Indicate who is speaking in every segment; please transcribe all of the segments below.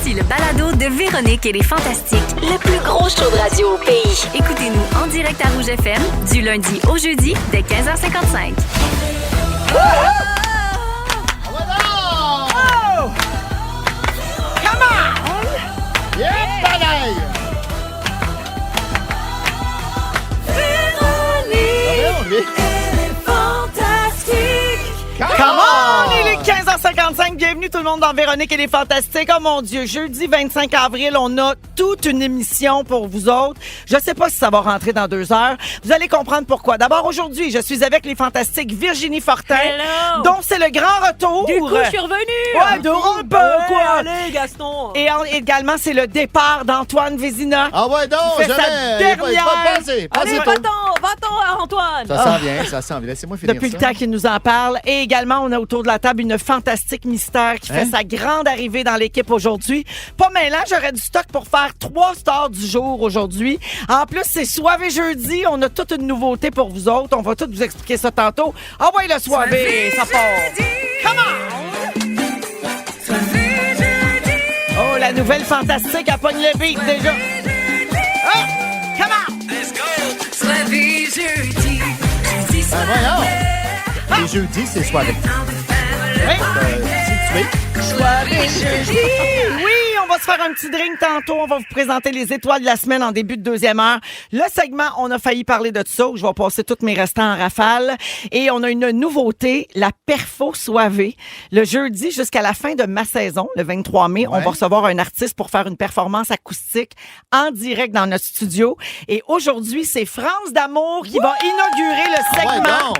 Speaker 1: Voici le balado de Véronique et les Fantastiques.
Speaker 2: Le plus gros show de radio au pays.
Speaker 1: Écoutez-nous en direct à Rouge FM du lundi au jeudi dès 15h55.
Speaker 3: Come on! Yeah, pareil! Come on! Il est 15h55. Bienvenue tout le monde dans Véronique et les Fantastiques. Oh mon Dieu, jeudi 25 avril, on a toute une émission pour vous autres. Je sais pas si ça va rentrer dans 2 heures. Vous allez comprendre pourquoi. D'abord, aujourd'hui, je suis avec les Fantastiques Virginie Fortin.
Speaker 4: Hello!
Speaker 5: Donc, c'est le grand retour.
Speaker 4: Du coup, je suis revenue!
Speaker 3: Ouais, de un peu, quoi.
Speaker 4: Allez, Gaston!
Speaker 3: Et également, c'est le départ d'Antoine Vézina.
Speaker 6: Ah ouais, donc,
Speaker 3: Qui fait sa dernière-
Speaker 6: Passez
Speaker 4: Allez,
Speaker 6: tôt.
Speaker 4: va-t'en, Antoine!
Speaker 6: Ça s'en vient. Laissez-moi finir
Speaker 3: Depuis
Speaker 6: ça.
Speaker 3: le temps qu'il nous en parle. Et également, on a autour de la table une fantastique mystère qui fait sa grande arrivée dans l'équipe aujourd'hui. Pas mêlant, j'aurais du stock pour faire 3 stars du jour aujourd'hui. En plus, c'est soirée jeudi. On a toute une nouveauté pour vous autres. On va tout vous expliquer ça tantôt. Ah ouais, le soirée, ça part. Come on! Oh, la nouvelle fantastique, elle pogne le beat déjà. Ah! Come on!
Speaker 6: Ah, voyons. Les jeudis, c'est soirée.
Speaker 3: Oui, on va se faire un petit drink tantôt. On va vous présenter les étoiles de la semaine en début de deuxième heure. Le segment, on a failli parler de ça. Je vais passer tous mes restants en rafale. Et on a une nouveauté, la Perfo Soivée. Le jeudi jusqu'à la fin de ma saison, le 23 mai, on va recevoir un artiste pour faire une performance acoustique en direct dans notre studio. Et aujourd'hui, c'est France d'Amour qui va inaugurer le segment.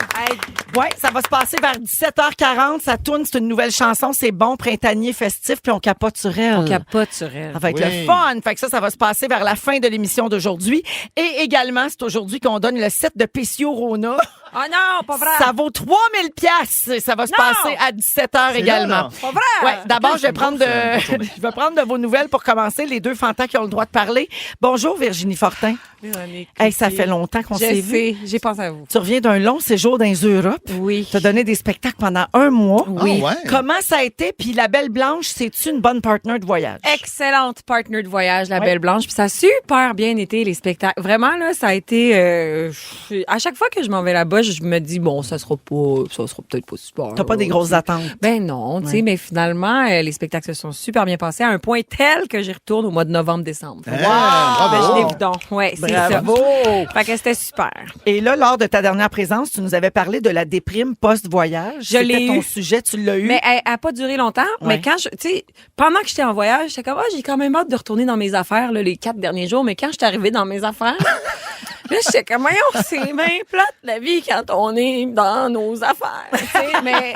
Speaker 3: Ouais, ça va se passer vers 17h40. Ça tourne, c'est une nouvelle chanson. C'est bon, printanier, festif, puis on capote sur elle.
Speaker 4: On capote sur elle.
Speaker 3: Ça va être le fun. Fait que ça va se passer vers la fin de l'émission d'aujourd'hui. Et également, c'est aujourd'hui qu'on donne le set de Pessio Rona.
Speaker 4: Oh non, pas vrai!
Speaker 3: Ça vaut 3000 pièces. Ça va se passer à 17h également.
Speaker 6: là.
Speaker 4: Pas vrai!
Speaker 3: Ouais, d'abord, je vais prendre
Speaker 6: bonne journée.
Speaker 3: je vais prendre de vos nouvelles pour commencer. Les deux fantas qui ont le droit de parler. Bonjour, Virginie Fortin.
Speaker 4: Véronique,
Speaker 3: Hey, ça fait longtemps qu'on s'est
Speaker 4: Je
Speaker 3: vu.
Speaker 4: sais, j'ai pensé à vous.
Speaker 3: Tu reviens d'un long séjour dans les Europes.
Speaker 4: Oui.
Speaker 3: Tu as donné des spectacles pendant 1 mois.
Speaker 4: Oui.
Speaker 6: Ah ouais.
Speaker 3: Comment ça a été? Puis la Belle Blanche, c'est-tu une bonne partner de voyage?
Speaker 4: Excellente partner de voyage, la
Speaker 3: Ouais.
Speaker 4: Belle Blanche. Puis ça a super bien été, les spectacles. Vraiment, là, ça a été... à chaque fois que je m'en vais là-bas, je me dis, bon, ça sera peut-être pas super.
Speaker 3: T'as pas des grosses attentes.
Speaker 4: Ben non, tu sais, mais finalement, les spectacles se sont super bien passés à un point tel que j'y retourne au mois de novembre-décembre.
Speaker 6: Hein,
Speaker 4: Ben,
Speaker 6: bravo.
Speaker 4: je l'ai vu donc. Ouais, c'est ça.
Speaker 3: Bravo!
Speaker 4: Fait que c'était super.
Speaker 3: Et là, lors de ta dernière présence, tu nous avais parlé de la déprime post-voyage.
Speaker 4: Je l'ai
Speaker 3: C'était ton
Speaker 4: eu.
Speaker 3: sujet, tu l'as eu.
Speaker 4: Mais elle a pas duré longtemps.
Speaker 3: Ouais.
Speaker 4: Mais quand tu sais, pendant que j'étais en voyage, j'étais comme, j'ai quand même hâte de retourner dans mes affaires, là, les 4 derniers jours. Mais quand j'étais arrivée dans mes affaires, là, j'étais comme, voyons, c'est bien plate la vie quand on est dans nos affaires. Tu sais, mais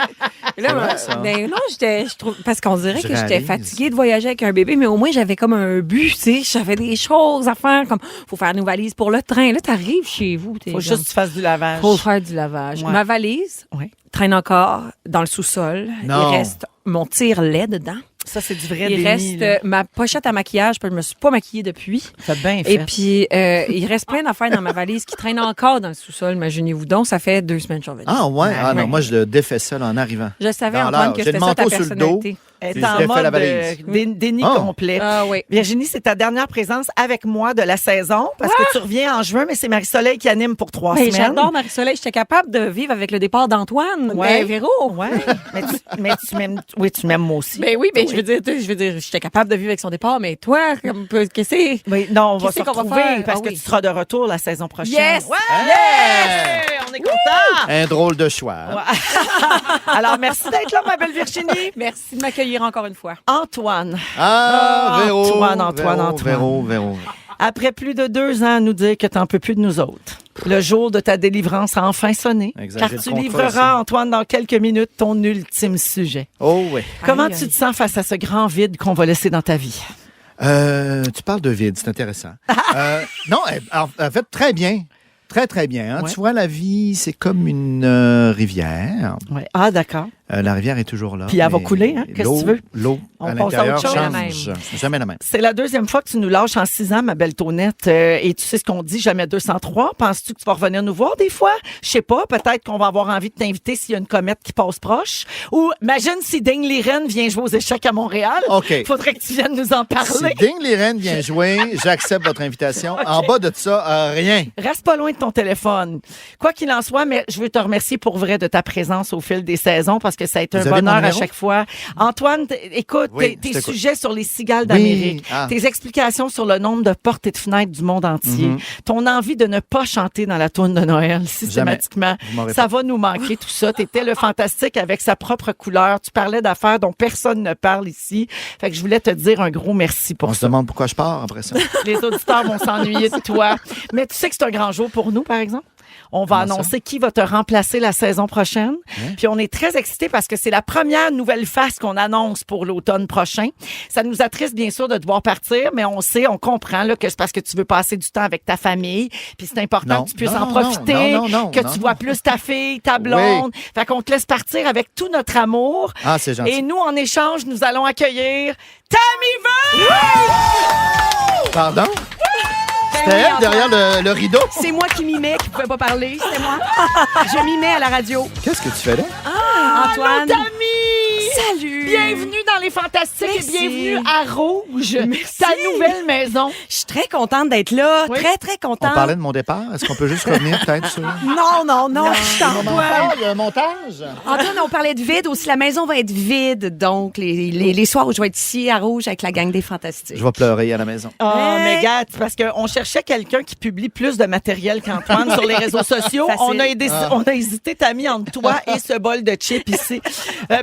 Speaker 4: là,
Speaker 6: vrai, ça.
Speaker 4: ben non, je trouve, parce qu'on dirait
Speaker 6: Je
Speaker 4: que j'étais
Speaker 6: réalise.
Speaker 4: fatiguée de voyager avec un bébé, mais au moins j'avais comme un but, tu sais, j'avais des choses à faire, comme, faut faire nos valises pour le train. Là, t'arrives chez vous, t'es
Speaker 3: Faut
Speaker 4: comme,
Speaker 3: juste que tu fasses du lavage.
Speaker 4: faut faire du lavage.
Speaker 3: Ouais.
Speaker 4: Ma valise
Speaker 3: Ouais.
Speaker 4: traîne encore dans le sous-sol.
Speaker 6: Non.
Speaker 4: Il reste mon tire-lait dedans.
Speaker 3: Ça, c'est du vrai
Speaker 4: Il
Speaker 3: déni.
Speaker 4: reste
Speaker 3: là.
Speaker 4: ma pochette à maquillage, parce que je me suis pas maquillée depuis.
Speaker 3: T'as bien fait.
Speaker 4: Et puis, il reste plein d'affaires dans ma valise qui traînent encore dans le sous-sol. Imaginez-vous donc, ça fait 2 semaines que je suis revenue.
Speaker 6: Ah ouais? Ah non,
Speaker 4: Ouais.
Speaker 6: moi, je le défais seul en arrivant.
Speaker 4: Je savais,
Speaker 6: Dans
Speaker 4: Antoine,
Speaker 6: l'heure.
Speaker 4: que
Speaker 6: J'ai
Speaker 4: c'était
Speaker 6: le
Speaker 4: ça ta
Speaker 6: manteau sur le dos.
Speaker 4: personnalité.
Speaker 3: Elle
Speaker 6: Puis
Speaker 3: est en
Speaker 6: je défais
Speaker 3: mode
Speaker 6: la valise.
Speaker 3: déni
Speaker 6: Oh.
Speaker 3: complet.
Speaker 4: Ah oui.
Speaker 3: Virginie, c'est ta dernière présence avec moi de la saison parce que tu reviens en juin, mais c'est Marie-Soleil qui anime pour 3
Speaker 4: Mais
Speaker 3: semaines.
Speaker 4: j'adore Marie-Soleil. J'étais capable de vivre avec le départ d'Antoine.
Speaker 3: Ouais.
Speaker 4: Ben, Véro.
Speaker 3: Ouais. mais tu m'aimes. Oui, tu m'aimes moi aussi.
Speaker 4: Ben oui, ben je veux dire, j'étais capable de vivre avec son départ, mais toi, qu'est-ce que c'est?
Speaker 3: Oui, non, on va se
Speaker 4: Qu'est-ce qu'on va
Speaker 3: retrouver
Speaker 4: faire?
Speaker 3: parce
Speaker 4: Ah
Speaker 3: que
Speaker 4: oui.
Speaker 3: tu seras de retour la saison prochaine.
Speaker 4: Yes!
Speaker 3: Ouais!
Speaker 6: Hey!
Speaker 3: On est contents!
Speaker 6: Un drôle de choix.
Speaker 3: Alors, merci d'être là, ma belle Virginie.
Speaker 4: Merci de m'accueillir encore une fois.
Speaker 3: Antoine,
Speaker 6: Ah, Véro.
Speaker 3: Antoine.
Speaker 6: Véro.
Speaker 3: après plus de 2 ans à nous dire que t'en peux plus de nous autres, le jour de ta délivrance a enfin sonné,
Speaker 6: Exagère
Speaker 3: car
Speaker 6: le
Speaker 3: tu
Speaker 6: contrat
Speaker 3: livreras,
Speaker 6: ici.
Speaker 3: Antoine, dans quelques minutes, ton ultime sujet.
Speaker 6: Oh oui.
Speaker 3: Comment
Speaker 4: Aïe,
Speaker 3: tu
Speaker 4: aïe.
Speaker 3: te sens face à ce grand vide qu'on va laisser dans ta vie?
Speaker 6: Tu parles de vide, c'est intéressant. Non, en fait, très bien. Très, très bien. Hein?
Speaker 3: Ouais.
Speaker 6: Tu vois, la vie, c'est comme une rivière.
Speaker 3: Ouais. Ah, d'accord.
Speaker 6: La rivière est toujours là.
Speaker 3: Puis elle va
Speaker 6: mais
Speaker 3: couler, hein? Qu'est-ce que tu veux?
Speaker 6: L'eau
Speaker 3: On
Speaker 6: à
Speaker 3: passe à
Speaker 6: l'intérieur
Speaker 3: autre chose.
Speaker 6: change. Jamais la même.
Speaker 3: C'est la deuxième fois que tu nous lâches en 6 ans, ma belle Tonette. Et tu sais ce qu'on dit, jamais 203. Penses-tu que tu vas revenir nous voir des fois? Je sais pas. Peut-être qu'on va avoir envie de t'inviter s'il y a une comète qui passe proche. Ou imagine si Ding Liren vient jouer aux échecs à Montréal.
Speaker 6: OK.
Speaker 3: Faudrait que tu viennes nous en
Speaker 6: Si
Speaker 3: parler.
Speaker 6: Ding Liren vient jouer, j'accepte votre invitation. En bas de ça, rien.
Speaker 3: Reste pas loin de ton téléphone. Quoi qu'il en soit, mais je veux te remercier pour vrai de ta présence au fil des saisons parce que ça a été
Speaker 6: Vous
Speaker 3: un
Speaker 6: avez mon
Speaker 3: bonheur à
Speaker 6: numéro?
Speaker 3: chaque fois. Antoine, écoute,
Speaker 6: Oui,
Speaker 3: tes
Speaker 6: je t'écoute.
Speaker 3: sujets sur les cigales d'Amérique,
Speaker 6: Ah.
Speaker 3: tes explications sur le nombre de portes et de fenêtres du monde entier, ton envie de ne pas chanter dans la tourne de Noël systématiquement,
Speaker 6: Vous m'aurez
Speaker 3: ça
Speaker 6: pas.
Speaker 3: va nous manquer tout ça. T'étais le fantastique avec sa propre couleur. Tu parlais d'affaires dont personne ne parle ici. Fait que je voulais te dire un gros merci pour
Speaker 6: On se
Speaker 3: ça.
Speaker 6: demande pourquoi je pars après ça.
Speaker 3: Les auditeurs vont s'ennuyer de toi. Mais tu sais que c'est un grand jour pour nous, par exemple? On va
Speaker 6: Comment ça?
Speaker 3: annoncer qui va te remplacer la saison prochaine. Puis on est très excités parce que c'est la première nouvelle face qu'on annonce pour l'automne prochain. Ça nous attriste bien sûr de devoir partir, mais on sait, on comprend là, que c'est parce que tu veux passer du temps avec ta famille. Puis c'est important
Speaker 6: Non.
Speaker 3: que tu puisses
Speaker 6: Non,
Speaker 3: en
Speaker 6: non,
Speaker 3: profiter,
Speaker 6: non,
Speaker 3: que
Speaker 6: non,
Speaker 3: tu
Speaker 6: non.
Speaker 3: vois plus ta fille, ta blonde. Fait qu'on te laisse partir avec tout notre amour.
Speaker 6: Ah, c'est gentil.
Speaker 3: Et nous, en échange, nous allons accueillir Tammy Veuve!
Speaker 6: Pardon? C'était elle derrière le rideau.
Speaker 7: C'est moi qui mimais, qui pouvait pas parler, c'était moi. Je mimais à la radio.
Speaker 6: Qu'est-ce que tu fais là?
Speaker 7: Antoine.
Speaker 3: Allô, Tammy!
Speaker 7: Salut!
Speaker 3: Bienvenue dans les Fantastiques
Speaker 7: Merci.
Speaker 3: et bienvenue à Rouge,
Speaker 7: Merci.
Speaker 3: ta nouvelle maison.
Speaker 7: Je suis très contente d'être là.
Speaker 3: Oui.
Speaker 7: Très, très
Speaker 6: On
Speaker 7: contente.
Speaker 6: parlait de mon départ. Est-ce qu'on peut juste revenir peut-être sur...
Speaker 7: Non, je suis en toi.
Speaker 6: Il y a un montage.
Speaker 7: Antoine, on parlait de vide aussi. La maison va être vide. Donc, les soirs où je vais être ici à Rouge avec la gang des Fantastiques.
Speaker 6: Je vais pleurer à la maison.
Speaker 3: Oh,
Speaker 7: Hey.
Speaker 3: mais gars, c'est parce qu'on cherchait quelqu'un qui publie plus de matériel qu'Antoine sur les réseaux sociaux.
Speaker 7: Facile.
Speaker 3: On a hésité, Tammy, entre toi et ce bol de chips ici.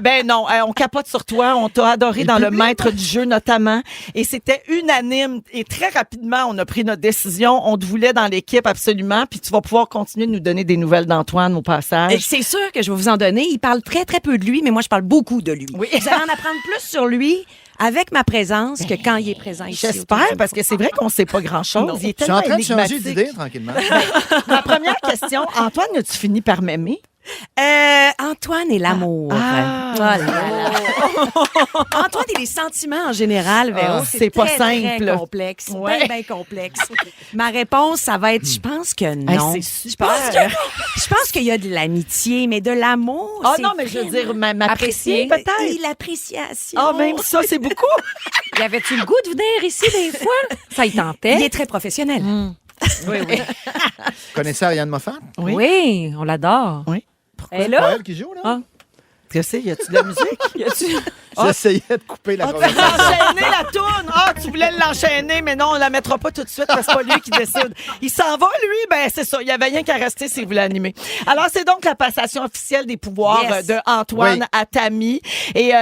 Speaker 3: Ben non, on capote sur toi. On t'a adoré dans le maître du jeu notamment. Et c'était unanime. Et très rapidement, on a pris notre décision. On te voulait dans l'équipe absolument. Puis tu vas pouvoir continuer de nous donner des nouvelles d'Antoine au passage.
Speaker 7: C'est sûr que je vais vous en donner. Il parle très, très peu de lui, mais moi, je parle beaucoup de lui.
Speaker 3: Oui.
Speaker 7: Vous allez en apprendre plus sur lui avec ma présence que quand il est présent ici.
Speaker 3: J'espère, parce que c'est vrai qu'on sait pas grand-chose. Il est
Speaker 6: Je suis en
Speaker 3: tellement
Speaker 6: train de changer
Speaker 3: énigmatique.
Speaker 6: d'idée tranquillement.
Speaker 3: Ma première question, Antoine, as-tu fini par m'aimer?
Speaker 7: Antoine et l'amour.
Speaker 3: Ah.
Speaker 7: Oh là là. Antoine et les sentiments en général, Véro,
Speaker 3: Ah, c'est pas
Speaker 7: très,
Speaker 3: simple.
Speaker 7: Très complexe.
Speaker 3: Ouais.
Speaker 7: Bien complexe. Ma réponse, ça va être, je pense que non.
Speaker 3: Hey, c'est
Speaker 7: je
Speaker 3: super.
Speaker 7: pense qu'il y a de l'amitié, mais de l'amour.
Speaker 3: Ah
Speaker 7: c'est
Speaker 3: non, mais je veux dire,
Speaker 7: vraiment
Speaker 3: m'apprécier
Speaker 7: apprécié.
Speaker 3: peut-être.
Speaker 7: Et l'appréciation.
Speaker 3: Ah, même ça, c'est beaucoup.
Speaker 4: Y avait-tu le goût de venir ici des fois? Ça y tentait?
Speaker 7: Il est très professionnel.
Speaker 3: Oui, oui.
Speaker 6: Vous connaissez Ariane Moffat?
Speaker 3: Oui.
Speaker 4: Oui, on l'adore.
Speaker 3: Oui.
Speaker 4: Elle est
Speaker 6: C'est
Speaker 4: là?
Speaker 6: pas elle qui joue, là?
Speaker 4: Ah.
Speaker 3: Qu'est-ce que c'est? Y a-tu de la musique?
Speaker 6: J'essayais de couper la
Speaker 3: Tu veux
Speaker 6: conversation.
Speaker 3: l'enchaîner, la tourne! Ah, tu voulais l'enchaîner, mais non, on la mettra pas tout de suite parce que c'est pas lui qui décide. Il s'en va, lui, ben c'est ça. Il y avait rien qu'à rester s'il voulait animer. Alors, c'est donc la passation officielle des pouvoirs
Speaker 7: Yes.
Speaker 3: de Antoine
Speaker 6: Oui.
Speaker 3: à Tammy. Et,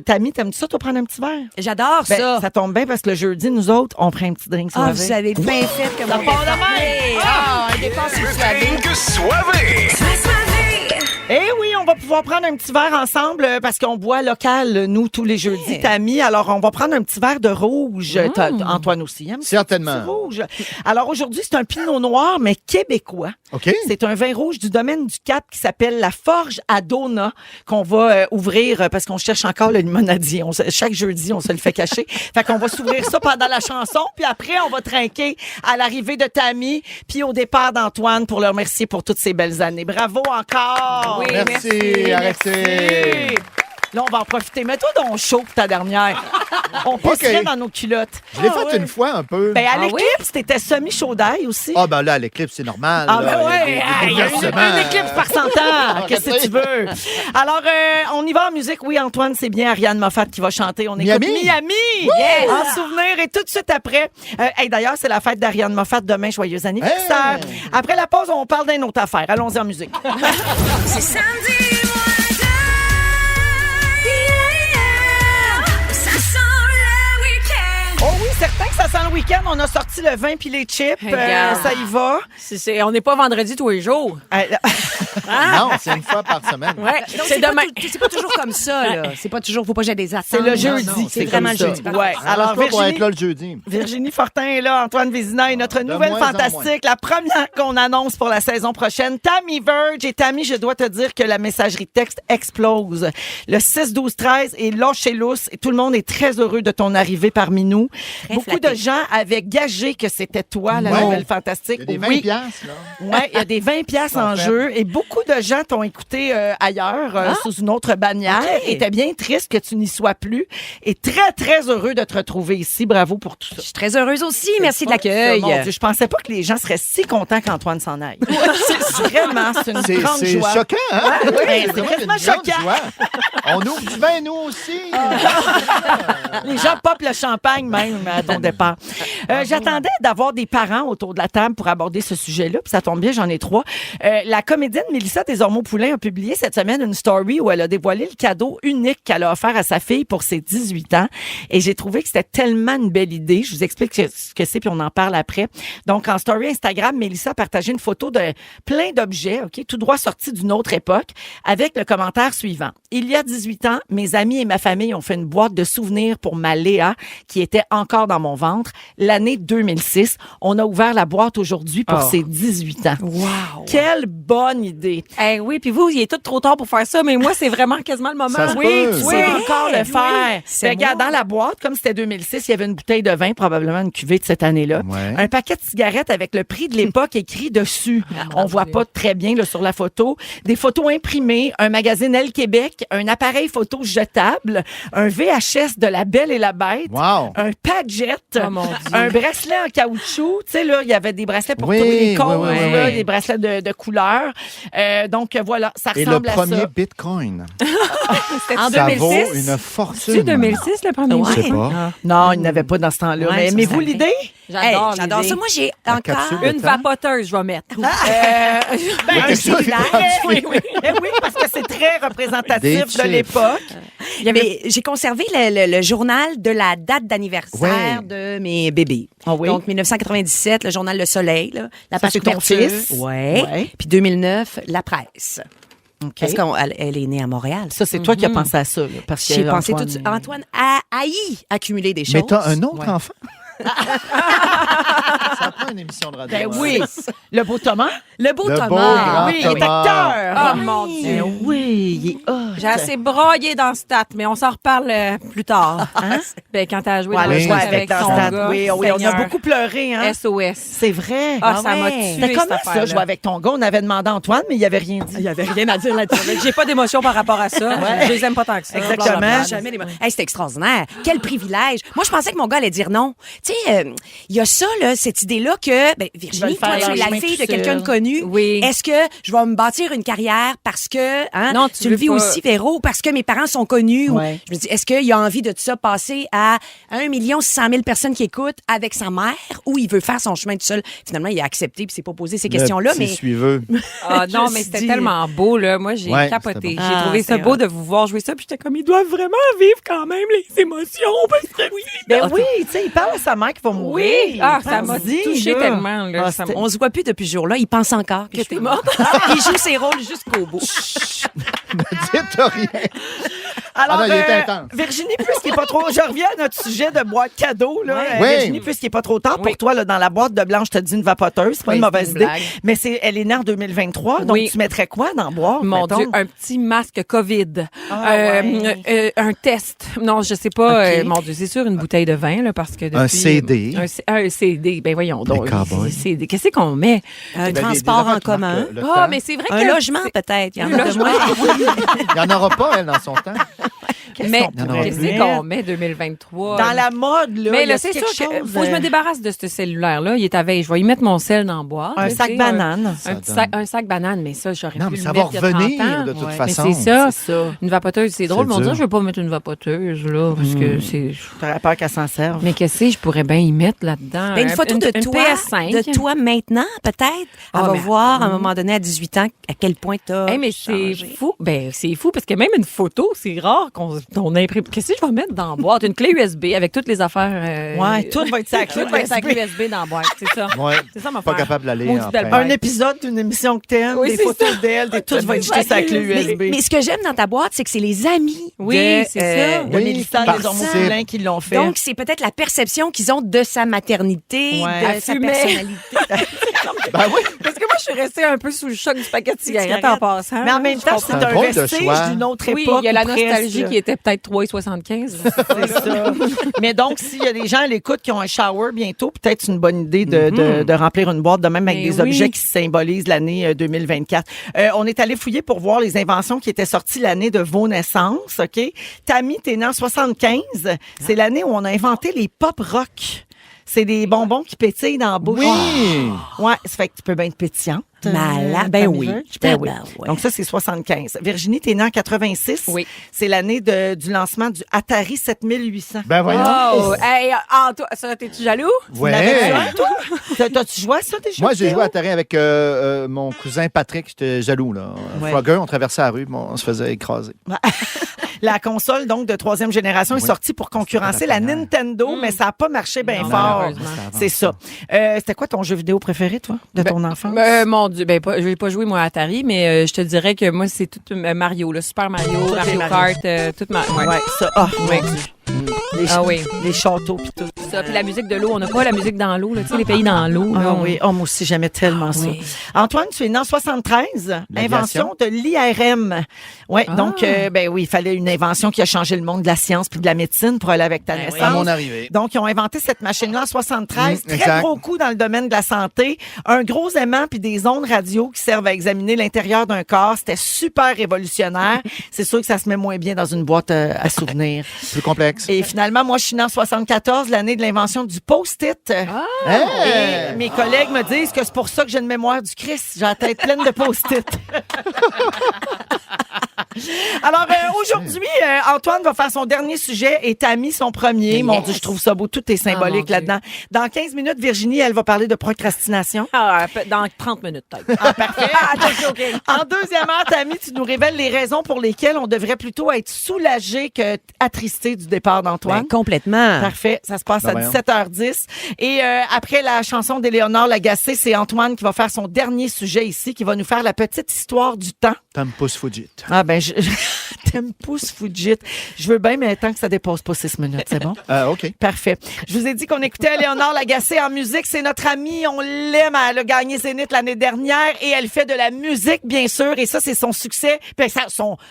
Speaker 3: Tammy, t'aimes-tu ça, toi, prendre un petit verre?
Speaker 7: J'adore
Speaker 3: Ben,
Speaker 7: ça.
Speaker 3: tombe bien parce que le jeudi, nous autres, on prend un petit drink.
Speaker 7: Ah,
Speaker 3: soirée.
Speaker 7: vous avez bien fait comme
Speaker 3: Ça
Speaker 7: on
Speaker 3: part de
Speaker 7: fait.
Speaker 3: même.
Speaker 7: Ah, un dépense sur le soirée.
Speaker 3: Eh oui, on va pouvoir prendre un petit verre ensemble parce qu'on boit local, nous, tous les jeudis, Tammy. Alors, on va prendre un petit verre de rouge. Antoine aussi, hein?
Speaker 6: Certainement.
Speaker 3: C'est rouge. Alors, aujourd'hui, c'est un pinot noir, mais québécois.
Speaker 6: OK.
Speaker 3: C'est un vin rouge du domaine du Cap qui s'appelle la Forge à Dona qu'on va ouvrir parce qu'on cherche encore le limonadier. Chaque jeudi, on se le fait cacher. Fait qu'on va s'ouvrir ça pendant la chanson. Puis après, on va trinquer à l'arrivée de Tammy puis au départ d'Antoine pour le remercier pour toutes ces belles années. Bravo encore!
Speaker 7: Oui,
Speaker 6: Merci, arrêtez.
Speaker 3: Là, on va en profiter. Mets-toi donc chaud pour ta dernière. On pisserait
Speaker 6: OK.
Speaker 3: dans nos culottes.
Speaker 6: Je l'ai fait une fois un peu.
Speaker 3: Ben, à
Speaker 4: Ah oui?
Speaker 3: l'éclipse, t'étais semi-chaud d'ail aussi.
Speaker 6: Ah, ben là, à l'éclipse, c'est normal.
Speaker 3: Ah,
Speaker 6: là.
Speaker 3: ben ouais,
Speaker 6: Il y a
Speaker 3: il y a une éclips par 100 ans. Qu'est-ce que tu veux? Alors, on y va en musique. Oui, Antoine, c'est bien Ariane Moffat qui va chanter. On écoute
Speaker 6: Miami.
Speaker 3: Miami. En souvenir. Et tout de suite après, d'ailleurs, c'est la fête d'Ariane Moffat demain. Joyeux anniversaire.
Speaker 6: Hey.
Speaker 3: Après la pause, on parle d'une autre affaire. Allons-y en musique.
Speaker 1: C'est samedi matin. Ça sent le week-end.
Speaker 3: Oh oui, certain que ça sent le week-end. On a sorti le vin puis les chips.
Speaker 4: Regarde.
Speaker 3: Ça y va.
Speaker 4: On n'est pas vendredi tous les jours.
Speaker 3: Là,
Speaker 6: Non, c'est une fois par semaine.
Speaker 4: Ouais,
Speaker 7: Donc,
Speaker 4: c'est demain.
Speaker 7: c'est pas toujours comme ça, là. C'est pas toujours, faut pas que j'ai des attentes.
Speaker 3: C'est le jeudi.
Speaker 6: non,
Speaker 7: c'est
Speaker 3: comme
Speaker 7: vraiment le
Speaker 3: ça.
Speaker 7: jeudi.
Speaker 3: Ouais.
Speaker 6: Alors,
Speaker 3: Alors,
Speaker 6: pas pour être
Speaker 3: Virginie,
Speaker 6: là le jeudi.
Speaker 3: Virginie Fortin est là, Antoine Vézina est notre
Speaker 6: de
Speaker 3: nouvelle
Speaker 6: moins en
Speaker 3: fantastique, la première qu'on annonce pour la saison prochaine. Tammy Verge. Et Tammy, je dois te dire que la messagerie texte explose. Le 6-12-13 est lâché lousse et tout le monde est très heureux de ton arrivée parmi nous. Beaucoup
Speaker 7: flatté.
Speaker 3: de gens avaient gagé que c'était toi, la
Speaker 6: Ouais.
Speaker 3: nouvelle fantastique.
Speaker 6: Il y a des 20
Speaker 3: Oui.
Speaker 6: piastres, là.
Speaker 3: Ouais, il y a des 20 pièces en
Speaker 6: fait.
Speaker 3: jeu et beaucoup de gens t'ont écouté ailleurs, sous une autre bannière.
Speaker 7: Ok.
Speaker 3: Et t'es bien triste que tu n'y sois plus. Et très, très heureux de te retrouver ici. Bravo pour tout ça.
Speaker 7: Je suis très heureuse aussi. Merci de l'accueil.
Speaker 3: Mon Dieu, je pensais pas que les gens seraient si contents qu'Antoine s'en aille. C'est vraiment, c'est une grande
Speaker 6: C'est
Speaker 3: joie.
Speaker 6: choquant, hein?
Speaker 3: Ouais, c'est
Speaker 6: vraiment
Speaker 3: quasiment
Speaker 6: une grande
Speaker 3: choquant.
Speaker 6: joie. On ouvre du vin, nous aussi.
Speaker 3: Les gens popent le champagne même à ton départ. J'attendais d'avoir des parents autour de la table pour aborder ce sujet-là, puis ça tombe bien, j'en ai 3. La comédienne Mélissa Desormeaux-Poulain a publié cette semaine une story où elle a dévoilé le cadeau unique qu'elle a offert à sa fille pour ses 18 ans. Et j'ai trouvé que c'était tellement une belle idée. Je vous explique ce que c'est, puis on en parle après. Donc, en story Instagram, Mélissa a partagé une photo de plein d'objets, OK, tout droit sortis d'une autre époque, avec le commentaire suivant. Il y a 18 ans, mes amis et ma famille ont fait une boîte de souvenirs pour ma Léa, qui était encore dans mon ventre. L'année 2006, on a ouvert la boîte aujourd'hui pour ses 18 ans.
Speaker 7: Wow.
Speaker 3: Quelle bonne idée!
Speaker 4: Eh oui, puis vous, il est tout trop tard pour faire ça, mais moi, c'est vraiment quasiment le moment.
Speaker 6: Ça se
Speaker 3: Oui,
Speaker 6: peut.
Speaker 3: tu
Speaker 6: Oui.
Speaker 3: sais encore le faire.
Speaker 7: c'est
Speaker 3: Ben, regarde,
Speaker 7: moi.
Speaker 3: dans la boîte, comme c'était 2006, il y avait une bouteille de vin, probablement une cuvée de cette année-là.
Speaker 6: Ouais.
Speaker 3: Un paquet de cigarettes avec le prix de l'époque écrit dessus. On voit pas très bien là, sur la photo. Des photos imprimées, un magazine Elle Québec, un appareil photo jetable, un VHS de La Belle et la Bête,
Speaker 6: Wow.
Speaker 3: un Padgett,
Speaker 4: Oh, mon Dieu.
Speaker 3: un bracelet en caoutchouc. Tu sais, là, il y avait des bracelets pour
Speaker 6: Oui,
Speaker 3: tourner les côtes,
Speaker 6: oui, oui,
Speaker 3: là,
Speaker 6: oui.
Speaker 3: des bracelets de couleur. Donc, voilà, ça
Speaker 6: Et le
Speaker 3: ressemble à
Speaker 6: premier
Speaker 3: ça.
Speaker 6: Bitcoin.
Speaker 4: En
Speaker 6: Ça
Speaker 4: 2006?
Speaker 6: vaut une fortune.
Speaker 4: C'est 2006, le premier
Speaker 7: Ouais.
Speaker 6: Je sais pas.
Speaker 3: Non, il n'avait pas dans ce temps-là.
Speaker 7: Ouais,
Speaker 3: mais
Speaker 7: ça,
Speaker 3: aimez-vous
Speaker 7: ça
Speaker 3: l'idée?
Speaker 7: Hey,
Speaker 4: J'adore
Speaker 7: j'adore
Speaker 4: l'idée.
Speaker 7: ça. Moi, j'ai
Speaker 6: La
Speaker 7: encore
Speaker 6: capsule de
Speaker 4: Une
Speaker 6: temps.
Speaker 4: vapoteuse, je vais mettre.
Speaker 6: Il y a quelque chose qui est
Speaker 3: oui, oui. Oui, parce que c'est très représentatif
Speaker 6: Des
Speaker 3: de
Speaker 6: chiffres.
Speaker 3: l'époque.
Speaker 7: Mais j'ai conservé le journal de la date d'anniversaire
Speaker 6: Ouais.
Speaker 7: de mes bébés.
Speaker 3: Ah oui?
Speaker 7: Donc, 1997, le journal Le Soleil, là, la
Speaker 3: Ça,
Speaker 7: page
Speaker 3: c'est ton
Speaker 7: couverture.
Speaker 3: fils?
Speaker 7: Ouais.
Speaker 3: Ouais.
Speaker 7: Puis 2009, la presse.
Speaker 3: OK.
Speaker 7: Parce qu'elle elle est née à Montréal.
Speaker 3: Ça, c'est toi qui as pensé à ça. Là, parce que
Speaker 7: J'ai pensé
Speaker 3: Antoine,
Speaker 7: tout de suite. Antoine a haï accumuler des choses.
Speaker 6: Mais t'as un autre
Speaker 7: Ouais.
Speaker 6: enfant? Ça prend une émission de radio.
Speaker 3: Ben
Speaker 6: hein.
Speaker 3: oui. Le beau Thomas?
Speaker 7: Le beau
Speaker 6: Le
Speaker 7: Thomas.
Speaker 6: beau grand
Speaker 3: Oui, il est
Speaker 6: Thomas.
Speaker 3: acteur.
Speaker 4: Ah,
Speaker 3: Oui.
Speaker 4: mon Dieu.
Speaker 3: Ben oui, il est hot.
Speaker 4: J'ai assez broyé dans Stat, mais on s'en reparle plus tard. Ben, quand t'as joué
Speaker 3: Ouais,
Speaker 4: dans
Speaker 3: le
Speaker 4: le
Speaker 6: Oui,
Speaker 3: jouer
Speaker 4: jeu
Speaker 3: avec
Speaker 4: avec
Speaker 3: dans
Speaker 4: son
Speaker 3: Stade.
Speaker 4: gars,
Speaker 3: Oui, oui, on a
Speaker 4: Seigneur.
Speaker 3: beaucoup pleuré, hein?
Speaker 4: SOS.
Speaker 3: C'est vrai.
Speaker 4: Ah, ça m'a
Speaker 7: ouais.
Speaker 4: tué,
Speaker 3: C'était
Speaker 4: cette
Speaker 3: comment ça,
Speaker 4: affaire-là.
Speaker 3: jouer avec ton gars? On avait demandé à Antoine, mais il avait rien dit.
Speaker 4: Il y avait rien à dire là-dessus. J'ai pas d'émotion par rapport à ça. Je les aime pas tant que ça.
Speaker 3: Exactement.
Speaker 4: Blablabla.
Speaker 7: Jamais des... Hey, c'était extraordinaire. Quel privilège. Moi, je pensais que mon gars allait dire non. Tu sais, il y a ça, là, cette idée-là que, ben, Virginie,
Speaker 3: Ils veulent
Speaker 7: toi,
Speaker 3: faire
Speaker 7: tu es
Speaker 3: leur
Speaker 7: la
Speaker 3: chemin
Speaker 7: fille de
Speaker 3: tout
Speaker 7: quelqu'un de
Speaker 3: seul.
Speaker 7: connu.
Speaker 4: Oui.
Speaker 7: Est-ce que je vais me bâtir une carrière parce que, hein,
Speaker 4: Non,
Speaker 7: tu le
Speaker 4: veux
Speaker 7: vis
Speaker 4: pas.
Speaker 7: aussi, Véro, parce que mes parents sont connus. Ou,
Speaker 3: Ouais.
Speaker 7: je me dis, est-ce qu'il a envie de tout ça passer à 1 600 000 personnes qui écoutent avec sa mère ou il veut faire son chemin tout seul? Finalement, il a accepté puis s'est pas posé ces questions-là,
Speaker 6: Le
Speaker 7: mais
Speaker 6: petit suiveux.
Speaker 4: Ah non,
Speaker 7: Je
Speaker 4: mais
Speaker 7: me
Speaker 4: c'était
Speaker 7: dis-
Speaker 4: tellement beau, là. Moi, j'ai
Speaker 6: Ouais,
Speaker 4: capoté.
Speaker 6: c'était
Speaker 4: J'ai
Speaker 7: bon.
Speaker 4: trouvé ça
Speaker 7: c'est
Speaker 4: beau
Speaker 7: hot.
Speaker 4: de vous voir jouer ça. Puis j'étais comme, ils doivent vraiment vivre quand même les émotions. Parce que oui.
Speaker 3: Ben oui, tu sais, il parle à sa mère qui va mourir.
Speaker 4: Oui. Ah, ça m'a
Speaker 3: Pense-y,
Speaker 4: touché
Speaker 3: là.
Speaker 4: tellement, là.
Speaker 3: Ah,
Speaker 4: Ça
Speaker 3: c'était-
Speaker 4: m'a-
Speaker 7: on se voit plus depuis ce jour-là. Il pense encore que
Speaker 4: t'es morte.
Speaker 7: Il joue ses rôles jusqu'au bout.
Speaker 6: Dites rien.
Speaker 3: Alors,
Speaker 6: Ah non, il était intense.
Speaker 3: Virginie, puisqu'il n'est pas trop... Je reviens à notre sujet de boîte cadeau. Là.
Speaker 7: Ouais.
Speaker 6: Oui.
Speaker 3: Virginie, puisqu'il n'est pas trop tard
Speaker 4: Oui.
Speaker 3: pour toi, là, dans la boîte de Blanche, je te dis une vapoteuse. C'est pas
Speaker 4: Oui,
Speaker 3: une
Speaker 4: c'est
Speaker 3: mauvaise
Speaker 4: une
Speaker 3: idée.
Speaker 4: blague.
Speaker 3: Mais elle est née en 2023. Donc,
Speaker 4: Oui.
Speaker 3: tu mettrais quoi dans la boîte?
Speaker 4: Mon
Speaker 3: mettons?
Speaker 4: Dieu, un petit masque COVID.
Speaker 3: Ah, ouais.
Speaker 4: Un test. Non, je sais pas.
Speaker 3: Ok.
Speaker 4: Mon Dieu, c'est sûr une bouteille de vin, là, parce que depuis...
Speaker 6: Un CD.
Speaker 4: Un CD. Ben voyons donc.
Speaker 6: cowboys.
Speaker 4: CD. Qu'est-ce qu'on met?
Speaker 7: Un
Speaker 6: Ben, des
Speaker 7: transport
Speaker 6: affaires
Speaker 7: en
Speaker 6: qui marquent
Speaker 7: commun.
Speaker 6: le
Speaker 4: Ah,
Speaker 6: temps.
Speaker 4: mais c'est vrai
Speaker 7: Un
Speaker 4: que...
Speaker 7: logement, peut-être. Il y en
Speaker 4: Un
Speaker 7: a de
Speaker 4: logement.
Speaker 7: moins.
Speaker 6: Il n'y en aura pas, elle, dans son temps.
Speaker 4: Mais
Speaker 3: qu'on pourrait
Speaker 4: qu'est-ce
Speaker 3: mettre?
Speaker 4: qu'on met 2023?
Speaker 3: Dans la mode, là,
Speaker 4: Mais
Speaker 3: il y a
Speaker 4: là, c'est sûr
Speaker 3: quelque
Speaker 4: que
Speaker 3: chose,
Speaker 4: faut que je me débarrasse de ce cellulaire-là. Il est à veille. Je vais y mettre mon sel dans le bois.
Speaker 3: Un
Speaker 4: Tu
Speaker 3: sac
Speaker 4: sais,
Speaker 3: banane.
Speaker 6: Ça
Speaker 4: petit
Speaker 6: donne.
Speaker 4: sac, un sac banane, mais ça, j'aurais
Speaker 6: Non,
Speaker 4: pu
Speaker 6: mais
Speaker 4: le
Speaker 6: ça va
Speaker 4: mettre il y a 30
Speaker 6: revenir
Speaker 4: ans.
Speaker 6: de toute
Speaker 3: Ouais.
Speaker 6: façon.
Speaker 4: Mais c'est ça.
Speaker 3: C'est ça.
Speaker 4: Une vapoteuse, c'est drôle. Mais on
Speaker 6: dur.
Speaker 4: dirait que je veux pas mettre une vapoteuse, là, parce que c'est...
Speaker 3: T'aurais peur qu'elle s'en serve.
Speaker 4: Mais qu'est-ce que je pourrais bien y mettre là-dedans?
Speaker 7: Ben, une photo de
Speaker 4: une
Speaker 7: toi,
Speaker 4: PS5.
Speaker 7: de toi maintenant, peut-être.
Speaker 4: Ah,
Speaker 7: Elle va
Speaker 4: mais-
Speaker 7: voir à un moment donné à 18 ans à quel point t'as
Speaker 4: Hey, mais c'est
Speaker 7: changé.
Speaker 4: fou. Ben, c'est fou parce que même une photo, c'est rare rare qu'on imprime. Qu'est-ce que je vais mettre dans la boîte? Une clé USB avec toutes les affaires.
Speaker 3: Ouais, tout va être sa clé
Speaker 4: Tout va être sa clé USB dans la boîte, c'est ça.
Speaker 6: Ouais.
Speaker 4: C'est ça, ma
Speaker 6: Pas
Speaker 4: affaire.
Speaker 6: capable d'aller
Speaker 4: Maudite
Speaker 6: après.
Speaker 4: belle
Speaker 3: Un épisode d'une émission que t'aimes,
Speaker 4: Oui,
Speaker 3: des
Speaker 4: c'est
Speaker 3: photos
Speaker 4: ça.
Speaker 3: d'elle, tout va être jeté sa clé USB.
Speaker 7: Mais ce que j'aime dans ta boîte, c'est que c'est les amis.
Speaker 4: Oui, c'est ça.
Speaker 3: De
Speaker 6: Oui,
Speaker 3: Mélissa
Speaker 6: parce-
Speaker 3: des Ormeaux-Poulain qui l'ont fait.
Speaker 7: Donc, c'est peut-être la perception qu'ils ont de sa maternité,
Speaker 3: Ouais.
Speaker 7: de sa
Speaker 4: fumait.
Speaker 7: personnalité.
Speaker 6: Ben oui.
Speaker 4: Parce que moi, je suis restée un peu sous le choc du paquet de cigarettes en passant.
Speaker 3: Mais en même temps, c'est
Speaker 6: un
Speaker 3: un
Speaker 6: drôle de
Speaker 3: vestige
Speaker 6: choix.
Speaker 3: d'une autre
Speaker 4: Oui,
Speaker 3: époque.
Speaker 4: il y a la
Speaker 3: ou presque.
Speaker 4: nostalgie qui était peut-être 3,75.
Speaker 3: C'est ça. Mais donc, s'il y a des gens à l'écoute qui ont un shower bientôt, peut-être c'est une bonne idée de remplir une boîte de même avec
Speaker 4: Mais
Speaker 3: des
Speaker 4: oui.
Speaker 3: objets qui symbolisent l'année 2024. On est allé fouiller pour voir les inventions qui étaient sorties l'année de vos naissances, OK? Tammy, t'es née en 75. C'est l'année où on a inventé les pop rock. C'est des bonbons qui pétillent dans la bouche.
Speaker 6: Oui.
Speaker 3: Ouais, ça fait que tu peux bien être pétillante.
Speaker 7: Malade. Ben
Speaker 3: Tammy
Speaker 7: oui.
Speaker 3: Verge. Ben oui.
Speaker 7: Ben ouais.
Speaker 3: Donc ça, c'est 75. Virginie, t'es née en 86.
Speaker 4: Oui.
Speaker 3: C'est l'année du lancement du Atari 7800.
Speaker 6: Ben voyons.
Speaker 4: Oh! Hey, toi, ça, t'es-tu jaloux?
Speaker 6: Ouais.
Speaker 3: L'avais-tu un, toi? T'as-tu joué à ça déjà?
Speaker 6: Moi, j'ai
Speaker 3: Théo?
Speaker 6: joué à Atari avec mon cousin Patrick. J'étais jaloux, là.
Speaker 3: Ouais.
Speaker 6: Frogger, on traversait la rue, mais on se faisait écraser.
Speaker 3: La console, donc, de troisième génération est
Speaker 6: Oui.
Speaker 3: sortie pour concurrencer la Nintendo, mais ça n'a pas marché bien
Speaker 4: Non,
Speaker 3: fort.
Speaker 4: malheureusement.
Speaker 3: C'est ça. C'était quoi ton jeu vidéo préféré, toi, de ton enfance?
Speaker 4: Mon Dieu, je vais pas jouer moi à Atari, mais je te dirais que moi c'est tout Mario, le Super Mario,
Speaker 3: Tout
Speaker 4: Mario
Speaker 3: est Mario.
Speaker 4: Kart, toute ma. Ouais.
Speaker 3: Ouais, ça. Ah,
Speaker 4: Ouais.
Speaker 3: mon Dieu. Les,
Speaker 4: Ah oui.
Speaker 3: les châteaux pis tout.
Speaker 4: Ça, puis la musique de l'eau, on n'a pas la musique dans l'eau, là, tu sais, les pays dans l'eau.
Speaker 3: Ah
Speaker 4: là,
Speaker 3: oui, oh, moi aussi, j'aimais tellement ça.
Speaker 4: oui.
Speaker 3: Antoine, tu es né en 73, invention de l'IRM. Oui, donc, ben oui, il fallait une invention qui a changé le monde de la science puis de la médecine pour aller avec ta naissance.
Speaker 6: À mon arrivée.
Speaker 3: Donc, ils ont inventé cette machine-là en 73. Très
Speaker 6: exact.
Speaker 3: gros coup dans le domaine de la santé. Un gros aimant puis des ondes radio qui servent à examiner l'intérieur d'un corps. C'était super révolutionnaire. C'est sûr que ça se met moins bien dans une boîte à souvenirs.
Speaker 6: Plus complexe.
Speaker 3: Et finalement, moi, je suis née en 74, l'année de l'invention du post-it. Et mes collègues me disent que c'est pour ça que j'ai une mémoire du Christ. J'ai la tête pleine de post-it. Alors, aujourd'hui, Antoine va faire son dernier sujet et Tammy son premier. Mon Dieu, je trouve ça beau. Tout est symbolique
Speaker 4: mon
Speaker 3: là-dedans. Dans 15 minutes, Virginie, elle va parler de procrastination.
Speaker 4: Dans 30 minutes, peut-être.
Speaker 3: Ah, parfait. En deuxième heure, Tammy, tu nous révèles les raisons pour lesquelles on devrait plutôt être soulagé que attristé du départ d'Antoine.
Speaker 7: Ben, complètement.
Speaker 3: Parfait. Ça se passe
Speaker 6: Ben
Speaker 3: à
Speaker 6: voyons.
Speaker 3: 17h10. Et après la chanson d'Éléonore Lagacé, c'est Antoine qui va faire son dernier sujet ici, qui va nous faire la petite histoire du temps.
Speaker 6: Tempus fugit.
Speaker 3: Ah ben, Tempus fugit. Je veux bien, mais tant que ça dépasse pas 6 minutes, c'est bon?
Speaker 6: OK.
Speaker 3: Parfait. Je vous ai dit qu'on écoutait Éléonore Lagacé en musique. C'est notre amie, on l'aime. Elle a gagné Zénith l'année dernière et elle fait de la musique, bien sûr. Et ça, c'est son succès. Puis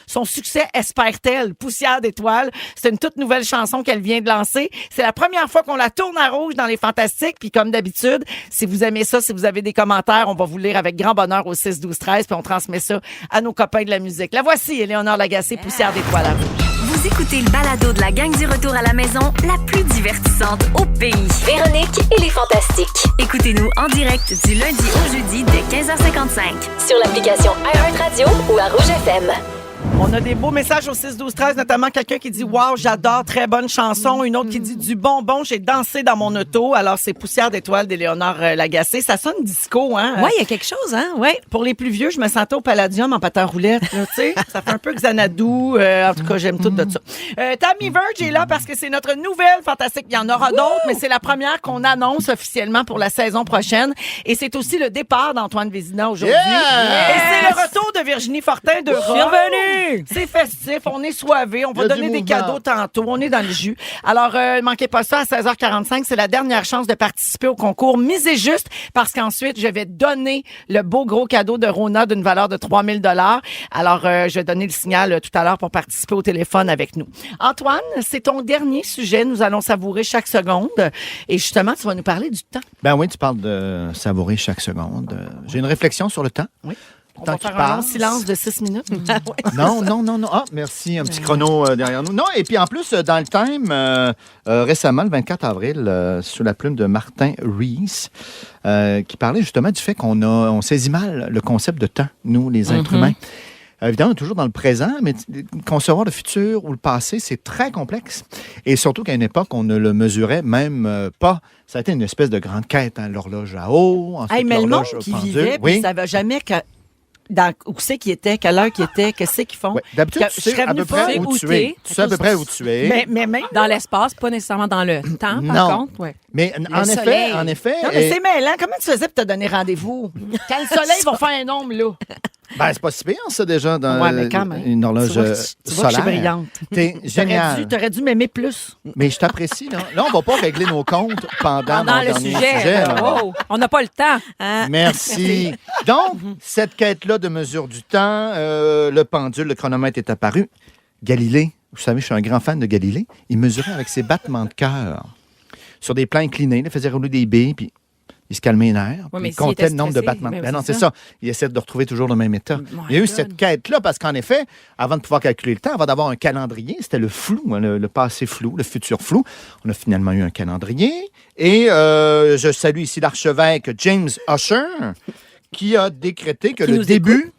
Speaker 3: son succès, espère-t-elle, Poussière d'étoiles. C'est une toute nouvelle chanson qu'elle vient de lancer. C'est la première fois qu'on la tourne à rouge dans les Fantastiques. Puis comme d'habitude, si vous aimez ça, si vous avez des commentaires, on va vous lire avec grand bonheur au 6-12-13. Puis on transmet ça à nos copains de la musique. La voici, Éléonore Lagacé, Poussière d'étoiles à rouge.
Speaker 1: Vous écoutez le balado de la gang du retour à la maison, la plus divertissante au pays.
Speaker 2: Véronique et les Fantastiques.
Speaker 1: Écoutez-nous en direct du lundi au jeudi dès 15h55.
Speaker 2: Sur l'application iHeartRadio ou à Rouge FM.
Speaker 3: On a des beaux messages au 6-12-13, notamment quelqu'un qui dit « Wow, j'adore, très bonne chanson ». Une autre qui dit « Du bonbon, j'ai dansé dans mon auto ». Alors, c'est Poussière d'étoiles d'Éléonore Lagacé. Ça sonne disco, hein?
Speaker 7: Ouais, il y a quelque chose, hein? Ouais.
Speaker 3: Pour les plus vieux, je me sentais au Palladium en patin roulette, là, tu sais. Ça fait un peu Xanadu. En tout cas, j'aime tout de ça. Tammy Verge est là parce que c'est notre nouvelle Fantastique. Il y en aura d'autres, mais c'est la première qu'on annonce officiellement pour la saison prochaine. Et c'est aussi le départ d'Antoine Vézina aujourd'hui.
Speaker 6: Yes!
Speaker 3: Et c'est le retour de Virginie Fortin de Rome.
Speaker 4: Bienvenue!
Speaker 3: C'est festif, on est soivé, on
Speaker 6: Il y
Speaker 3: va
Speaker 6: a
Speaker 3: donner
Speaker 6: du
Speaker 3: des
Speaker 6: mouvement.
Speaker 3: cadeaux tantôt, on est dans le jus. Alors, manquez pas ça, à 16h45, c'est la dernière chance de participer au concours. Misez juste, parce qu'ensuite, je vais donner le beau gros cadeau de Rona d'une valeur de 3 000 $. Alors, je vais donner le signal tout à l'heure pour participer au téléphone avec nous. Antoine, c'est ton dernier sujet, nous allons savourer chaque seconde. Et justement, tu vas nous parler du temps.
Speaker 6: Ben oui, tu parles de savourer chaque seconde. J'ai une réflexion sur le temps.
Speaker 3: Oui. On
Speaker 6: Tant
Speaker 3: va
Speaker 6: qu'il
Speaker 3: faire un long
Speaker 6: passe.
Speaker 3: silence de 6 minutes.
Speaker 6: Non. Ah, merci. Un petit chrono derrière nous. Non, et puis en plus, dans le Time, récemment, le 24 avril, sous la plume de Martin Rees, qui parlait justement du fait on saisit mal le concept de temps, nous, les êtres humains. Évidemment, on est toujours dans le présent, mais concevoir le futur ou le passé, c'est très complexe. Et surtout qu'à une époque, on ne le mesurait même pas. Ça a été une espèce de grande quête, hein, l'horloge à eau, ensuite
Speaker 3: Hey, mais le monde
Speaker 6: l'horloge au
Speaker 3: qui
Speaker 6: pendule.
Speaker 3: vivait, puis
Speaker 6: Oui.
Speaker 3: ça va jamais que... où c'est qu'ils étaient, quelle heure qu'ils étaient, qu'est-ce qu'ils font.
Speaker 6: Ouais. D'habitude,
Speaker 3: Que-
Speaker 6: tu
Speaker 3: je serais
Speaker 6: sais à
Speaker 3: venue
Speaker 6: peu près
Speaker 3: pas.
Speaker 6: où
Speaker 4: où
Speaker 6: tu
Speaker 4: t'es.
Speaker 6: es. Tu sais à peu près où tu es.
Speaker 3: Mais même.
Speaker 4: Dans l'espace, pas nécessairement dans le temps,
Speaker 6: Non.
Speaker 4: par contre. Ouais.
Speaker 6: Mais en
Speaker 7: soleil.
Speaker 6: effet,
Speaker 3: Non, mais c'est mêlant. Comment tu faisais pour te donner rendez-vous? Quand le soleil va faire un ombre, là.
Speaker 6: ben, c'est pas si pire, ça, déjà, dans
Speaker 3: Ouais, mais quand même.
Speaker 6: une horloge
Speaker 3: Tu vois que je suis
Speaker 6: solaire.
Speaker 3: brillante.
Speaker 6: T'es génial.
Speaker 3: T'aurais dû m'aimer plus.
Speaker 6: Mais je t'apprécie, là. Là, on va pas régler nos comptes pendant
Speaker 4: Dans
Speaker 6: mon
Speaker 4: le
Speaker 6: dernier
Speaker 4: sujet.
Speaker 6: là.
Speaker 4: Wow. On n'a pas le temps.
Speaker 6: Merci. Donc, cette quête-là de mesure du temps, le pendule, le chronomètre est apparu. Galilée, vous savez, je suis un grand fan de Galilée. Il mesurait avec ses battements de cœur sur des plans inclinés. Il faisait rouler des billes, puis il se calmait les nerfs.
Speaker 4: Ouais,
Speaker 6: puis
Speaker 4: mais
Speaker 6: il
Speaker 4: s'il
Speaker 6: comptait
Speaker 4: était
Speaker 6: le nombre de
Speaker 4: stressé,
Speaker 6: battements.
Speaker 4: ben,
Speaker 6: Ben non,
Speaker 4: c'est
Speaker 6: c'est
Speaker 4: ça.
Speaker 6: ça. Il essaie de retrouver toujours le même état.
Speaker 4: My
Speaker 6: Il y a eu
Speaker 4: God.
Speaker 6: cette quête-là parce qu'en effet, avant de pouvoir calculer le temps, avant d'avoir un calendrier, c'était le flou, hein, le passé flou, le futur flou. On a finalement eu un calendrier. Et je salue ici l'archevêque James Ussher qui a décrété que
Speaker 4: Qui
Speaker 6: le
Speaker 4: nous
Speaker 6: début,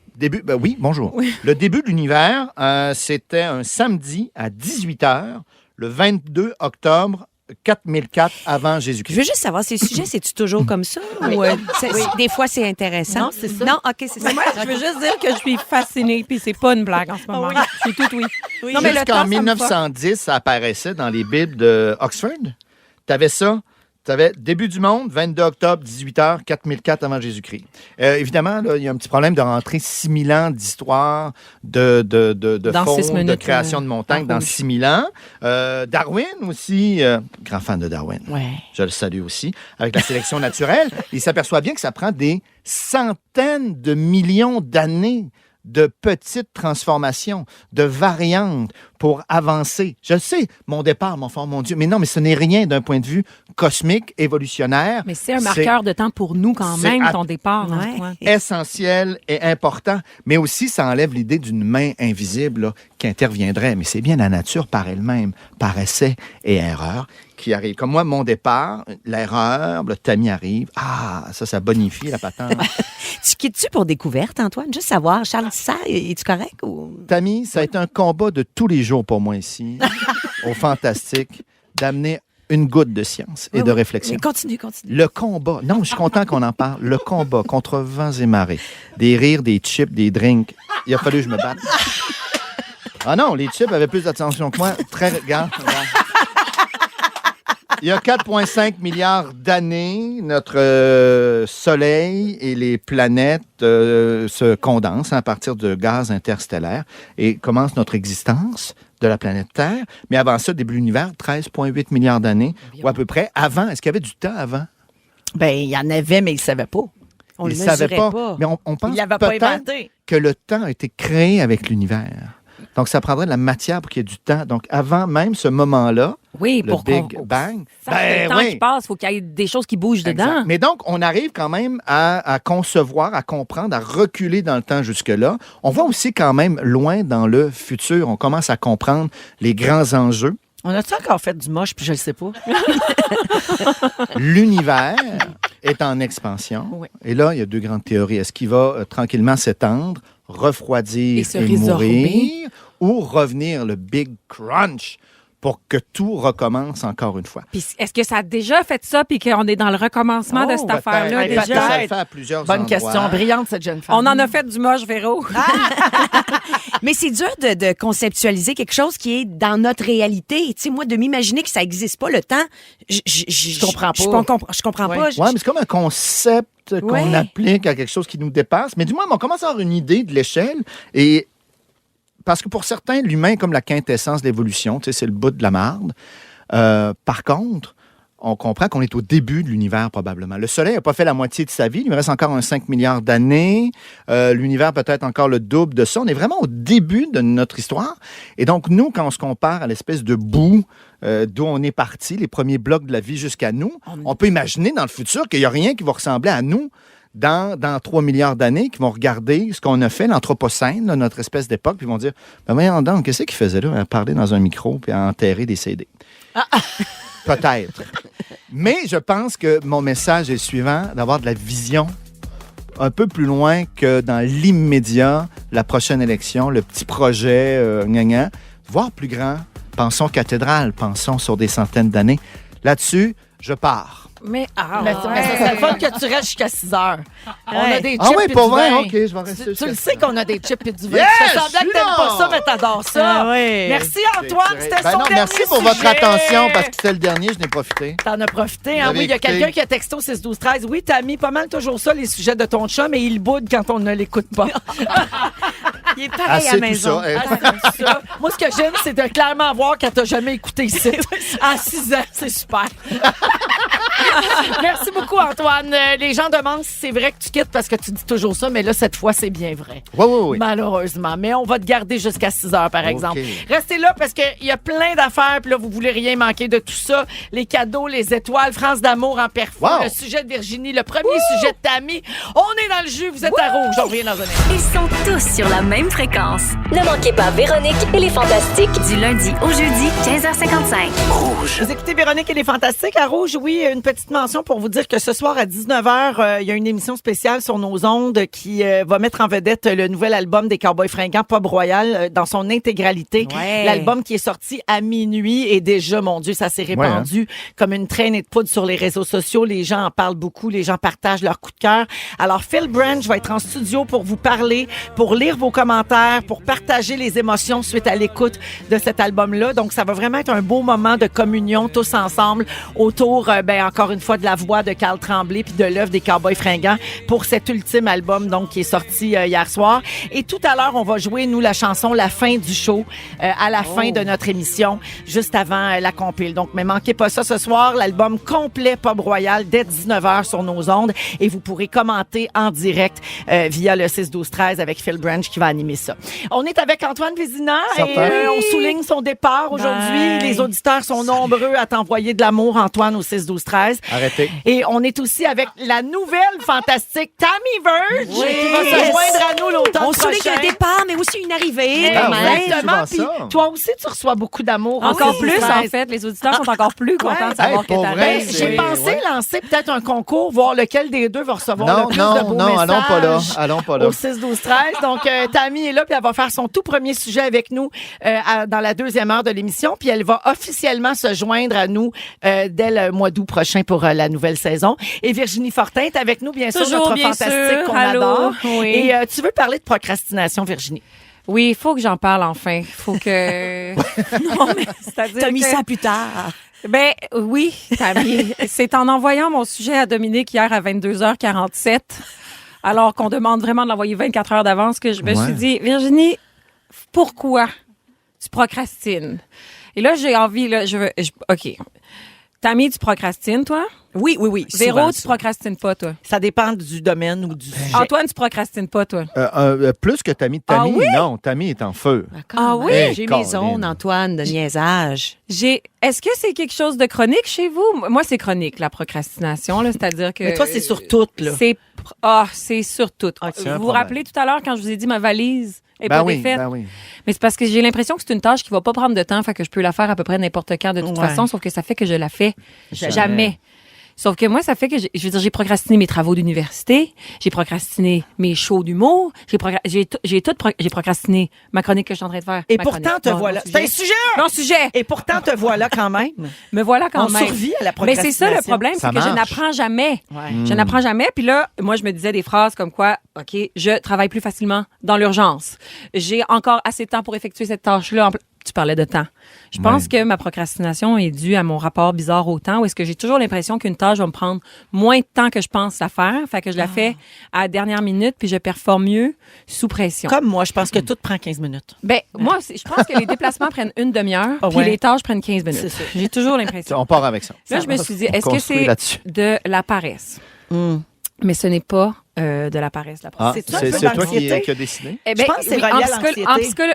Speaker 6: ben oui, bonjour. Le début de l'univers, c'était un samedi à 18h, le 22 octobre 4004 avant
Speaker 7: Je
Speaker 6: Jésus-Christ.
Speaker 7: veux juste savoir, ces sujets, c'est-tu toujours comme ça? Ou, des fois, c'est intéressant?
Speaker 3: Non, c'est ça.
Speaker 7: Non, OK, c'est ça.
Speaker 4: Moi, je veux juste dire que je suis fascinée, puis c'est pas une blague en ce moment. Je suis tout oui. Non, mais le
Speaker 6: Jusqu'en
Speaker 4: temps, ça me
Speaker 6: 1910, ça apparaissait dans les Bibles de Oxford. Tu avais ça. Tu avais début du monde, 22 octobre, 18h, 4004 avant Jésus-Christ. Évidemment, là, il y a un petit problème de rentrer 6000 ans d'histoire de
Speaker 4: Dans 6
Speaker 6: faune, de
Speaker 4: minutes,
Speaker 6: création de montagnes
Speaker 4: en
Speaker 6: dans
Speaker 4: rouge.
Speaker 6: 6000 ans. Darwin aussi, grand fan de Darwin.
Speaker 3: Ouais.
Speaker 6: Je le salue aussi. Avec la sélection naturelle, il s'aperçoit bien que ça prend des centaines de millions d'années de petites transformations, de variantes pour avancer. Je le sais, mon départ, mon fort, mon Dieu, mais non, mais ce n'est rien d'un point de vue cosmique, évolutionnaire.
Speaker 4: Mais c'est un marqueur de temps pour nous quand
Speaker 6: c'est
Speaker 4: même,
Speaker 6: à-
Speaker 4: ton départ.
Speaker 7: Ouais.
Speaker 4: Antoine.
Speaker 6: Essentiel et important, mais aussi ça enlève l'idée d'une main invisible là, qui interviendrait. Mais c'est bien la nature par elle-même, par essai et erreur, qui arrive. Comme moi, mon départ, l'erreur, le tamis arrive. Ah, ça bonifie la patente.
Speaker 7: Tu quittes-tu pour découverte, Antoine? Juste savoir, Charles Tissard, es-tu correct? Ou...
Speaker 6: Tamis, ça a été un combat de tous les jours pour moi ici, au Fantastique, d'amener une goutte de science et de réflexion.
Speaker 7: Mais continue.
Speaker 6: Le combat, non, je suis content qu'on en parle. Le combat contre vents et marées, des rires, des chips, des drinks. Il a fallu que je me batte. Ah non, les chips avaient plus d'attention que moi. Regarde. Il y a 4,5 milliards d'années, notre Soleil et les planètes se condensent à partir de gaz interstellaires et commence notre existence de la planète Terre. Mais avant ça, début de l'univers, 13,8 milliards d'années, ou à peu près. Avant, est-ce qu'il y avait du temps avant?
Speaker 3: Ben, il y en avait, mais ils ne savaient pas.
Speaker 7: On
Speaker 6: Ils
Speaker 7: le
Speaker 6: ne savaient
Speaker 7: mesurait
Speaker 6: pas. Mais on pense
Speaker 3: Ils l'avaient pas
Speaker 6: peut-être
Speaker 3: inventé.
Speaker 6: que le temps a été créé avec l'univers. Donc, ça prendrait de la matière pour qu'il y ait du temps. Donc, avant même ce moment-là,
Speaker 4: Oui,
Speaker 6: le
Speaker 4: pour
Speaker 6: Big
Speaker 4: qu'on
Speaker 6: Bang,
Speaker 4: sache le temps qui passe, il faut qu'il y ait des choses qui bougent
Speaker 6: Exact.
Speaker 4: dedans.
Speaker 6: Mais donc, on arrive quand même à concevoir, à comprendre, à reculer dans le temps jusque-là. On va aussi quand même loin dans le futur. On commence à comprendre les grands enjeux.
Speaker 3: On a-tu encore fait du moche, puis je le sais pas?
Speaker 6: L'univers est en expansion.
Speaker 4: Oui.
Speaker 6: Et là, il y a deux grandes théories. Est-ce qu'il va tranquillement s'étendre, refroidir
Speaker 4: Et se
Speaker 6: et
Speaker 4: résorber.
Speaker 6: mourir, ou revenir le Big Crunch pour que tout recommence encore une fois?
Speaker 4: Puis est-ce que ça a déjà fait ça, puis qu'on est dans le recommencement de cette
Speaker 6: Peut-être.
Speaker 4: affaire-là
Speaker 6: Peut-être
Speaker 4: déjà?
Speaker 6: que ça le fait à plusieurs
Speaker 3: Bonne
Speaker 6: endroits.
Speaker 3: question. Brillante, cette jeune femme.
Speaker 4: On en a fait du moche, Véro.
Speaker 7: Mais c'est dur de conceptualiser quelque chose qui est dans notre réalité. Tu sais, moi, de m'imaginer que ça n'existe pas, le temps, je
Speaker 3: comprends pas.
Speaker 7: Je comprends
Speaker 3: Ouais.
Speaker 7: pas.
Speaker 6: Oui, mais c'est comme un concept qu'on
Speaker 7: Ouais.
Speaker 6: applique à quelque chose qui nous dépasse. Mais du moins, on commence à avoir une idée de l'échelle. Et parce que pour certains, l'humain est comme la quintessence de l'évolution. Tu sais, c'est le bout de la marde. Par contre, on comprend qu'on est au début de l'univers, probablement. Le Soleil n'a pas fait la moitié de sa vie. Il lui reste encore un 5 milliards d'années. L'univers peut-être encore le double de ça. On est vraiment au début de notre histoire. Et donc, nous, quand on se compare à l'espèce de bout d'où on est parti, les premiers blocs de la vie jusqu'à nous, on peut imaginer dans le futur qu'il n'y a rien qui va ressembler à nous dans 3 milliards d'années, qui vont regarder ce qu'on a fait, l'Anthropocène, là, notre espèce d'époque, puis ils vont dire, ben voyons donc, qu'est-ce qu'il faisait là, à parler dans un micro puis à enterrer des CD? Peut-être. Mais je pense que mon message est le suivant, d'avoir de la vision un peu plus loin que dans l'immédiat, la prochaine élection, le petit projet, gna-gna. Voire plus grand, pensons cathédrale, pensons sur des centaines d'années. Là-dessus, je pars.
Speaker 4: Mais,
Speaker 3: Mais ça serait le fun que tu restes jusqu'à 6 heures. On a des chips
Speaker 6: Ah oui,
Speaker 3: et
Speaker 6: pour
Speaker 3: du
Speaker 6: vrai?
Speaker 3: vin.
Speaker 6: OK, je vais rester
Speaker 3: Tu le sais qu'on a des chips et du vin.
Speaker 6: Yes,
Speaker 3: Tu fais semblant que t'aimes pas ça, mais t'adores ça.
Speaker 7: Ah oui.
Speaker 3: Merci Antoine, c'était son
Speaker 6: non,
Speaker 3: dernier
Speaker 6: merci pour votre
Speaker 3: sujet.
Speaker 6: attention parce que c'était le dernier, je n'ai profité.
Speaker 3: T'en as profité, hein?
Speaker 6: Vous avez
Speaker 3: Oui, il y a
Speaker 6: écouté.
Speaker 3: quelqu'un qui a texto 6-12-13. Oui, t'as mis pas mal toujours ça, les sujets de ton chat, mais il boude quand on ne l'écoute pas.
Speaker 7: Il est pareil à la maison.
Speaker 6: Tout ça.
Speaker 3: Ah, c'est ça. Moi, ce que j'aime, c'est de clairement voir quand t'as jamais écouté ici. À 6 ans, c'est super. Merci beaucoup, Antoine. Les gens demandent si c'est vrai que tu quittes parce que tu dis toujours ça, mais là, cette fois, c'est bien vrai.
Speaker 6: Oui.
Speaker 3: Malheureusement. Mais on va te garder jusqu'à 6 heures, par exemple. Restez là parce qu'il y a plein d'affaires. Puis là, vous voulez rien manquer de tout ça. Les cadeaux, les étoiles, France d'amour en perfum,
Speaker 6: Wow.
Speaker 3: le sujet de Virginie, le premier sujet de Tammy. On est dans le jus. Vous êtes à rouge. On revient dans un instant.
Speaker 1: Ils sont tous sur la même fréquence.
Speaker 2: Ne manquez pas Véronique et les Fantastiques.
Speaker 1: Du lundi au jeudi, 15h55.
Speaker 3: Vous écoutez Véronique et les Fantastiques à Rouge. Oui, une petite mention pour vous dire que ce soir à 19h, il y a une émission spéciale sur nos ondes qui va mettre en vedette le nouvel album des Cowboys fringants, Pub Royal, dans son intégralité.
Speaker 7: Ouais.
Speaker 3: L'album qui est sorti à minuit et déjà, mon Dieu, ça s'est répandu comme une traînée de poudre sur les réseaux sociaux. Les gens en parlent beaucoup, les gens partagent leur coup de cœur. Alors, Phil Branch va être en studio pour vous parler, pour lire vos commentaires, pour partager les émotions suite à l'écoute de cet album-là. Donc, ça va vraiment être un beau moment de communion tous ensemble autour, encore une fois, de la voix de Carl Tremblay puis de l'œuvre des Cowboys fringants pour cet ultime album, donc, qui est sorti hier soir. Et tout à l'heure, on va jouer, nous, la chanson La fin du show à la fin de notre émission, juste avant la compile. Donc, mais manquez pas ça ce soir, l'album complet Pub Royal dès 19h sur nos ondes et vous pourrez commenter en direct via le 6-12-13 avec Phil Branch qui va animer ça. On est avec Antoine Vézina et
Speaker 6: Certain.
Speaker 3: on souligne son départ aujourd'hui.
Speaker 7: Bye.
Speaker 3: Les auditeurs sont nombreux à t'envoyer de l'amour, Antoine, au 6-12-13.
Speaker 6: Arrêtez.
Speaker 3: Et on est aussi avec la nouvelle fantastique Tammy Verge qui va se joindre à nous l'automne
Speaker 7: On souligne
Speaker 3: prochain.
Speaker 7: un départ, mais aussi une arrivée.
Speaker 6: Ah
Speaker 7: quand
Speaker 6: ouais.
Speaker 7: même.
Speaker 3: Exactement.
Speaker 6: souvent
Speaker 3: Puis
Speaker 6: ça.
Speaker 3: toi aussi, tu reçois beaucoup d'amour.
Speaker 4: Encore
Speaker 3: au
Speaker 4: plus,
Speaker 3: 6-12-13.
Speaker 4: en fait. Les auditeurs sont encore plus contents de savoir
Speaker 6: Hey,
Speaker 4: que
Speaker 6: pour
Speaker 4: t'as
Speaker 6: vrai,
Speaker 3: Ben, j'ai
Speaker 6: Oui,
Speaker 3: pensé
Speaker 6: ouais.
Speaker 3: lancer peut-être un concours, voir lequel des deux va recevoir le plus de beaux messages.
Speaker 6: allons pas là. Allons pas là.
Speaker 3: Au 6-12-13. Donc, Tammy est là, puis elle va faire son tout premier sujet avec nous dans la deuxième heure de l'émission. Puis elle va officiellement se joindre à nous dès le mois d'août prochain pour la nouvelle saison. Et Virginie Fortin est avec nous, bien sûr,
Speaker 4: Toujours,
Speaker 3: notre
Speaker 4: bien
Speaker 3: fantastique
Speaker 4: sûr.
Speaker 3: qu'on
Speaker 4: Allô.
Speaker 3: adore.
Speaker 4: Oui.
Speaker 3: Et tu veux parler de procrastination, Virginie?
Speaker 4: Oui, il faut que j'en parle enfin. Il faut que... non, mais c'est-à-dire
Speaker 7: T'as mis
Speaker 4: que-
Speaker 7: ça plus tard.
Speaker 4: Ben oui, Tammy. C'est en envoyant mon sujet à Dominique hier à 22h47, alors qu'on demande vraiment de l'envoyer 24 heures d'avance, que je me suis dit, Virginie, pourquoi tu procrastines? Et là, j'ai envie, là, OK. Tammy, tu procrastines, toi?
Speaker 7: Oui.
Speaker 4: Véro,
Speaker 7: souvent,
Speaker 4: tu
Speaker 7: souvent.
Speaker 4: procrastines pas, toi?
Speaker 3: Ça dépend du domaine ou du sujet.
Speaker 4: Antoine, tu procrastines pas, toi?
Speaker 6: Plus que Tammy.
Speaker 4: Ah oui?
Speaker 6: Non, Tammy est en feu.
Speaker 4: Ah oui?
Speaker 6: Hey,
Speaker 7: J'ai
Speaker 6: Colin.
Speaker 7: mes zones, Antoine, de niaisage.
Speaker 4: Est-ce que c'est quelque chose de chronique chez vous? Moi, c'est chronique, la procrastination, là. C'est-à-dire que.
Speaker 3: Mais toi, c'est sur tout, là.
Speaker 4: C'est sur tout.
Speaker 6: c'est un
Speaker 4: Vous vous
Speaker 6: problème.
Speaker 4: rappelez tout à l'heure quand je vous ai dit ma valise est
Speaker 6: Ben
Speaker 4: pas
Speaker 6: oui,
Speaker 4: défaite?
Speaker 6: ben oui.
Speaker 4: Mais c'est parce que j'ai l'impression que c'est une tâche qui va pas prendre de temps, fait que je peux la faire à peu près n'importe quand de toute
Speaker 3: Ouais.
Speaker 4: façon, sauf que ça fait que je la fais jamais. Sauf que moi, ça fait que j'ai procrastiné mes travaux d'université, j'ai procrastiné mes shows d'humour, j'ai procrastiné ma chronique que je suis en train de faire.
Speaker 3: Et
Speaker 4: Ma
Speaker 3: pourtant,
Speaker 4: chronique.
Speaker 3: te
Speaker 4: Mon
Speaker 3: voilà.
Speaker 4: sujet.
Speaker 3: C'est un sujet!
Speaker 4: Mon sujet!
Speaker 3: Et pourtant, te voilà quand même.
Speaker 4: Me voilà quand
Speaker 3: On
Speaker 4: même.
Speaker 3: survit à la
Speaker 4: Mais c'est ça le
Speaker 3: procrastination.
Speaker 4: problème,
Speaker 6: Ça
Speaker 4: c'est que je
Speaker 6: marche.
Speaker 4: n'apprends jamais.
Speaker 3: Ouais.
Speaker 4: Je n'apprends jamais. Puis là, moi, je me disais des phrases comme quoi, OK, je travaille plus facilement dans l'urgence. J'ai encore assez de temps pour effectuer cette tâche-là. Tu parlais de temps. Je pense que ma procrastination est due à mon rapport bizarre au temps, où est-ce que j'ai toujours l'impression qu'une tâche va me prendre moins de temps que je pense la faire. Fait que je la fais à la dernière minute, puis je performe mieux sous pression.
Speaker 3: Comme moi, je pense que tout prend 15 minutes.
Speaker 4: Ben, moi, je pense que les déplacements prennent une demi-heure,
Speaker 3: Ah
Speaker 4: puis
Speaker 3: ouais.
Speaker 4: les tâches prennent 15
Speaker 3: C'est
Speaker 4: minutes.
Speaker 3: ça.
Speaker 4: J'ai toujours l'impression.
Speaker 6: On part avec ça.
Speaker 4: Là, je me suis dit,
Speaker 6: On
Speaker 4: est-ce que
Speaker 6: construit
Speaker 4: c'est
Speaker 6: là-dessus.
Speaker 4: de la paresse? Mais ce n'est pas de la paresse, la
Speaker 6: Ah,
Speaker 4: paresse.
Speaker 3: C'est-tu un peu
Speaker 6: c'est toi
Speaker 3: d'anxiété?
Speaker 6: qui as décidé?
Speaker 4: Eh
Speaker 3: Je pense que c'est relié à l'anxiété.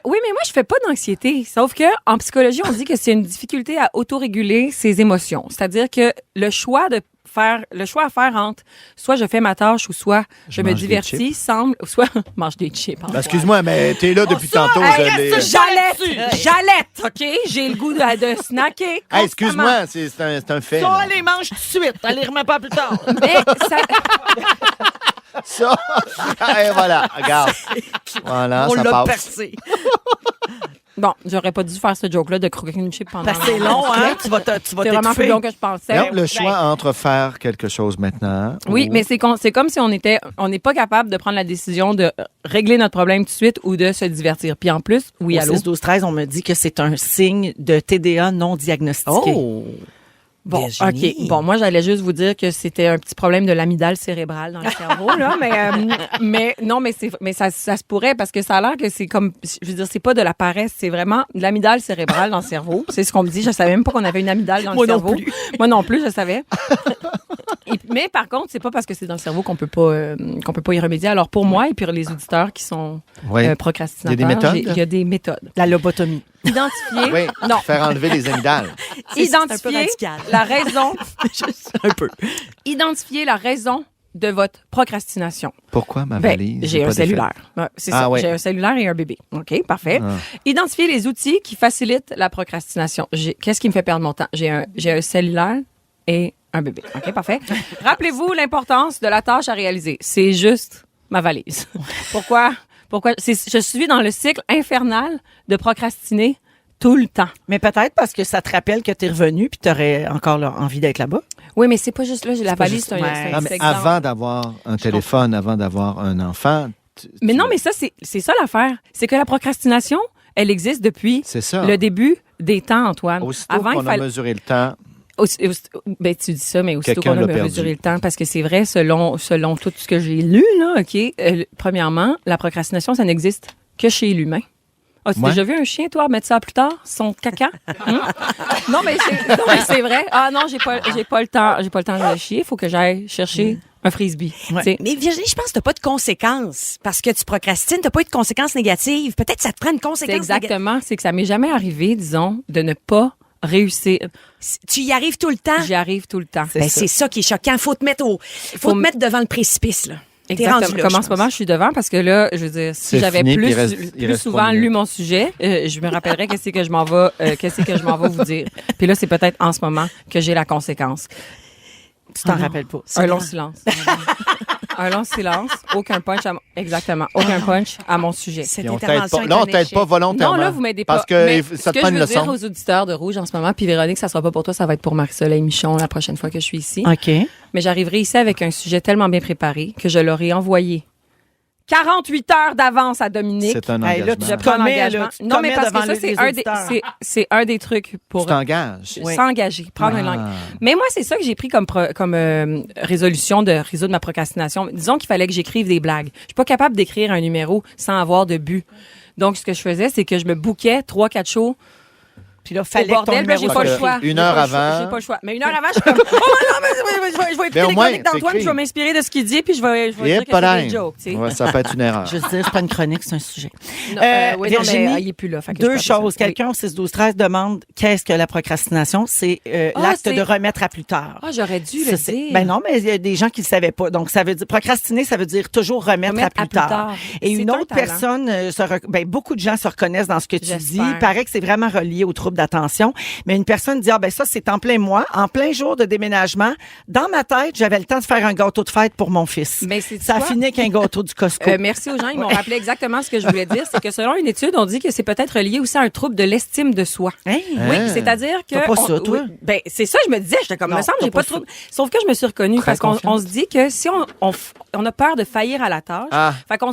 Speaker 4: Oui, mais moi, je fais pas d'anxiété. Sauf que en psychologie, on dit que c'est une difficulté à autoréguler ses émotions. C'est-à-dire que le choix à faire entre soit je fais ma tâche ou soit je me
Speaker 6: mange des
Speaker 4: divertis semble, soit mange des chips.
Speaker 6: Ben, excuse-moi, mais t'es là depuis tantôt.
Speaker 4: Hey,
Speaker 6: je l'ai-
Speaker 4: reste Jalette, OK? J'ai le goût de snacker.
Speaker 6: Hey,
Speaker 4: constamment.
Speaker 6: excuse-moi, c'est un fait.
Speaker 3: Ça,
Speaker 6: là.
Speaker 3: les mange tout de suite. Elle les remet pas plus tard.
Speaker 4: Mais ça,
Speaker 6: Ça, et voilà, regarde. Voilà,
Speaker 3: On
Speaker 6: ça
Speaker 3: l'a
Speaker 6: passe.
Speaker 3: percé.
Speaker 4: Bon, j'aurais pas dû faire ce joke-là de croquer une chip pendant...
Speaker 3: Parce que c'est long, hein? Tu vas
Speaker 4: C'est vraiment plus
Speaker 3: t'étouffer.
Speaker 4: long que je pensais.
Speaker 6: Donc, le choix entre faire quelque chose maintenant.
Speaker 4: Oui,
Speaker 6: ou-
Speaker 4: mais c'est comme si on n'est pas capable de prendre la décision de régler notre problème tout de suite ou de se divertir. Puis en plus, oui,
Speaker 3: Au
Speaker 4: allô?
Speaker 3: 6-12-13, on me dit que c'est un signe de TDA non diagnostiqué.
Speaker 7: Oh!
Speaker 4: Bon,
Speaker 7: Virginie.
Speaker 4: OK. Bon, moi, j'allais juste vous dire que c'était un petit problème de l'amygdale cérébrale dans le cerveau, là. Mais ça se pourrait parce que ça a l'air que c'est comme, je veux dire, c'est pas de la paresse, c'est vraiment de l'amygdale cérébrale dans le cerveau. C'est ce qu'on me dit. Je savais même pas qu'on avait une amygdale dans
Speaker 3: Moi
Speaker 4: le
Speaker 3: non
Speaker 4: cerveau.
Speaker 3: plus.
Speaker 4: Moi non plus, je savais. Mais par contre, c'est pas parce que c'est dans le cerveau qu'on peut pas y remédier. Alors pour moi et puis les auditeurs qui sont
Speaker 6: Oui.
Speaker 4: procrastinateurs,
Speaker 6: Il y a des méthodes?
Speaker 4: il y a des méthodes.
Speaker 3: La lobotomie.
Speaker 4: Identifier,
Speaker 6: Oui,
Speaker 4: non,
Speaker 6: faire enlever les amygdales.
Speaker 7: C'est un peu
Speaker 4: identifier
Speaker 7: radical.
Speaker 4: la raison,
Speaker 3: Un peu.
Speaker 4: identifier la raison de votre procrastination.
Speaker 6: Pourquoi ma
Speaker 4: Ben,
Speaker 6: valise?
Speaker 4: j'ai
Speaker 6: pas
Speaker 4: un
Speaker 6: d'effet?
Speaker 4: cellulaire. Ouais, c'est
Speaker 6: Ah
Speaker 4: ça.
Speaker 6: ouais.
Speaker 4: J'ai un cellulaire et un bébé. OK, parfait. Identifier les outils qui facilitent la procrastination. Qu'est-ce qui me fait perdre mon temps? J'ai un cellulaire et un bébé. OK, parfait. Rappelez-vous l'importance de la tâche à réaliser. C'est juste ma valise. Pourquoi? Je suis dans le cycle infernal de procrastiner tout le temps.
Speaker 3: Mais peut-être parce que ça te rappelle que tu es revenu puis tu aurais encore envie d'être là-bas.
Speaker 4: Oui, mais c'est pas juste là. J'ai la
Speaker 3: pas
Speaker 4: valise,
Speaker 3: juste-
Speaker 4: c'est un
Speaker 3: ouais.
Speaker 4: c'est un
Speaker 6: Ah, mais
Speaker 4: petit exemple.
Speaker 6: avant d'avoir un téléphone, avant d'avoir un enfant.
Speaker 4: Mais non, mais ça, c'est ça l'affaire. C'est que la procrastination, elle existe depuis
Speaker 6: C'est ça.
Speaker 4: le début des temps, Antoine.
Speaker 6: Aussitôt
Speaker 4: Avant,
Speaker 6: qu'on
Speaker 4: il
Speaker 6: a
Speaker 4: fallait...
Speaker 6: mesuré le temps,
Speaker 4: Ben, tu dis ça, mais aussitôt
Speaker 6: Quelqu'un
Speaker 4: qu'on a
Speaker 6: l'a perdu.
Speaker 4: mesuré le temps, parce que c'est vrai, selon tout ce que j'ai lu, là, OK, premièrement, la procrastination, ça n'existe que chez l'humain. As-tu
Speaker 6: Ouais.
Speaker 4: déjà vu un chien, toi, mettre ça à plus tard, son caca? Non, mais c'est vrai. Ah non, j'ai pas le temps. J'ai pas le temps de le chier. Il faut que j'aille chercher un frisbee.
Speaker 3: Ouais.
Speaker 4: Tu sais.
Speaker 7: Mais Virginie, je pense que t'as pas de conséquences. Parce que tu procrastines, t'as pas eu de conséquences négatives. Peut-être que ça te prend une
Speaker 4: C'est
Speaker 7: conséquence
Speaker 4: exactement, c'est que ça m'est jamais arrivé, disons, de ne pas réussir.
Speaker 7: Tu y arrives tout le temps.
Speaker 4: J'y arrive tout le temps.
Speaker 7: Ben, c'est ça qui est choquant. Faut te mettre
Speaker 4: Faut
Speaker 7: te mettre devant le précipice, là. T'es
Speaker 4: Exactement.
Speaker 7: rendu là,
Speaker 4: Comme en
Speaker 7: je
Speaker 4: ce
Speaker 7: pense.
Speaker 4: moment, je suis devant parce que là, je veux dire, si
Speaker 6: C'est
Speaker 4: j'avais
Speaker 6: fini, puis
Speaker 4: plus
Speaker 6: il reste
Speaker 4: souvent
Speaker 6: 3 minutes.
Speaker 4: lu mon sujet, je me rappellerais qu'est-ce que je m'en vais vous dire. Puis là, c'est peut-être en ce moment que j'ai la conséquence.
Speaker 3: Tu t'en rappelles pas.
Speaker 4: Un long silence. Un long silence, aucun punch exactement, aucun punch à mon sujet.
Speaker 7: Cette
Speaker 6: puis on t'aide
Speaker 7: intervention
Speaker 6: pas.
Speaker 7: est
Speaker 6: Là, on
Speaker 7: un
Speaker 6: t'aide
Speaker 7: échec.
Speaker 6: pas volontairement.
Speaker 4: Non, là, vous m'aidez pas.
Speaker 6: Parce que
Speaker 4: Mais
Speaker 6: ça te
Speaker 4: ce
Speaker 6: prend
Speaker 4: que
Speaker 6: une
Speaker 4: je veux dire
Speaker 6: leçon.
Speaker 4: aux auditeurs de Rouge en ce moment, puis Véronique, ça sera pas pour toi, ça va être pour Marie-Soleil Michon la prochaine fois que je suis ici.
Speaker 3: OK.
Speaker 4: Mais j'arriverai ici avec un sujet tellement bien préparé que je l'aurai envoyé 48 heures d'avance à Dominique.
Speaker 6: C'est un
Speaker 3: Hey, là,
Speaker 6: engagement.
Speaker 3: tu
Speaker 4: Je prends
Speaker 3: commets,
Speaker 4: l'engagement.
Speaker 3: là, tu
Speaker 4: Non, mais
Speaker 3: commets
Speaker 4: parce que
Speaker 3: devant
Speaker 4: ça,
Speaker 3: les
Speaker 4: c'est un, des,
Speaker 3: auditeurs.
Speaker 4: c'est un des trucs
Speaker 6: Tu
Speaker 4: pour
Speaker 6: t'engages.
Speaker 3: Oui.
Speaker 4: s'engager, prendre une langue. Mais moi, c'est ça que j'ai pris comme résolution de résoudre ma procrastination. Disons qu'il fallait que j'écrive des blagues. Je suis pas capable d'écrire un numéro sans avoir de but. Donc, ce que je faisais, c'est que je me bookais 3-4 shows
Speaker 3: Puis là,
Speaker 4: au
Speaker 3: fallait que ton
Speaker 4: bordel, ben,
Speaker 3: numéro
Speaker 4: j'ai
Speaker 6: Fait
Speaker 4: pas le
Speaker 6: que
Speaker 4: choix.
Speaker 6: une
Speaker 4: J'ai
Speaker 6: heure
Speaker 4: pas le choix.
Speaker 6: avant-
Speaker 4: J'ai pas le choix. Mais une heure avant, je suis comme, oh non, mais je vais écouter
Speaker 6: Mais au
Speaker 4: les
Speaker 6: moins,
Speaker 4: chroniques d'Antoine,
Speaker 6: t'écris.
Speaker 4: je vais m'inspirer de ce qu'il dit, puis je vais
Speaker 6: Et
Speaker 4: dire que c'est
Speaker 6: pas
Speaker 4: des jokes, tu sais.
Speaker 6: Ouais, ça peut être une erreur.
Speaker 3: Je veux dire, c'est pas une chronique, c'est un sujet.
Speaker 4: Non,
Speaker 3: Virginie,
Speaker 4: oui, non, mais il est plus là. Fait que je
Speaker 3: Deux
Speaker 4: peux pas
Speaker 3: choses.
Speaker 4: dire ça. Oui.
Speaker 3: Quelqu'un au 6-12-13 demande qu'est-ce que la procrastination? C'est l'acte
Speaker 4: c'est-
Speaker 3: de remettre à plus tard.
Speaker 4: Ah, j'aurais dû
Speaker 3: Ça,
Speaker 4: le
Speaker 3: c'est-
Speaker 4: dire.
Speaker 3: Ben non, mais il y a des gens qui le savaient pas. Donc, ça veut dire, procrastiner, ça veut dire toujours remettre à plus tard. Et
Speaker 4: C'est
Speaker 3: une
Speaker 4: un
Speaker 3: autre
Speaker 4: talent.
Speaker 3: personne, beaucoup de gens se reconnaissent dans ce que tu dis.
Speaker 4: J'espère.
Speaker 3: Il paraît que c'est vraiment relié aux troubles d'attention. Mais une personne dit, ça, c'est en plein mois, en plein jour de déménagement. Dans ma tête, j'avais le temps de faire un gâteau de fête pour mon fils.
Speaker 4: Mais c'est
Speaker 3: Ça a
Speaker 4: quoi?
Speaker 3: fini avec un gâteau du Costco.
Speaker 4: Merci aux gens, ils m'ont rappelé exactement ce que je voulais dire. C'est que selon une étude, on dit que c'est peut-être lié aussi à un trouble de l'estime de soi.
Speaker 3: Hein?
Speaker 4: Oui, c'est-à-dire que.
Speaker 3: T'as pas ça, toi?
Speaker 4: oui, ben, c'est ça, je me disais, j'étais comme,
Speaker 3: Non,
Speaker 4: me semble,
Speaker 3: t'as
Speaker 4: j'ai
Speaker 3: pas
Speaker 4: pas de trouble. Sauf que je me suis reconnue
Speaker 3: Très
Speaker 4: parce qu'on
Speaker 3: confiante.
Speaker 4: on se dit que si on a peur de faillir à la tâche,
Speaker 6: Ah.
Speaker 4: fait qu'on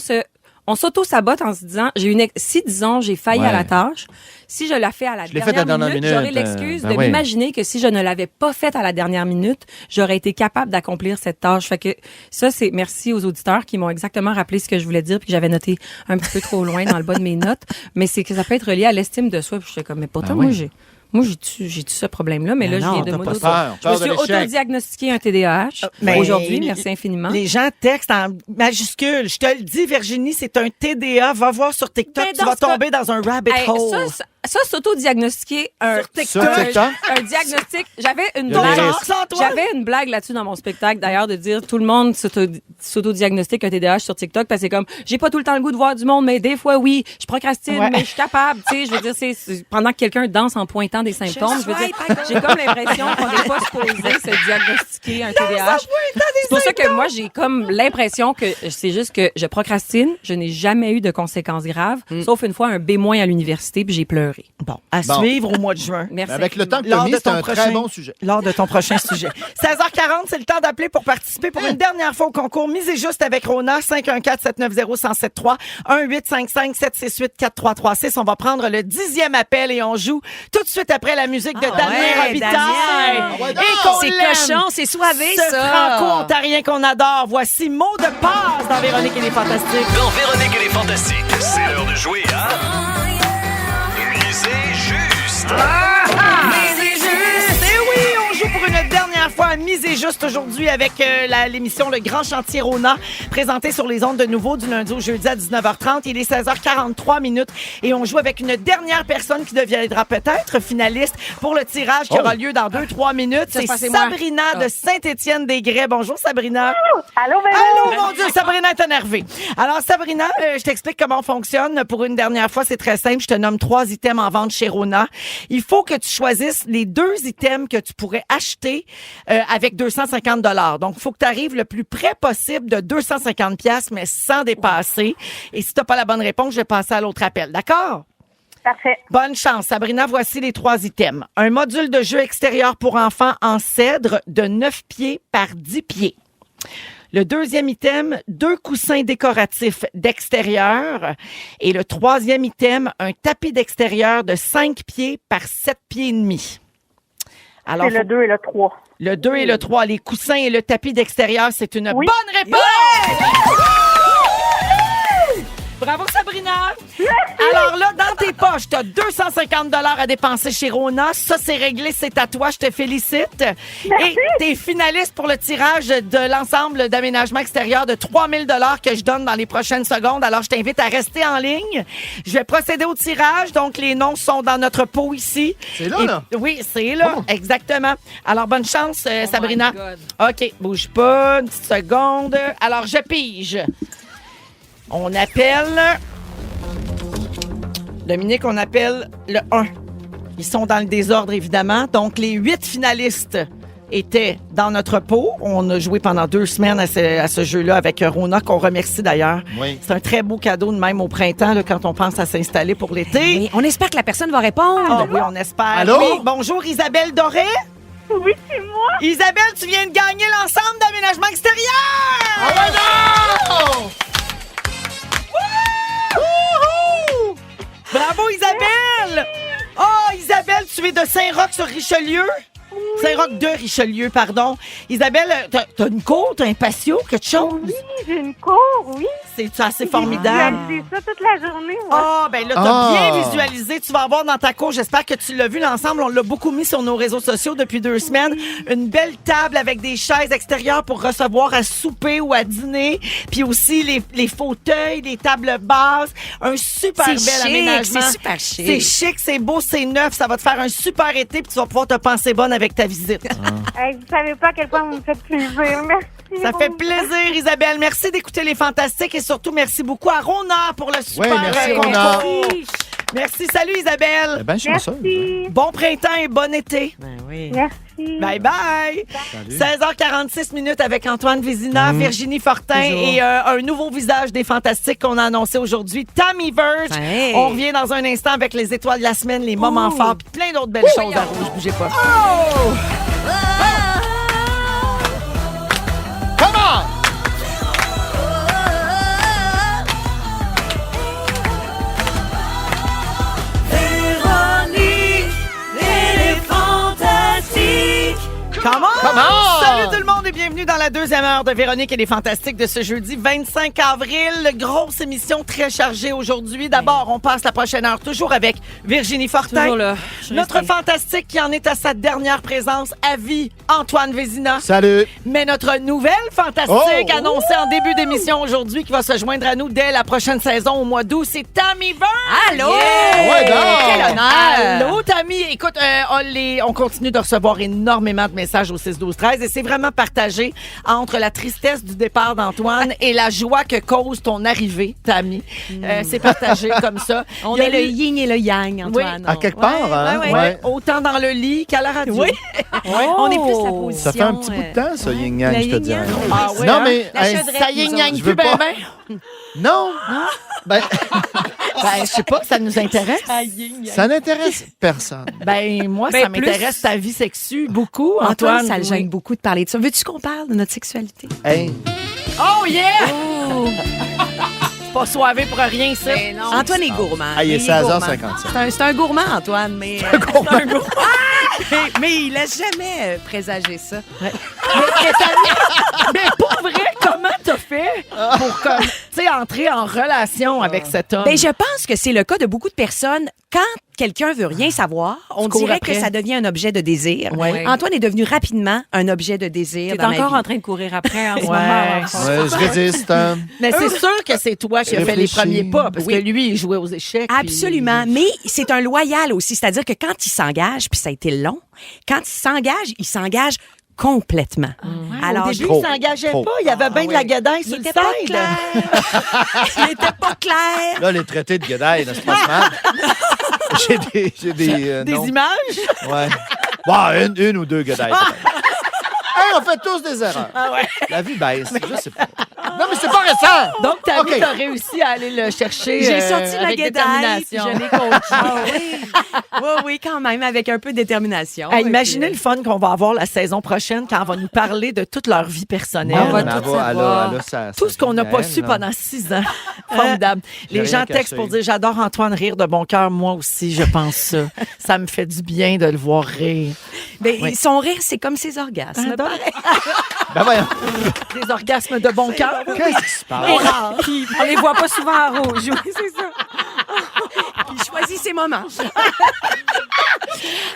Speaker 4: on s'auto-sabote en se disant, si, disons, j'ai failli
Speaker 6: Ouais.
Speaker 4: à la tâche, si je la fais à la
Speaker 6: Je l'ai fait à la
Speaker 4: dernière
Speaker 6: dernière
Speaker 4: minute, j'aurais
Speaker 6: minute,
Speaker 4: l'excuse
Speaker 6: ben
Speaker 4: de
Speaker 6: oui.
Speaker 4: m'imaginer que si je ne l'avais pas faite à la dernière minute, j'aurais été capable d'accomplir cette tâche. Fait que ça, c'est merci aux auditeurs qui m'ont exactement rappelé ce que je voulais dire puis que j'avais noté un petit peu trop loin dans le bas de mes notes. Mais c'est que ça peut être relié à l'estime de soi. Puis j'étais comme, mais pourtant,
Speaker 6: Ben oui.
Speaker 4: moi, j'ai-tu ce problème-là, mais
Speaker 3: Ben
Speaker 4: là,
Speaker 3: non,
Speaker 4: je viens de
Speaker 3: t'as pas
Speaker 4: m'auto.
Speaker 6: peur.
Speaker 4: Je me
Speaker 6: Peur de
Speaker 4: suis
Speaker 6: l'échec.
Speaker 4: auto-diagnostiqué un TDAH
Speaker 3: Mais
Speaker 4: aujourd'hui. Merci infiniment.
Speaker 3: Les gens textent en majuscule. Je te le dis, Virginie, c'est un TDA. Va voir sur TikTok,
Speaker 4: Mais
Speaker 3: tu
Speaker 4: dans
Speaker 3: vas
Speaker 4: ce cas-
Speaker 3: tomber dans un rabbit
Speaker 4: Hey,
Speaker 3: hole.
Speaker 4: ça s'auto-diagnostiquer un
Speaker 3: Sur TikTok.
Speaker 6: Sur TikTok?
Speaker 4: un diagnostic. J'avais une
Speaker 6: Il y a des
Speaker 4: blague.
Speaker 6: risques.
Speaker 4: J'avais une blague là-dessus dans mon spectacle, d'ailleurs, de dire tout le monde s'auto-diagnostique un TDAH sur TikTok parce que c'est comme, j'ai pas tout le temps le goût de voir du monde, mais des fois, oui, je procrastine,
Speaker 3: Ouais.
Speaker 4: mais je suis capable. Tu sais, je veux dire, c'est pendant que quelqu'un danse en pointant des symptômes, je veux dire, j'ai comme l'impression qu'on n'est pas supposé se diagnostiquer un TDAH. C'est pour ça que moi, j'ai comme l'impression que c'est juste que je procrastine. Je n'ai jamais eu de conséquences graves, sauf une fois un B- à l'université, puis j'ai pleuré.
Speaker 3: Bon, à suivre au mois de juin.
Speaker 4: Merci.
Speaker 6: Avec le temps que tu
Speaker 3: Lors
Speaker 6: as mis,
Speaker 3: de
Speaker 6: c'est
Speaker 3: ton
Speaker 6: un
Speaker 3: prochain-
Speaker 6: très bon sujet.
Speaker 3: Lors de ton prochain sujet. 16h40, c'est le temps d'appeler pour participer pour une dernière fois au concours. Misez juste avec Rona, 514-790-1073, 1-855-768-4336. On va prendre le 10e appel et on joue tout de suite après la musique de Damien
Speaker 7: ouais,
Speaker 3: Robitaille.
Speaker 7: Damien.
Speaker 6: ouais,
Speaker 3: Et
Speaker 6: donc.
Speaker 3: qu'on
Speaker 7: C'est
Speaker 3: l'aime.
Speaker 7: cochon, c'est soivé,
Speaker 3: Ce
Speaker 7: ça.
Speaker 3: franco-ontarien qu'on adore. Voici mot de passe dans Véronique et les Fantastiques.
Speaker 8: Dans Véronique et les Fantastiques, c'est l'heure de jouer à... Misez juste!
Speaker 3: Et oui, on joue pour une dernière fois à Miser juste aujourd'hui avec l'émission Le Grand Chantier Rona, présentée sur les ondes de nouveau du lundi au jeudi à 19h30. Il est 16h43 minutes et on joue avec une dernière personne qui deviendra peut-être finaliste pour le tirage qui aura lieu dans 2-3 minutes.
Speaker 4: Ça,
Speaker 3: C'est
Speaker 4: c'est moi.
Speaker 3: Sabrina de Saint-Étienne-des-Grès. Bonjour Sabrina.
Speaker 9: Allô,
Speaker 3: Allô, mon Dieu, Sabrina est énervée. Alors, Sabrina, je t'explique comment on fonctionne. Pour une dernière fois, c'est très simple. Je te nomme 3 items en vente chez Rona. Il faut que tu choisisses les 2 items que tu pourrais acheter avec 250 $. Donc, il faut que tu arrives le plus près possible de 250 $, mais sans dépasser. Et si tu n'as pas la bonne réponse, je vais passer à l'autre appel. D'accord?
Speaker 9: Parfait.
Speaker 3: Bonne chance. Sabrina, voici les 3 items. Un module de jeu extérieur pour enfants en cèdre de 9 pieds par 10 pieds. Le 2e item, 2 coussins décoratifs d'extérieur. Et le 3e item, un tapis d'extérieur de 5 pieds par 7 pieds et demi. Alors,
Speaker 9: C'est le 2 et le 3.
Speaker 3: le 2 et le 3, les coussins et le tapis d'extérieur, c'est une
Speaker 9: Oui.
Speaker 3: bonne réponse! Bravo, Sabrina! Alors là, dans tes poches, tu as 250 $ à dépenser chez Rona. Ça, c'est réglé, c'est à toi. Je te félicite. Et tu es finaliste pour le tirage de l'ensemble d'aménagement extérieur de 3 000 $ que je donne dans les prochaines secondes. Alors, je t'invite à rester en ligne. Je vais procéder au tirage. Donc, les noms sont dans notre pot ici.
Speaker 6: C'est là,
Speaker 3: Et-
Speaker 6: là?
Speaker 3: Oui, c'est là.
Speaker 6: Oh.
Speaker 3: Exactement. Alors, bonne chance, Sabrina.
Speaker 4: my God.
Speaker 3: OK, bouge pas. Une petite seconde. Alors, je pige. On appelle... Dominique, on appelle le 1. Ils sont dans le désordre, évidemment. Donc, les 8 finalistes étaient dans notre pot. On a joué pendant 2 semaines à ce jeu-là avec Rona, qu'on remercie d'ailleurs.
Speaker 6: Oui.
Speaker 3: C'est un très beau cadeau, de même au printemps, là, quand on pense à s'installer pour l'été.
Speaker 7: Oui, on espère que la personne va répondre.
Speaker 3: Ah oui, on espère.
Speaker 6: Allô?
Speaker 3: Oui, bonjour, Isabelle Doré.
Speaker 9: Oui, c'est moi.
Speaker 3: Isabelle, tu viens de gagner l'ensemble d'aménagement extérieur!
Speaker 6: Ah ouais, non!
Speaker 3: Wouhou! Bravo, Isabelle! Oh, Isabelle, tu es de Saint-Roch-sur-Richelieu? Saint-Roch de Richelieu, pardon. Isabelle, t'as une cour, t'as un patio, quelque chose?
Speaker 9: Oui, j'ai une cour, oui.
Speaker 3: C'est assez formidable.
Speaker 9: J'ai visualisé ça toute la journée, moi.
Speaker 3: Ah, ben là, t'as bien visualisé. Tu vas avoir dans ta cour, j'espère que tu l'as vu l'ensemble. On l'a beaucoup mis sur nos réseaux sociaux depuis 2 semaines. Une belle table avec des chaises extérieures pour recevoir à souper ou à dîner. Puis aussi les fauteuils, les tables basses. Un super bel
Speaker 7: C'est chic,
Speaker 3: aménagement.
Speaker 7: c'est super chic.
Speaker 3: C'est chic, c'est beau, c'est neuf. Ça va te faire un super été puis tu vas pouvoir te penser bonne avec ta visite.
Speaker 9: Hey, vous savez pas à quel point vous me faites plaisir. Merci.
Speaker 3: Ça fait plaisir, Isabelle. Merci d'écouter les Fantastiques et surtout merci beaucoup à Rona pour le super
Speaker 6: Ouais, merci,
Speaker 3: concours.
Speaker 6: Rona.
Speaker 3: Merci, salut Isabelle.
Speaker 6: Ben chanceuse.
Speaker 9: Merci.
Speaker 3: Bon printemps et bon été.
Speaker 7: Ben oui.
Speaker 9: Merci.
Speaker 3: Bye bye. 16h46 minutes avec Antoine Vézina, Virginie Fortin et un nouveau visage des Fantastiques qu'on a annoncé aujourd'hui, Tammy Verge.
Speaker 7: Hey.
Speaker 3: On revient dans un instant avec les étoiles de la semaine, les moments forts, puis plein d'autres belles choses à rouge. Bougez pas.
Speaker 6: Come on!
Speaker 3: Come on!
Speaker 6: Come on!
Speaker 3: Salut tout le monde et bienvenue dans la 2e heure de Véronique et les Fantastiques de ce jeudi 25 avril. Grosse émission très chargée aujourd'hui. D'abord, on passe la prochaine heure toujours avec Virginie Fortin.
Speaker 4: Toujours là. Je
Speaker 3: Notre
Speaker 4: reste-
Speaker 3: fantastique qui en est à sa dernière présence à vie, Antoine Vézina.
Speaker 6: Salut!
Speaker 3: Mais notre nouvelle fantastique
Speaker 6: Oh!
Speaker 3: annoncée en début d'émission aujourd'hui qui va se joindre à nous dès la prochaine saison au mois d'août, c'est Tammy Verge.
Speaker 7: Allô?
Speaker 6: Ouais, donc!
Speaker 7: Quel honneur!
Speaker 3: Allô, Tammy. Écoute, on continue de recevoir énormément de messages message au 6-12-13 et c'est vraiment partagé entre la tristesse du départ d'Antoine et la joie que cause ton arrivée, Tammy. C'est partagé comme ça.
Speaker 7: On
Speaker 3: Il y a
Speaker 7: est le
Speaker 3: eu-
Speaker 7: yin et le yang, Antoine.
Speaker 6: À quelque part, hein?
Speaker 7: ouais.
Speaker 6: Ouais.
Speaker 3: Autant dans le lit qu'à la radio.
Speaker 7: Oui. On est plus la position.
Speaker 6: Ça fait un petit bout de temps, ça, yin-yang,
Speaker 7: le
Speaker 6: je te dis.
Speaker 7: yin-yang.
Speaker 3: Ah ouais,
Speaker 6: non,
Speaker 3: hein?
Speaker 6: mais...
Speaker 7: La
Speaker 6: hey,
Speaker 7: chaudrette,
Speaker 3: Ça
Speaker 7: nous
Speaker 3: yin-yang
Speaker 6: Je
Speaker 3: plus
Speaker 6: veux
Speaker 3: ben
Speaker 6: pas.
Speaker 3: ben?
Speaker 6: non! Ben,
Speaker 3: Ben, je sais pas, ça nous intéresse.
Speaker 6: ça n'intéresse personne.
Speaker 3: Ben, moi,
Speaker 7: Ben,
Speaker 3: ça m'intéresse ta vie sexue beaucoup,
Speaker 7: Antoine,
Speaker 3: Antoine.
Speaker 7: ça le gêne
Speaker 3: Oui.
Speaker 7: beaucoup de parler de ça. Veux-tu qu'on parle de notre sexualité?
Speaker 6: Hey,
Speaker 3: Oh yeah! C'est pas soivé pour rien, ça.
Speaker 7: Antoine est gourmand.
Speaker 6: il est
Speaker 7: gourmand.
Speaker 6: 16h57.
Speaker 7: C'est un gourmand, Antoine, mais... C'est un gourmand. mais il laisse jamais présager ça.
Speaker 3: Mais pour vrai, comment t'as fait pour tu sais, entrer en relation avec cet homme?
Speaker 7: Ben, je pense que c'est le cas de beaucoup de personnes. Quand quelqu'un veut rien savoir, on
Speaker 3: cours
Speaker 7: dirait
Speaker 3: après.
Speaker 7: que ça devient un objet de désir.
Speaker 3: Ouais.
Speaker 7: Antoine est devenu rapidement un objet de désir
Speaker 4: T'es
Speaker 7: dans ma
Speaker 4: encore
Speaker 7: vie.
Speaker 4: en train de courir après en ce
Speaker 3: Ouais.
Speaker 4: moment.
Speaker 6: Ouais, je résiste. Hein.
Speaker 3: Mais c'est sûr que c'est toi qui as fait les
Speaker 6: Réfléchis.
Speaker 3: premiers pas, parce
Speaker 7: Oui.
Speaker 3: que lui, il jouait aux échecs.
Speaker 7: Absolument. Mais c'est un loyal aussi. C'est-à-dire que quand il s'engage, puis ça a été long, quand il s'engage complètement.
Speaker 3: Alors, au début,
Speaker 6: Trop.
Speaker 3: il s'engageait
Speaker 6: Trop.
Speaker 3: pas. Il y avait bien de la gadaille
Speaker 7: Il
Speaker 3: sur le
Speaker 7: était pas
Speaker 3: side.
Speaker 7: clair. Il était pas clair.
Speaker 6: Là, les traités de Guédaille, n'est-ce pas mal? J'ai des
Speaker 3: Des
Speaker 6: noms.
Speaker 3: images?
Speaker 6: Ouais. Bon, une ou deux Guédailles. peut-être. Hey, on fait tous des erreurs.
Speaker 3: Ah ouais.
Speaker 6: La vie baisse, je sais pas. Non, mais c'est pas récent.
Speaker 3: Donc, t'as
Speaker 6: OK.
Speaker 3: réussi à aller le chercher
Speaker 7: J'ai sorti ma
Speaker 3: avec
Speaker 7: guédaille, puis
Speaker 3: détermination.
Speaker 7: je l'ai conquis. Oui, quand même, avec un peu de détermination.
Speaker 3: Hey,
Speaker 7: Et
Speaker 3: imaginez
Speaker 7: puis,
Speaker 3: le fun qu'on va avoir la saison prochaine quand on va nous parler de toute leur vie personnelle.
Speaker 4: On va
Speaker 6: Mais
Speaker 4: tout
Speaker 6: elle a-
Speaker 4: savoir.
Speaker 6: elle a sa-
Speaker 3: Tout
Speaker 6: sa
Speaker 3: ce qu'on n'a
Speaker 6: vie à
Speaker 3: pas
Speaker 6: elle,
Speaker 3: su
Speaker 6: là.
Speaker 3: pendant 6 ans. Formidable.
Speaker 6: J'ai
Speaker 3: Les gens
Speaker 6: rien
Speaker 3: textent
Speaker 6: caché.
Speaker 3: pour dire j'adore Antoine rire de bon cœur. Moi aussi, je pense ça. Ça me fait du bien de le voir rire.
Speaker 7: ben,
Speaker 3: Oui.
Speaker 7: son rire, c'est comme ses orgasmes.
Speaker 3: Ah, donc,
Speaker 6: Ben voyons.
Speaker 3: des orgasmes de bon cœur.
Speaker 6: Qu'est-ce qui se passe?
Speaker 4: Puis on les voit pas souvent en rouge. Oui, c'est ça.
Speaker 7: Il choisit ses moments.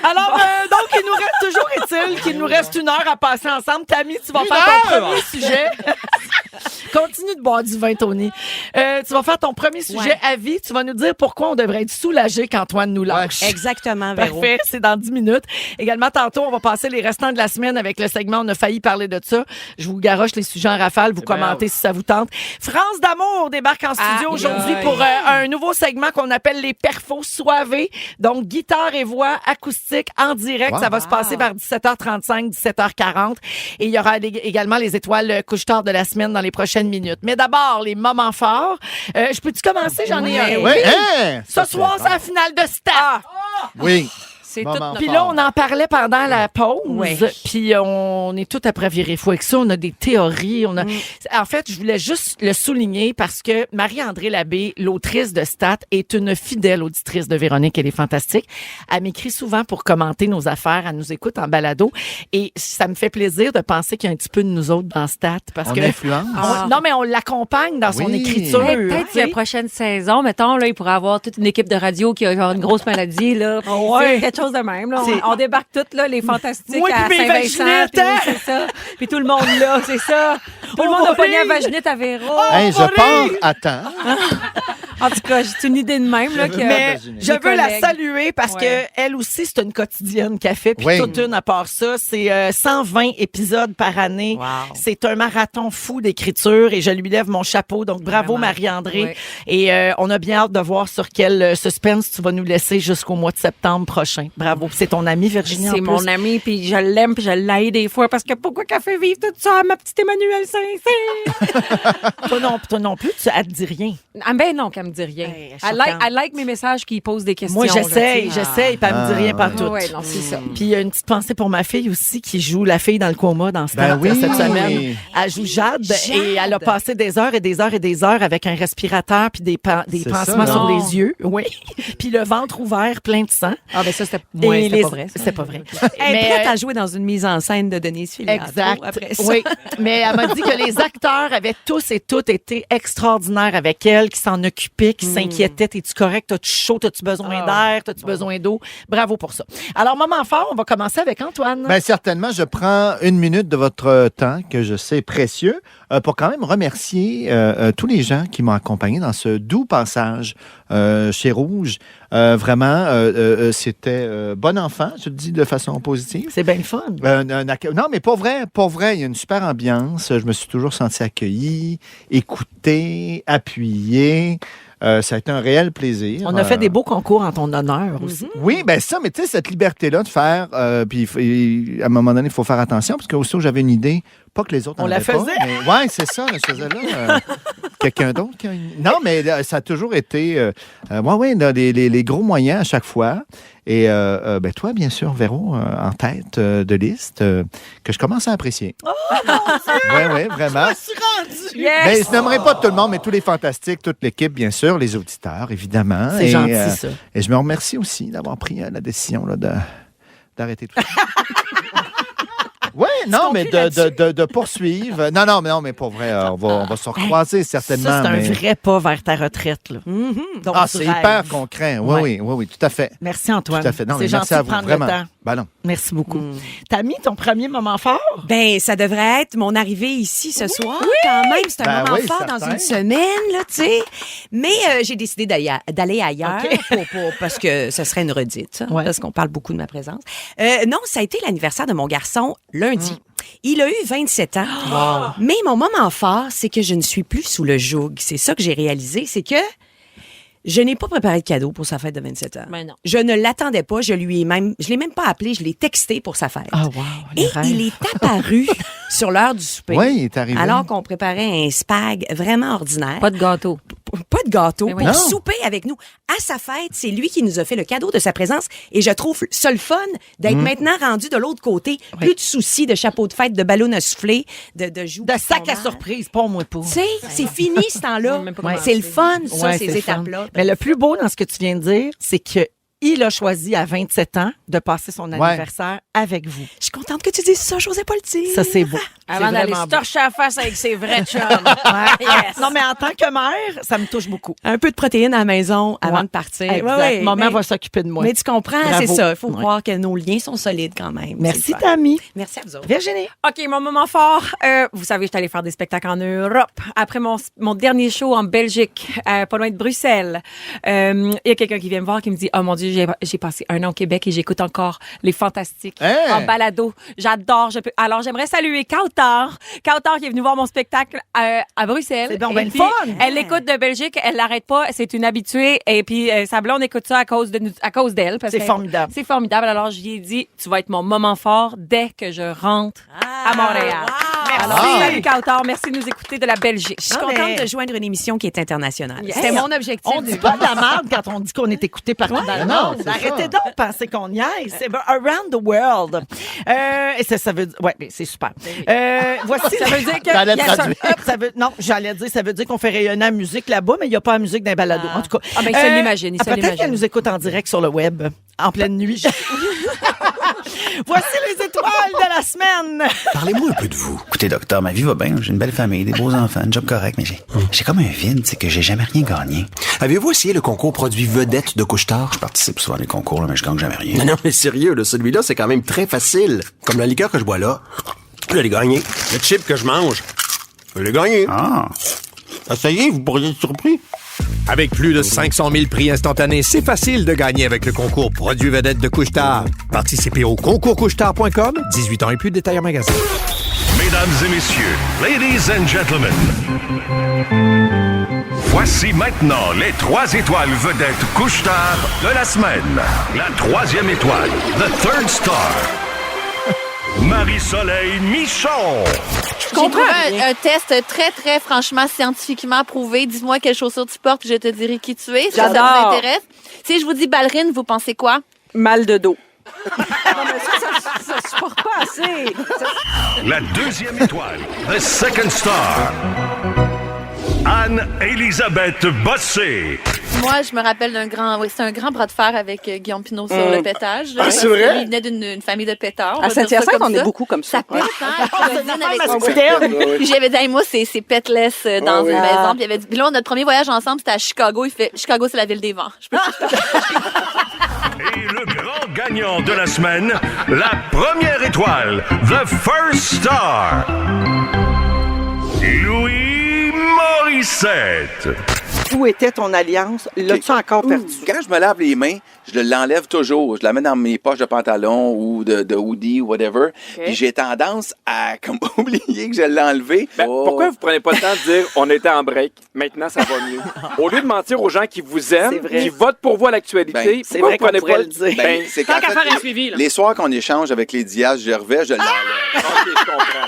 Speaker 3: Alors, donc, il nous reste toujours est-il qu'il nous reste 1 heure à passer ensemble. Tammy, tu vas faire ton premier sujet. Continue de boire du vin, Tony. Tu vas faire ton premier sujet à vie. Tu vas nous dire pourquoi on devrait être soulagé qu'Antoine nous lâche.
Speaker 7: Exactement, Véro.
Speaker 3: Parfait, c'est dans 10 minutes. Également, tantôt, on va passer les restants de la semaine avec le segment On a failli parler de ça. Je vous garoche les sujets en rafale. Vous commentez si ça vous tente. France d'amour débarque en studio aujourd'hui pour un nouveau segment qu'on appelle les perfos soivés. Donc, guitare et voix acoustique en direct.
Speaker 6: Wow.
Speaker 3: Ça va se passer vers 17h35, 17h40. Et il y aura également les étoiles couche-tard de la semaine dans les prochaines minutes. Mais d'abord, les moments forts. Je peux-tu commencer? J'en ai un.
Speaker 6: Oui, hein?
Speaker 3: Ce soir, c'est la finale de Star.
Speaker 6: Oui.
Speaker 7: C'est
Speaker 6: Moment
Speaker 7: tout notre...
Speaker 3: Puis là, on en parlait pendant la pause.
Speaker 7: Ouais.
Speaker 3: Puis on est tout après virer fou avec ça. On a des théories. En fait, je voulais juste le souligner parce que Marie-André Labbé, l'autrice de Stat, est une fidèle auditrice de Véronique. Elle est fantastique. Elle m'écrit souvent pour commenter nos affaires. Elle nous écoute en balado. Et ça me fait plaisir de penser qu'il y a un petit peu de nous autres dans Stat. Parce
Speaker 6: On
Speaker 3: que
Speaker 6: influence.
Speaker 3: Non, mais on l'accompagne dans son
Speaker 6: Oui.
Speaker 3: écriture.
Speaker 4: Peut-être que la prochaine saison, mettons, là, il pourrait avoir toute une équipe de radio qui a genre une grosse maladie, là. Puis,
Speaker 3: Ouais.
Speaker 4: tu sais, quelque chose de même, là.
Speaker 3: C'est-
Speaker 4: On débarque toutes, là, les fantastiques
Speaker 3: Moi,
Speaker 4: à
Speaker 3: puis mes
Speaker 4: Saint-Vincent.
Speaker 3: vaginites,
Speaker 4: Puis,
Speaker 3: hein?
Speaker 4: oui, c'est ça. Puis tout le monde, là, c'est ça. Tout le
Speaker 3: On
Speaker 4: monde
Speaker 3: va
Speaker 4: a pogné
Speaker 3: rire.
Speaker 4: la vaginite à Véro.
Speaker 6: Hey, je pars à temps.
Speaker 4: En tout cas, j'ai une idée de même, là, que...
Speaker 3: Mais
Speaker 6: imaginer.
Speaker 3: je veux la
Speaker 4: collègues.
Speaker 3: saluer parce
Speaker 4: Ouais.
Speaker 3: que elle aussi, c'est une quotidienne qu'elle fait. Puis
Speaker 6: Oui.
Speaker 3: toute une à part ça. C'est 120 épisodes par année.
Speaker 7: Wow.
Speaker 3: C'est un marathon fou d'écriture et je lui lève mon chapeau. Donc, bravo
Speaker 7: Vraiment.
Speaker 3: Marie-André.
Speaker 4: Ouais.
Speaker 3: Et on a bien hâte de voir sur quel suspense tu vas nous laisser jusqu'au mois de septembre prochain. Bravo. C'est ton amie Virginie en
Speaker 4: C'est
Speaker 3: plus.
Speaker 4: mon ami, puis je l'aime, puis je l'aide des fois, parce que pourquoi qu'elle fait vivre tout ça à ma petite Emmanuelle Saint-Cyr?
Speaker 3: Toi non plus, elle te dit rien.
Speaker 4: Ah ben non, qu'elle me dit rien.
Speaker 3: Hey,
Speaker 4: Elle like mes messages qui posent des questions.
Speaker 3: Moi,
Speaker 4: là,
Speaker 3: j'essaye,
Speaker 4: tu sais.
Speaker 3: puis elle me dit rien partout.
Speaker 4: Ouais, non, c'est ça.
Speaker 3: Puis il y a une petite pensée pour ma fille aussi qui joue la fille dans le coma dans Stat
Speaker 6: Ben oui.
Speaker 3: cette semaine. Elle joue Jade, et elle a passé des heures et des heures et des heures avec un respirateur puis des
Speaker 6: C'est
Speaker 3: pansements
Speaker 6: ça,
Speaker 3: sur
Speaker 4: non?
Speaker 3: les yeux. Oui. Puis le ventre ouvert, plein de sang.
Speaker 4: Ah ben ça, c'était
Speaker 3: Et
Speaker 4: pas vrai. ça.
Speaker 3: C'est pas vrai.
Speaker 7: Elle est
Speaker 3: Mais,
Speaker 7: prête à jouer dans une mise en scène de Denise Filiatro
Speaker 3: Exact.
Speaker 7: après ça.
Speaker 3: Oui, mais elle m'a dit que les acteurs avaient tous et toutes été extraordinaires avec elle, qui s'en occupaient, qui s'inquiétaient. Es-tu correct? T'as-tu chaud? T'as-tu besoin d'air? T'as-tu besoin d'eau? Bravo pour ça. Alors, moment fort, on va commencer avec Antoine.
Speaker 6: Bien, certainement, je prends 1 minute de votre temps, que je sais précieux, pour quand même remercier tous les gens qui m'ont accompagné dans ce doux passage chez Rouge. Vraiment, c'était bon enfant, je te dis de façon positive.
Speaker 3: C'est bien le fun.
Speaker 6: Non, mais pas vrai. Il y a une super ambiance. Je me suis toujours senti accueilli, écouté, appuyé. Ça a été un réel plaisir.
Speaker 3: On a fait des beaux concours en ton honneur aussi.
Speaker 6: Oui, ben ça, mais tu sais, cette liberté-là de faire, puis à un moment donné, il faut faire attention, parce qu'aussitôt j'avais une idée, pas que les autres
Speaker 3: On
Speaker 6: en
Speaker 3: la
Speaker 6: avaient pas,
Speaker 3: faisait.
Speaker 6: mais ouais, c'est ça, je faisais là. Quelqu'un d'autre qui a une... Non, mais ça a toujours été, les gros moyens à chaque fois. Et ben toi, bien sûr, Véro, en tête de liste, que je commence à apprécier. Oh, oui, vraiment.
Speaker 3: Je suis rendue.
Speaker 6: Mais je n'aimerais pas tout le monde, mais tous les fantastiques, toute l'équipe, bien sûr, les auditeurs, évidemment.
Speaker 3: C'est gentil, ça.
Speaker 6: Et je me remercie aussi d'avoir pris la décision là, d'arrêter tout ça. Oui, non, mais de poursuivre. Non, mais pour vrai, on va se recroiser certainement.
Speaker 3: Ça, c'est
Speaker 6: mais...
Speaker 3: un vrai pas vers ta retraite. Là. Donc,
Speaker 6: c'est
Speaker 3: tu rêves.
Speaker 6: hyper concret. Oui, tout à fait.
Speaker 3: Merci, Antoine.
Speaker 6: Tout à fait. Non,
Speaker 3: c'est
Speaker 6: mais
Speaker 3: gentil
Speaker 6: merci à
Speaker 3: de
Speaker 6: vous,
Speaker 3: prendre
Speaker 6: vraiment.
Speaker 3: le temps.
Speaker 6: Ben non.
Speaker 3: Merci beaucoup. Tammy, ton premier moment fort?
Speaker 7: Ben, ça devrait être mon arrivée ici ce soir. Quand même, c'est un moment fort dans
Speaker 6: certain.
Speaker 7: une semaine, là, tu sais. Mais j'ai décidé d'aller ailleurs parce que ce serait une redite,
Speaker 3: Ouais.
Speaker 7: parce qu'on parle beaucoup de ma présence. Non, ça a été l'anniversaire de mon garçon lundi. Il a eu 27 ans. Mais mon moment fort, c'est que je ne suis plus sous le joug. C'est ça que j'ai réalisé, c'est que je n'ai pas préparé de cadeau pour sa fête de 27 ans.
Speaker 4: Ben non.
Speaker 7: Je ne l'attendais pas. Je l'ai même pas appelé. Je l'ai texté pour sa fête.
Speaker 3: Ah, wow.
Speaker 7: Et il est apparu sur l'heure du souper.
Speaker 6: Oui, il est arrivé.
Speaker 7: Alors qu'on préparait un spag vraiment ordinaire.
Speaker 4: Pas de gâteau.
Speaker 7: Pas de gâteau.
Speaker 4: Mais oui.
Speaker 7: Pour
Speaker 6: Non.
Speaker 7: souper avec nous. À sa fête, c'est lui qui nous a fait le cadeau de sa présence. Et je trouve ça le fun d'être maintenant rendu de l'autre côté. Plus de soucis de chapeau de fête, de ballon à souffler, de joues.
Speaker 3: De
Speaker 7: qui
Speaker 3: sac
Speaker 7: sont
Speaker 3: à
Speaker 7: mal.
Speaker 3: surprise, pas moi pour.
Speaker 7: Tu sais, c'est fini ce temps-là.
Speaker 4: Ouais, même pas commencé.
Speaker 7: C'est le fun, ça,
Speaker 3: Ouais, c'est
Speaker 7: ces
Speaker 3: le fun.
Speaker 7: étapes-là.
Speaker 3: Mais le plus beau dans ce que tu viens de dire, c'est que il a choisi à 27 ans de passer son anniversaire avec vous.
Speaker 7: Je suis contente que tu dises ça, j'osais pas le dire.
Speaker 3: Ça, c'est beau.
Speaker 4: Avant
Speaker 3: C'est
Speaker 4: d'aller
Speaker 3: vraiment
Speaker 4: se
Speaker 3: beau.
Speaker 4: torcher la face avec ses vrais chums.
Speaker 3: Yes. Non, mais en tant que mère, ça me touche beaucoup.
Speaker 7: Un peu de protéines à la maison avant
Speaker 3: Ouais.
Speaker 7: de partir.
Speaker 3: Exact.
Speaker 7: Ouais, ouais,
Speaker 3: Maman
Speaker 7: mais-
Speaker 3: va s'occuper de moi.
Speaker 7: Mais tu comprends,
Speaker 3: Bravo.
Speaker 7: c'est ça. Il faut
Speaker 3: Ouais.
Speaker 7: croire que nos liens sont solides quand même.
Speaker 3: Merci,
Speaker 7: C'est le fun.
Speaker 3: Tammy.
Speaker 7: Merci à vous autres.
Speaker 3: Virginie.
Speaker 4: OK, mon moment fort. Vous savez, je suis allée faire des spectacles en Europe. Après mon dernier show en Belgique, pas loin de Bruxelles, il y a quelqu'un qui vient me voir qui me dit « Oh mon Dieu, j'ai passé un an au Québec et j'écoute encore les Fantastiques
Speaker 6: Hey!
Speaker 4: en balado. J'adore. Alors, j'aimerais saluer Kautar. Kautar qui est venue voir mon spectacle à Bruxelles.
Speaker 3: C'est donc
Speaker 4: Et
Speaker 3: ben le
Speaker 4: puis,
Speaker 3: fun!
Speaker 4: Elle l'écoute de Belgique. Elle l'arrête pas. C'est une habituée. Et puis, sa blonde écoute ça à cause d'elle. parce
Speaker 3: C'est
Speaker 4: que-
Speaker 3: formidable.
Speaker 4: C'est formidable. Alors, je lui ai dit, tu vas être mon moment fort dès que je rentre à Montréal. Alors, salut Kautar. Merci de nous écouter de la Belgique.
Speaker 7: Je suis
Speaker 3: Non,
Speaker 7: contente
Speaker 3: mais-
Speaker 7: de joindre une émission qui est internationale.
Speaker 4: Yes.
Speaker 7: C'était mon objectif.
Speaker 3: On dit pas de la merde quand on dit qu'on est écouté partout dans le
Speaker 6: non,
Speaker 3: monde.
Speaker 6: c'est
Speaker 3: Arrêtez
Speaker 6: ça.
Speaker 3: donc de penser qu'on y aille. C'est around the world. Et ça veut dire... Ouais, mais c'est super. Voici... Ça veut dire que...
Speaker 6: T'allais
Speaker 3: il y a
Speaker 6: traduire.
Speaker 3: non, j'allais dire, ça veut dire qu'on fait rayonner la musique là-bas, mais il n'y a pas la musique d'un balado. En tout cas...
Speaker 4: Ah, ben, il se l'imagine, il se
Speaker 3: Peut-être
Speaker 4: l'imagine.
Speaker 3: qu'elle nous écoute en direct sur le web, en pleine nuit. Voici les étoiles de la semaine.
Speaker 10: Parlez-moi un peu de vous. Écoutez, docteur, ma vie va bien. J'ai une belle famille, des beaux enfants, un job correct, mais j'ai comme un vide, c'est que j'ai jamais rien gagné.
Speaker 11: Avez-vous essayé le concours produit vedette de Couche-Tard?
Speaker 10: Je participe souvent à des concours, là, mais je gagne jamais rien.
Speaker 11: Non, mais sérieux, là, celui-là, c'est quand même très facile. Comme la liqueur que je bois là, je l'ai gagné. Le chip que je mange, je l'ai gagné.
Speaker 10: Ah!
Speaker 11: Essayez, vous pourriez être surpris.
Speaker 12: Avec plus de 500 000 prix instantanés, c'est facile de gagner avec le concours Produits vedettes de Couche-Tard. Participez au concourscouchetard.com, 18 ans et plus, détail en magasin.
Speaker 8: Mesdames et messieurs, ladies and gentlemen, voici maintenant les 3 étoiles vedettes couche-tard de la semaine. La 3e étoile, The Third Star, Marie-Soleil Michon.
Speaker 13: J'ai trouvé un test très, très franchement scientifiquement prouvé. Dis-moi quelle chaussure tu portes, puis je te dirai qui tu es. Si ça vous
Speaker 4: J'adore.
Speaker 13: intéresse. Si je vous dis ballerine, vous pensez quoi?
Speaker 4: Mal de dos.
Speaker 7: Ça supporte pas assez.
Speaker 8: La 2e étoile, The Second Star, Anne-Élisabeth Bossé.
Speaker 13: Moi, je me rappelle d'un grand... Oui, c'est un grand bras de fer avec Guillaume Pinot sur le pétage. Là.
Speaker 11: Ah, c'est vrai?
Speaker 13: Il venait d'une famille de pétards.
Speaker 14: À Saint-Hyacinthe, on est beaucoup comme ça.
Speaker 13: Ça pète, hein? Cuisine avec son
Speaker 3: masculines.
Speaker 13: Puis j'avais dit, hey, moi, c'est petless dans
Speaker 11: oui.
Speaker 13: une maison. Puis il avait dit, puis là, notre premier voyage ensemble, c'était à Chicago. Il fait, Chicago, c'est la ville des vents. Je peux
Speaker 8: Et le grand gagnant de la semaine, la 1e étoile, The First Star, Louis Morissette.
Speaker 3: où était ton alliance. L'as-tu encore perdu?
Speaker 14: Quand je me lave les mains, je l'enlève toujours. Je la mets dans mes poches de pantalon ou de hoodie, whatever. Puis j'ai tendance à comme oublier que je l'ai enlevé.
Speaker 15: Pourquoi vous prenez pas le temps de dire on était en break, maintenant ça va mieux? Au lieu de mentir aux gens qui vous aiment, qui votent pour vous à l'actualité,
Speaker 3: c'est vrai qu'on pourrait le dire.
Speaker 14: C'est qu'en fait, les soirs qu'on échange avec les Diaz Gervais, je l'enlève.
Speaker 15: OK, je comprends.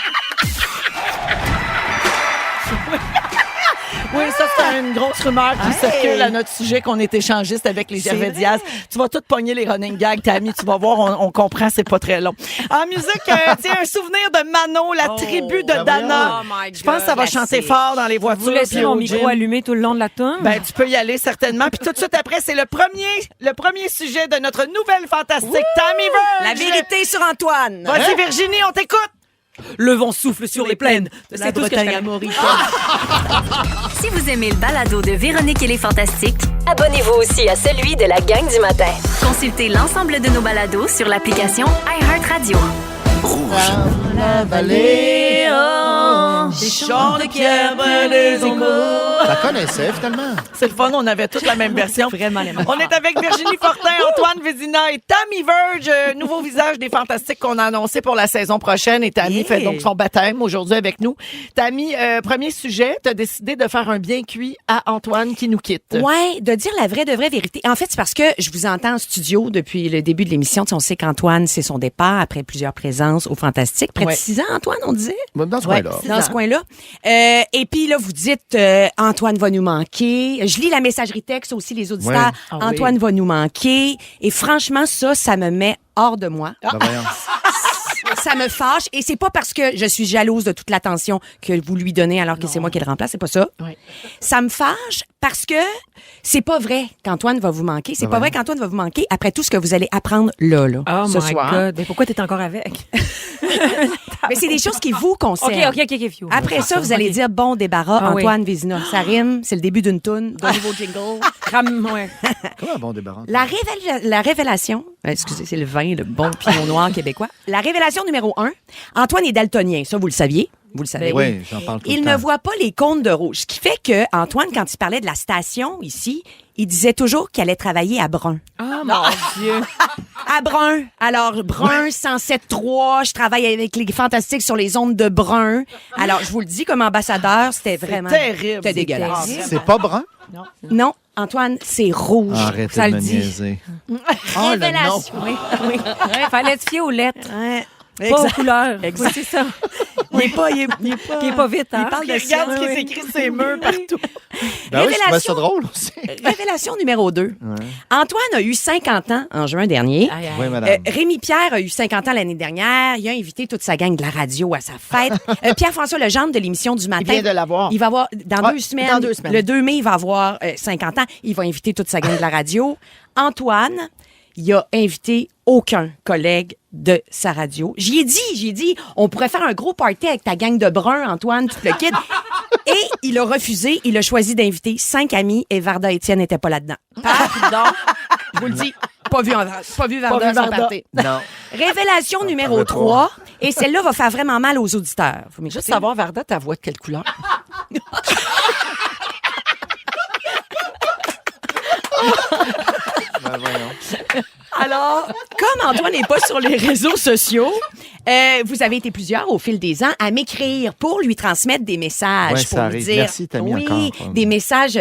Speaker 3: Oui, ça, c'est une grosse rumeur qui circule à notre sujet qu'on est échangiste avec les Gervais Diaz. Tu vas tout pogner les running gags, Tammy. Tu vas voir, on comprend, c'est pas très long. En musique, tiens, un souvenir de Manon, la tribu de Dana. Je pense que ça va chanter fort dans les voitures.
Speaker 4: Vous laissez mon micro allumé tout le long de la tune?
Speaker 3: Ben, tu peux y aller certainement. Puis tout de suite après, c'est le premier sujet de notre nouvelle fantastique, Tammy Verge.
Speaker 7: La vérité sur Antoine.
Speaker 3: Vas-y, Virginie, on t'écoute.
Speaker 4: Le vent souffle sur les plaines. C'est tout ce que je connais.
Speaker 1: Si vous aimez le balado de Véronique et les Fantastiques,
Speaker 2: Abonnez-vous aussi à celui de la gang du matin.
Speaker 1: consultez l'ensemble de nos balados sur l'application iHeartRadio.
Speaker 3: La vallée, des champs de pierre, des échos.
Speaker 6: La connaissais, finalement.
Speaker 3: C'est le fun, on avait toutes la même version.
Speaker 4: Vraiment les mêmes.
Speaker 3: On est avec Virginie Fortin, Antoine Vézina et Tammy Verge, nouveau visage des Fantastiques qu'on a annoncé pour la saison prochaine. Et Tammy fait donc son baptême aujourd'hui avec nous. Tammy, premier sujet, tu as décidé de faire un bien cuit à Antoine qui nous quitte.
Speaker 7: Ouais, de dire la vraie vérité. En fait, c'est parce que je vous entends en studio depuis le début de l'émission. On sait qu'Antoine, c'est son départ après plusieurs présences au Fantastique. Près de 6 ans, Antoine, on disait?
Speaker 6: Dans ce coin-là.
Speaker 7: Dans ce coin-là. Et puis là, vous dites Antoine va nous manquer. Je lis la messagerie texte aussi, les auditeurs.
Speaker 6: Ouais.
Speaker 7: Antoine va nous manquer. Et franchement, ça me met hors de moi.
Speaker 6: Ben voyons.
Speaker 7: Ça me fâche. Et c'est pas parce que je suis jalouse de toute l'attention que vous lui donnez alors que c'est moi qui le remplace. C'est pas ça.
Speaker 3: Ouais.
Speaker 7: Ça me fâche parce que c'est pas vrai qu'Antoine va vous manquer. C'est pas vrai qu'Antoine va vous manquer après tout ce que vous allez apprendre là
Speaker 4: Oh
Speaker 7: ce
Speaker 4: my
Speaker 7: soir.
Speaker 4: God. Mais pourquoi t'es encore avec?
Speaker 7: Mais c'est des choses qui vous concernent.
Speaker 4: OK.
Speaker 7: Après ça, vous allez dire bon débarras,
Speaker 4: Ah oui.
Speaker 7: Antoine Vézina. Ça rime, c'est le début d'une toune, d'un nouveau jingle.
Speaker 6: Comment un bon débarras?
Speaker 7: La révélation, excusez, c'est le vin, le bon pinot noir québécois. La révélation numéro 1, Antoine est daltonien. Ça, vous le saviez? Vous le savez.
Speaker 6: Oui, j'en parle tout
Speaker 7: Il
Speaker 6: le temps.
Speaker 7: ne voit pas les cônes de rouge. Ce qui fait que Antoine, quand il parlait de la station ici, il disait toujours qu'il allait travailler à Brun.
Speaker 4: Oh mon Dieu.
Speaker 7: À Brun. Alors, Brun, 107.3, je travaille avec les Fantastiques sur les ondes de Brun. Alors, je vous le dis, comme ambassadeur, c'était vraiment...
Speaker 3: terrible.
Speaker 7: C'était dégueulasse.
Speaker 6: C'est pas brun?
Speaker 7: Non, Antoine, c'est rouge.
Speaker 6: Arrêtez
Speaker 7: ça
Speaker 6: de
Speaker 7: le
Speaker 6: me
Speaker 7: dit.
Speaker 6: niaiser.
Speaker 7: Révélation. Oui.
Speaker 4: Ouais, fallait te fier aux lettres.
Speaker 7: Ouais.
Speaker 4: Pas aux couleurs. Oui, c'est ça.
Speaker 7: Il est pas
Speaker 4: Il est pas vite, hein?
Speaker 7: Il parle de
Speaker 3: Regarde
Speaker 7: ça.
Speaker 3: ce qui est écrit sur ses murs partout.
Speaker 6: Ben oui, je trouvais ça
Speaker 7: Révélation.
Speaker 6: drôle aussi.
Speaker 7: Révélation numéro 2. Antoine a eu 50 ans en juin dernier.
Speaker 6: Oui, madame.
Speaker 7: Rémi Pierre a eu 50 ans l'année dernière. Il a invité toute sa gang de la radio à sa fête. Pierre-François Legendre de l'émission du matin.
Speaker 3: Il vient de l'avoir.
Speaker 7: Il va avoir, dans
Speaker 3: Ouais,
Speaker 7: 2 semaines,
Speaker 3: dans 2 semaines.
Speaker 7: le 2 mai, il va avoir 50 ans. Il va inviter toute sa gang de la radio. Antoine, il a invité aucun collègue de sa radio. J'ai dit, on pourrait faire un gros party avec ta gang de bruns, Antoine, tout le kit. Et il a refusé. Il a choisi d'inviter 5 amis et Varda Étienne n'était pas là-dedans. Pardon. Je vous le dis. Pas vu Varda à son party.
Speaker 6: Non.
Speaker 7: Révélation numéro 3. Et celle-là va faire vraiment mal aux auditeurs. Faut m'écouter.
Speaker 3: Juste savoir, Varda, ta voix de quelle couleur?
Speaker 6: Ben voyons.
Speaker 7: Alors, comme Antoine n'est pas sur les réseaux sociaux, vous avez été plusieurs au fil des ans à m'écrire pour lui transmettre des messages.
Speaker 6: Ouais,
Speaker 7: pour
Speaker 6: ça
Speaker 7: lui
Speaker 6: arrive.
Speaker 7: dire,
Speaker 6: Merci, Tammy,
Speaker 7: oui,
Speaker 6: encore.
Speaker 7: des messages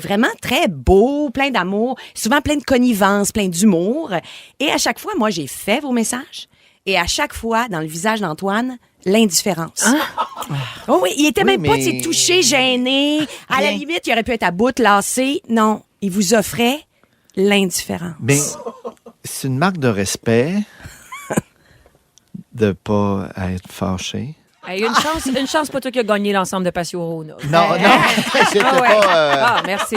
Speaker 7: vraiment très beaux, plein d'amour, souvent plein de connivence, plein d'humour. Et à chaque fois, moi, j'ai fait vos messages. Et à chaque fois, dans le visage d'Antoine, l'indifférence. Oh oui, il était même pas touché, gêné. À la limite, il aurait pu être à bout, lassé. Non, il vous offrait l'indifférence.
Speaker 6: Mais c'est une marque de respect de pas être fâché.
Speaker 4: Hey, une chance pas toi qui a gagné l'ensemble de Patio Rona.
Speaker 6: Non, c'était
Speaker 4: Ah ouais.
Speaker 6: pas...
Speaker 4: Merci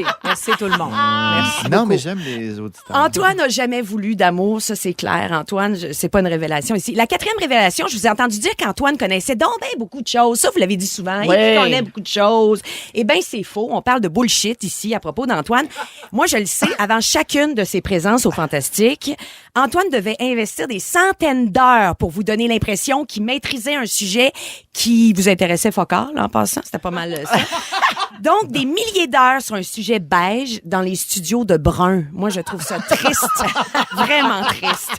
Speaker 4: tout le monde. Merci
Speaker 6: non,
Speaker 4: beaucoup.
Speaker 6: mais j'aime les auditeurs.
Speaker 7: Antoine n'a jamais voulu d'amour, ça c'est clair. Antoine, c'est pas une révélation ici. La 4e révélation, je vous ai entendu dire qu'Antoine connaissait donc ben beaucoup de choses. Ça, vous l'avez dit souvent.
Speaker 3: Ouais.
Speaker 7: Il connaît beaucoup de choses. Eh bien, c'est faux. On parle de bullshit ici à propos d'Antoine. Moi, je le sais, avant chacune de ses présences au Fantastique, Antoine devait investir des centaines d'heures pour vous donner l'impression qu'il maîtrisait un sujet, qui vous intéressait focal, en passant. C'était pas mal ça. Donc, des milliers d'heures sur un sujet beige dans les studios de Brun. Moi, je trouve ça triste. Vraiment triste.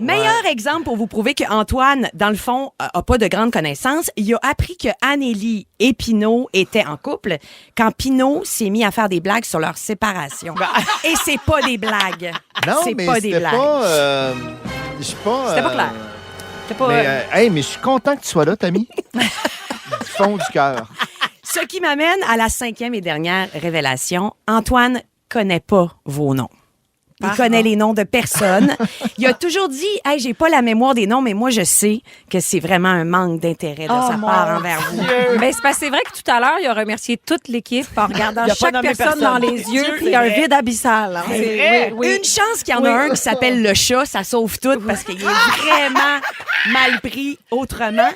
Speaker 7: Meilleur exemple pour vous prouver qu'Antoine, dans le fond, a pas de grandes connaissances. Il a appris que Anneli et Pinot étaient en couple quand Pinot s'est mis à faire des blagues sur leur séparation. Et c'est pas des blagues.
Speaker 6: Non,
Speaker 7: c'est
Speaker 6: mais
Speaker 7: pas des
Speaker 6: c'était
Speaker 7: blagues.
Speaker 6: pas... je sais pas...
Speaker 7: C'était pas clair. C'était pas...
Speaker 6: mais je suis content que tu sois là, Tammy. Du fond du cœur.
Speaker 7: Ce qui m'amène à la 5e et dernière révélation. Antoine connaît pas vos noms. Il connaît les noms de personne. Il a toujours dit, hey, j'ai pas la mémoire des noms, mais moi, je sais que c'est vraiment un manque d'intérêt de sa part envers vous.
Speaker 4: Ben, c'est parce que c'est vrai que tout à l'heure, il a remercié toute l'équipe en regardant
Speaker 3: Il a pas
Speaker 4: chaque
Speaker 3: nommé
Speaker 4: personne dans les yeux, puis il y a un vide abyssal. Hein.
Speaker 3: C'est vrai.
Speaker 4: Oui.
Speaker 7: Une chance qu'il y en a un qui s'appelle le chat, ça sauve tout parce qu'il est vraiment mal pris autrement.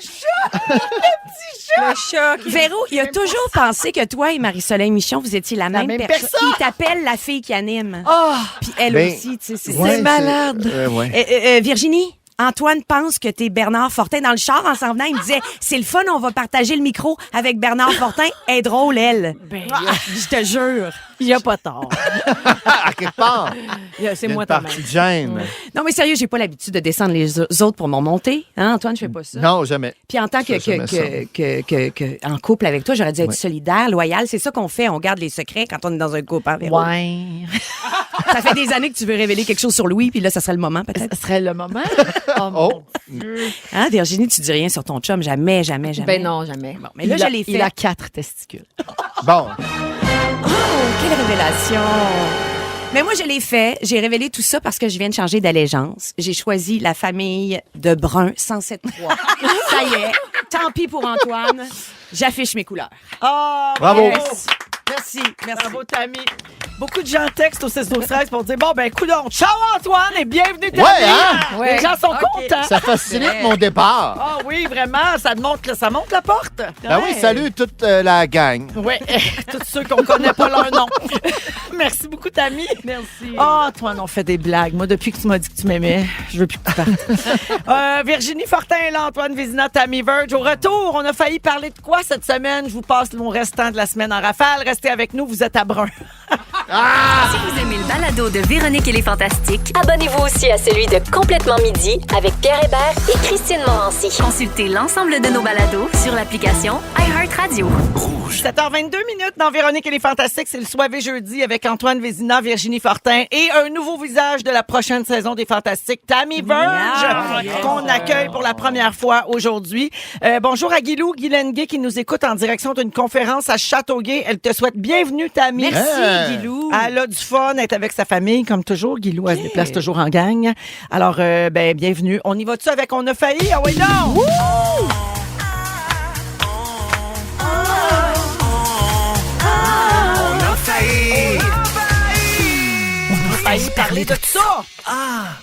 Speaker 4: Le chat.
Speaker 7: Véro, il a toujours pensé que toi et Marie-Soleil Michon, vous étiez la même personne. Il t'appelle la fille qui anime. Puis elle aussi, tu sais, c'est malade. Virginie, Antoine pense que t'es Bernard Fortin. Dans le char, en s'en venant, il me disait, c'est le fun, on va partager le micro avec Bernard Fortin. Elle est drôle, elle. Je te jure.
Speaker 4: Il n'y a pas tort.
Speaker 6: À quelque part.
Speaker 4: C'est
Speaker 6: Il y a
Speaker 4: moi
Speaker 6: une
Speaker 4: ta
Speaker 6: partie de gêne.
Speaker 7: Non, mais sérieux, j'ai pas l'habitude de descendre les autres pour m'en monter. Hein, Antoine, je fais pas ça.
Speaker 6: Non, jamais.
Speaker 7: Puis en tant que en couple avec toi, j'aurais dû être solidaire, loyal. C'est ça qu'on fait. On garde les secrets quand on est dans un couple. Hein, Véro?
Speaker 3: Ouais.
Speaker 7: Ça fait des années que tu veux révéler quelque chose sur Louis, puis là, ça serait le moment, peut-être.
Speaker 3: Ce serait le moment.
Speaker 6: Oh.
Speaker 7: Hein, Virginie, tu dis rien sur ton chum. Jamais, jamais, jamais.
Speaker 4: Ben non, jamais.
Speaker 7: Bon, mais là, je l'ai fait.
Speaker 3: Il a 4 testicules.
Speaker 6: Bon.
Speaker 7: Oh, quelle révélation! Mais moi, je l'ai fait. J'ai révélé tout ça parce que je viens de changer d'allégeance. J'ai choisi la famille de Brun 107.3. Ça y est. Tant pis pour Antoine. J'affiche mes couleurs.
Speaker 3: Oh,
Speaker 6: Bravo.
Speaker 3: yes.
Speaker 7: Merci.
Speaker 3: Bravo, Tammy. Beaucoup de gens textent au 6-12-13 pour dire, bon, ben, coudonc, ciao Antoine et bienvenue, Tammy.
Speaker 6: Ouais, hein?
Speaker 3: Les gens sont contents.
Speaker 6: Ça facilite mon départ.
Speaker 3: Ah oui, vraiment, ça monte la porte.
Speaker 6: Ben oui, salut toute la gang.
Speaker 3: Oui, tous ceux qu'on connaît pas leur nom. Merci beaucoup, Tammy.
Speaker 4: Merci.
Speaker 3: Oh, Antoine, on fait des blagues. Moi, depuis que tu m'as dit que tu m'aimais, je veux plus que tu partes. Virginie Fortin est là, Antoine Vézina, Tammy Verge. Au retour, on a failli parler de quoi cette semaine? Je vous passe mon restant de la semaine en rafale. Restez avec nous, vous êtes à Brun.
Speaker 1: Si vous aimez le balado de Véronique et les Fantastiques,
Speaker 2: Abonnez-vous aussi à celui de Complètement Midi avec Pierre Hébert et Christine Morancy.
Speaker 1: consultez l'ensemble de nos balados sur l'application iHeartRadio.
Speaker 3: 7h22 dans Véronique et les Fantastiques. C'est le Soivé jeudi avec Antoine Vézina, Virginie Fortin et un nouveau visage de la prochaine saison des Fantastiques, Tammy Verge, qu'on accueille pour la première fois aujourd'hui. Bonjour à Guilou, Guylaine-Gay qui nous écoute en direction d'une conférence à Châteauguay. Elle te souhaite bienvenue, Tammy.
Speaker 7: Merci, Guilou.
Speaker 3: Elle a du fun, elle est avec sa famille, comme toujours. Guilou, elle se déplace toujours en gang. Alors, bienvenue. On y va-tu avec On a failli? Ah oui, non! On a failli parler de ça.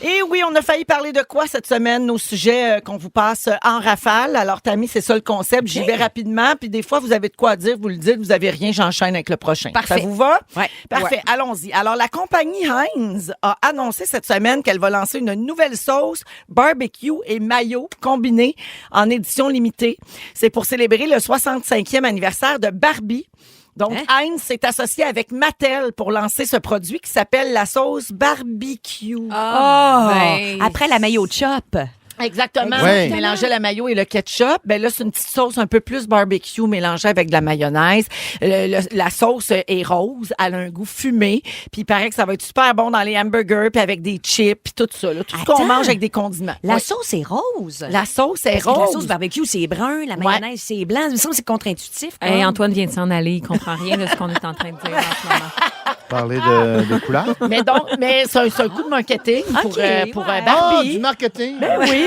Speaker 3: Et oui, on a failli parler de quoi cette semaine? Nos sujets qu'on vous passe en rafale. Alors, Tammy, c'est ça le concept. J'y vais rapidement. Puis des fois, vous avez de quoi dire, vous le dites. Vous avez rien, j'enchaîne avec le prochain.
Speaker 7: Parfait.
Speaker 3: Ça vous va?
Speaker 7: Ouais.
Speaker 3: Parfait.
Speaker 7: Ouais.
Speaker 3: Allons-y. Alors, la compagnie Heinz a annoncé cette semaine qu'elle va lancer une nouvelle sauce barbecue et mayo combinée en édition limitée. C'est pour célébrer le 65e anniversaire de Barbie. Donc, Heinz s'est associé avec Mattel pour lancer ce produit qui s'appelle la sauce barbecue.
Speaker 7: Après la mayo chop.
Speaker 3: Exactement.
Speaker 6: Ouais.
Speaker 3: Mélanger la mayo et le ketchup. Ben là, c'est une petite sauce un peu plus barbecue mélangée avec de la mayonnaise. La sauce est rose. Elle a un goût fumé. Puis il paraît que ça va être super bon dans les hamburgers puis avec des chips puis tout ça. Là. Tout ce qu'on mange avec des condiments.
Speaker 7: La
Speaker 3: Oui.
Speaker 7: sauce est rose.
Speaker 3: La sauce est
Speaker 7: Parce que la
Speaker 3: rose.
Speaker 7: sauce barbecue, c'est brun. La mayonnaise, c'est blanc. Il me semble que c'est contre-intuitif.
Speaker 4: Hey, Antoine vient de s'en aller. Il comprend rien de ce qu'on est en train de dire en ce moment.
Speaker 6: Parler de couleurs.
Speaker 3: Mais c'est un coup de marketing pour
Speaker 6: Ah,
Speaker 3: Barbie.
Speaker 6: du marketing.
Speaker 3: Ben oui.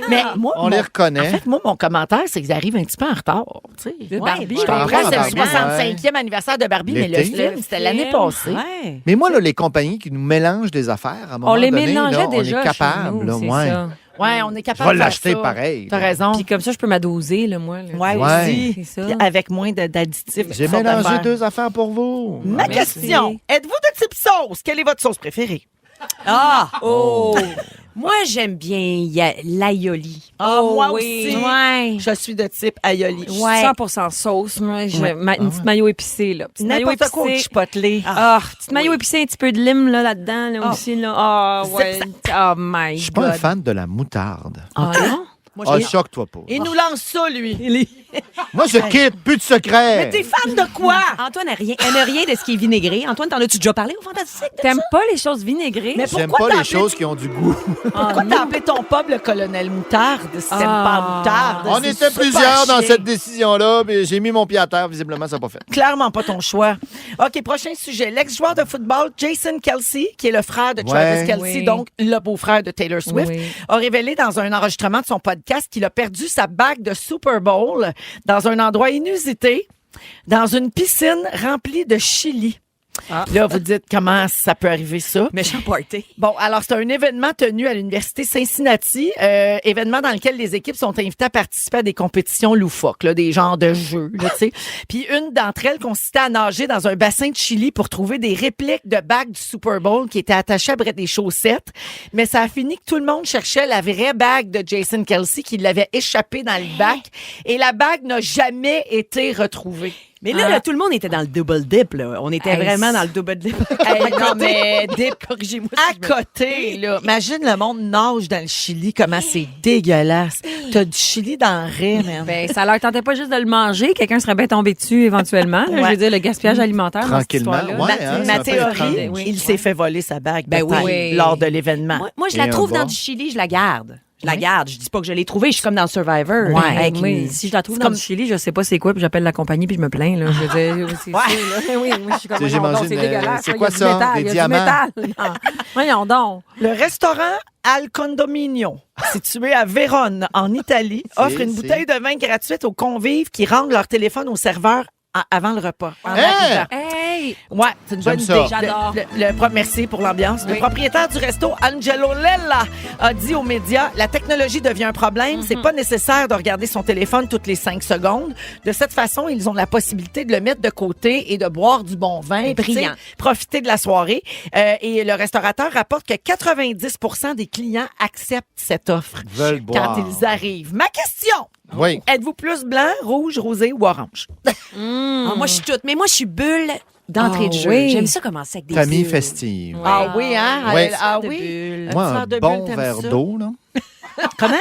Speaker 3: Mais moi,
Speaker 6: On les reconnaît.
Speaker 3: En fait, moi, mon commentaire, c'est qu'ils arrivent un petit peu en retard. Tu sais.
Speaker 7: Ouais,
Speaker 3: Barbie,
Speaker 7: je
Speaker 3: je comprends,
Speaker 6: comprends,
Speaker 3: c'est le
Speaker 6: Barbie,
Speaker 3: 65e anniversaire de Barbie, mais le
Speaker 6: L'été.
Speaker 3: film, c'était l'année passée.
Speaker 7: Ouais.
Speaker 6: Mais moi, là, les compagnies qui nous mélangent des affaires, à un moment
Speaker 4: On les
Speaker 6: donné,
Speaker 4: mélangeait
Speaker 6: là,
Speaker 4: déjà
Speaker 6: on est capable.
Speaker 4: chez nous,
Speaker 6: là,
Speaker 4: c'est
Speaker 6: ouais.
Speaker 4: ça.
Speaker 3: Ouais, on est
Speaker 6: Je
Speaker 3: capable
Speaker 6: vais
Speaker 3: de faire
Speaker 6: l'acheter
Speaker 3: ça.
Speaker 6: pareil.
Speaker 3: T'as raison.
Speaker 4: Puis comme ça, je peux m'adoser, là, moi. Là.
Speaker 3: Ouais,
Speaker 6: Ouais.
Speaker 3: aussi.
Speaker 4: C'est ça.
Speaker 3: Puis avec moins d'additifs.
Speaker 6: J'ai
Speaker 3: toutes sortes
Speaker 6: mélangé
Speaker 3: d'affaires.
Speaker 6: 2 affaires pour vous.
Speaker 3: Ma
Speaker 4: Merci.
Speaker 3: question, êtes-vous de type sauce? Quelle est votre sauce préférée?
Speaker 7: Ah! Oh! Moi, j'aime bien l'aioli.
Speaker 3: Ah, moi
Speaker 4: oui.
Speaker 3: aussi.
Speaker 7: Ouais.
Speaker 3: Je suis de type aioli.
Speaker 7: Ouais.
Speaker 4: 100% sauce. Moi, une petite mayo épicée, là. Petite mayo
Speaker 3: N'importe quoi au
Speaker 4: épicée.
Speaker 3: chipotelé.
Speaker 4: Petite mayo épicée, un petit peu de lime là-dedans, là, aussi. Là. Ah, ouais. Oh my
Speaker 6: Je suis
Speaker 4: God.
Speaker 6: pas un fan de la moutarde.
Speaker 4: Ah non?
Speaker 6: Ah, choque-toi pas.
Speaker 3: Il nous lance ça, lui.
Speaker 6: Moi, je quitte, plus de secret.
Speaker 3: Mais t'es fan de quoi?
Speaker 7: Antoine aime rien de ce qui est vinaigré. Antoine, t'en as-tu déjà parlé au Fantastique?
Speaker 4: T'aimes pas les choses vinaigrées?
Speaker 3: Mais
Speaker 6: J'aime
Speaker 3: pourquoi
Speaker 6: pas
Speaker 3: t'as
Speaker 6: les choses qui ont du goût.
Speaker 3: Pourquoi t'as appelé ton pub le colonel Moutarde si t'aimes pas Moutarde?
Speaker 6: On
Speaker 3: C'est
Speaker 6: était
Speaker 3: super
Speaker 6: plusieurs dans
Speaker 3: chiant.
Speaker 6: cette décision-là, mais j'ai mis mon pied à terre. Visiblement, ça n'a pas fait.
Speaker 3: Clairement pas ton choix. OK, prochain sujet. L'ex-joueur de football Jason Kelce, qui est le frère de Travis
Speaker 6: Ouais.
Speaker 3: Kelce,
Speaker 4: Oui.
Speaker 3: donc le beau-frère de Taylor Swift,
Speaker 4: Oui.
Speaker 3: a révélé dans un enregistrement de son podcast qu'il a perdu sa bague de Super Bowl dans un endroit inusité, dans une piscine remplie de chili. Là, vous dites comment ça peut arriver, ça?
Speaker 7: Méchant party.
Speaker 3: Bon, alors c'est un événement tenu à l'université Cincinnati, événement dans lequel les équipes sont invitées à participer à des compétitions loufoques, là, des genres de jeux, là, tu sais. Puis une d'entre elles consistait à nager dans un bassin de Chili pour trouver des répliques de bagues du Super Bowl qui étaient attachées après des chaussettes. Mais ça a fini que tout le monde cherchait la vraie bague de Jason Kelce qui l'avait échappée dans le bac et la bague n'a jamais été retrouvée.
Speaker 7: Mais là, tout le monde était dans le double dip, là. On était
Speaker 3: Hey,
Speaker 7: vraiment dans le double dip.
Speaker 3: Hey, non, mais
Speaker 7: corrigez-moi.
Speaker 3: à côté, là. Imagine le monde nage dans le Chili, comment c'est dégueulasse. T'as du Chili dans le raie, man.
Speaker 4: Ben, ça leur tentait pas juste de le manger. Quelqu'un serait bien tombé dessus éventuellement. là.
Speaker 3: Ouais.
Speaker 4: Je veux dire, le gaspillage alimentaire. dans cette
Speaker 6: Tranquillement,
Speaker 4: histoire-là.
Speaker 6: ouais. hein,
Speaker 3: Ma
Speaker 6: ça fait étrange.
Speaker 3: théorie,
Speaker 4: Oui.
Speaker 3: il s'est fait voler sa bague
Speaker 7: Ben
Speaker 3: peut-être,
Speaker 7: oui.
Speaker 3: lors de l'événement.
Speaker 7: Moi, je
Speaker 6: Et
Speaker 7: la
Speaker 6: un
Speaker 7: trouve
Speaker 6: bas.
Speaker 7: dans du Chili, je la garde. Je la garde. Je dis pas que je l'ai trouvée. Je suis comme dans Survivor.
Speaker 4: Ouais,
Speaker 7: Avec
Speaker 4: oui.
Speaker 7: une-
Speaker 4: Si je la trouve
Speaker 3: C'est
Speaker 4: dans
Speaker 3: comme-
Speaker 4: le Chili, je sais pas c'est quoi, puis j'appelle la compagnie, puis je me plains. Là. Je veux dire, c'est
Speaker 3: Ouais.
Speaker 4: sûr, là. Oui, moi, je suis comme,
Speaker 6: J'ai
Speaker 4: voyons
Speaker 6: mangé
Speaker 4: donc, c'est
Speaker 6: une-
Speaker 4: dégueulasse.
Speaker 6: c'est
Speaker 4: là.
Speaker 6: quoi
Speaker 4: Il y a
Speaker 6: ça?
Speaker 4: du métal,
Speaker 6: Des
Speaker 4: il y a
Speaker 6: diamants?
Speaker 4: du métal. Non. Voyons donc.
Speaker 3: Le restaurant Al Condominio, situé à Vérone, en Italie, offre une bouteille de vin gratuite aux convives qui rendent leur téléphone au serveur avant le repas. En arrivant.
Speaker 4: Hey!
Speaker 3: Ouais, c'est une bonne
Speaker 6: J'aime
Speaker 3: idée.
Speaker 6: ça.
Speaker 4: J'adore.
Speaker 3: Merci pour l'ambiance. Le propriétaire du resto, Angelo Lella, a dit aux médias, la technologie devient un problème. C'est pas nécessaire de regarder son téléphone toutes les 5 secondes. De cette façon, ils ont la possibilité de le mettre de côté et de boire du bon vin. Puis,
Speaker 7: Brillant.
Speaker 3: tu sais, profiter de la soirée. Et le restaurateur rapporte que 90% des clients acceptent cette offre
Speaker 6: Veulent boire.
Speaker 3: quand ils arrivent. Ma question!
Speaker 6: Oui.
Speaker 3: Êtes-vous plus blanc, rouge, rosé ou orange?
Speaker 7: Ah, moi, je suis toute. Mais moi, je suis bulle d'entrée
Speaker 4: Ah
Speaker 7: de jeu.
Speaker 4: oui.
Speaker 7: J'aime ça commencer avec des
Speaker 6: Famille
Speaker 7: bulles.
Speaker 6: festive.
Speaker 3: Ah oui, hein?
Speaker 6: Ouais.
Speaker 3: Ah
Speaker 7: de
Speaker 3: oui?
Speaker 7: bulles.
Speaker 6: Moi,
Speaker 3: Un
Speaker 6: un
Speaker 3: fleur de
Speaker 6: bon
Speaker 3: bulle, t'aimes
Speaker 6: verre
Speaker 3: ça?
Speaker 6: d'eau, là.
Speaker 3: Comment?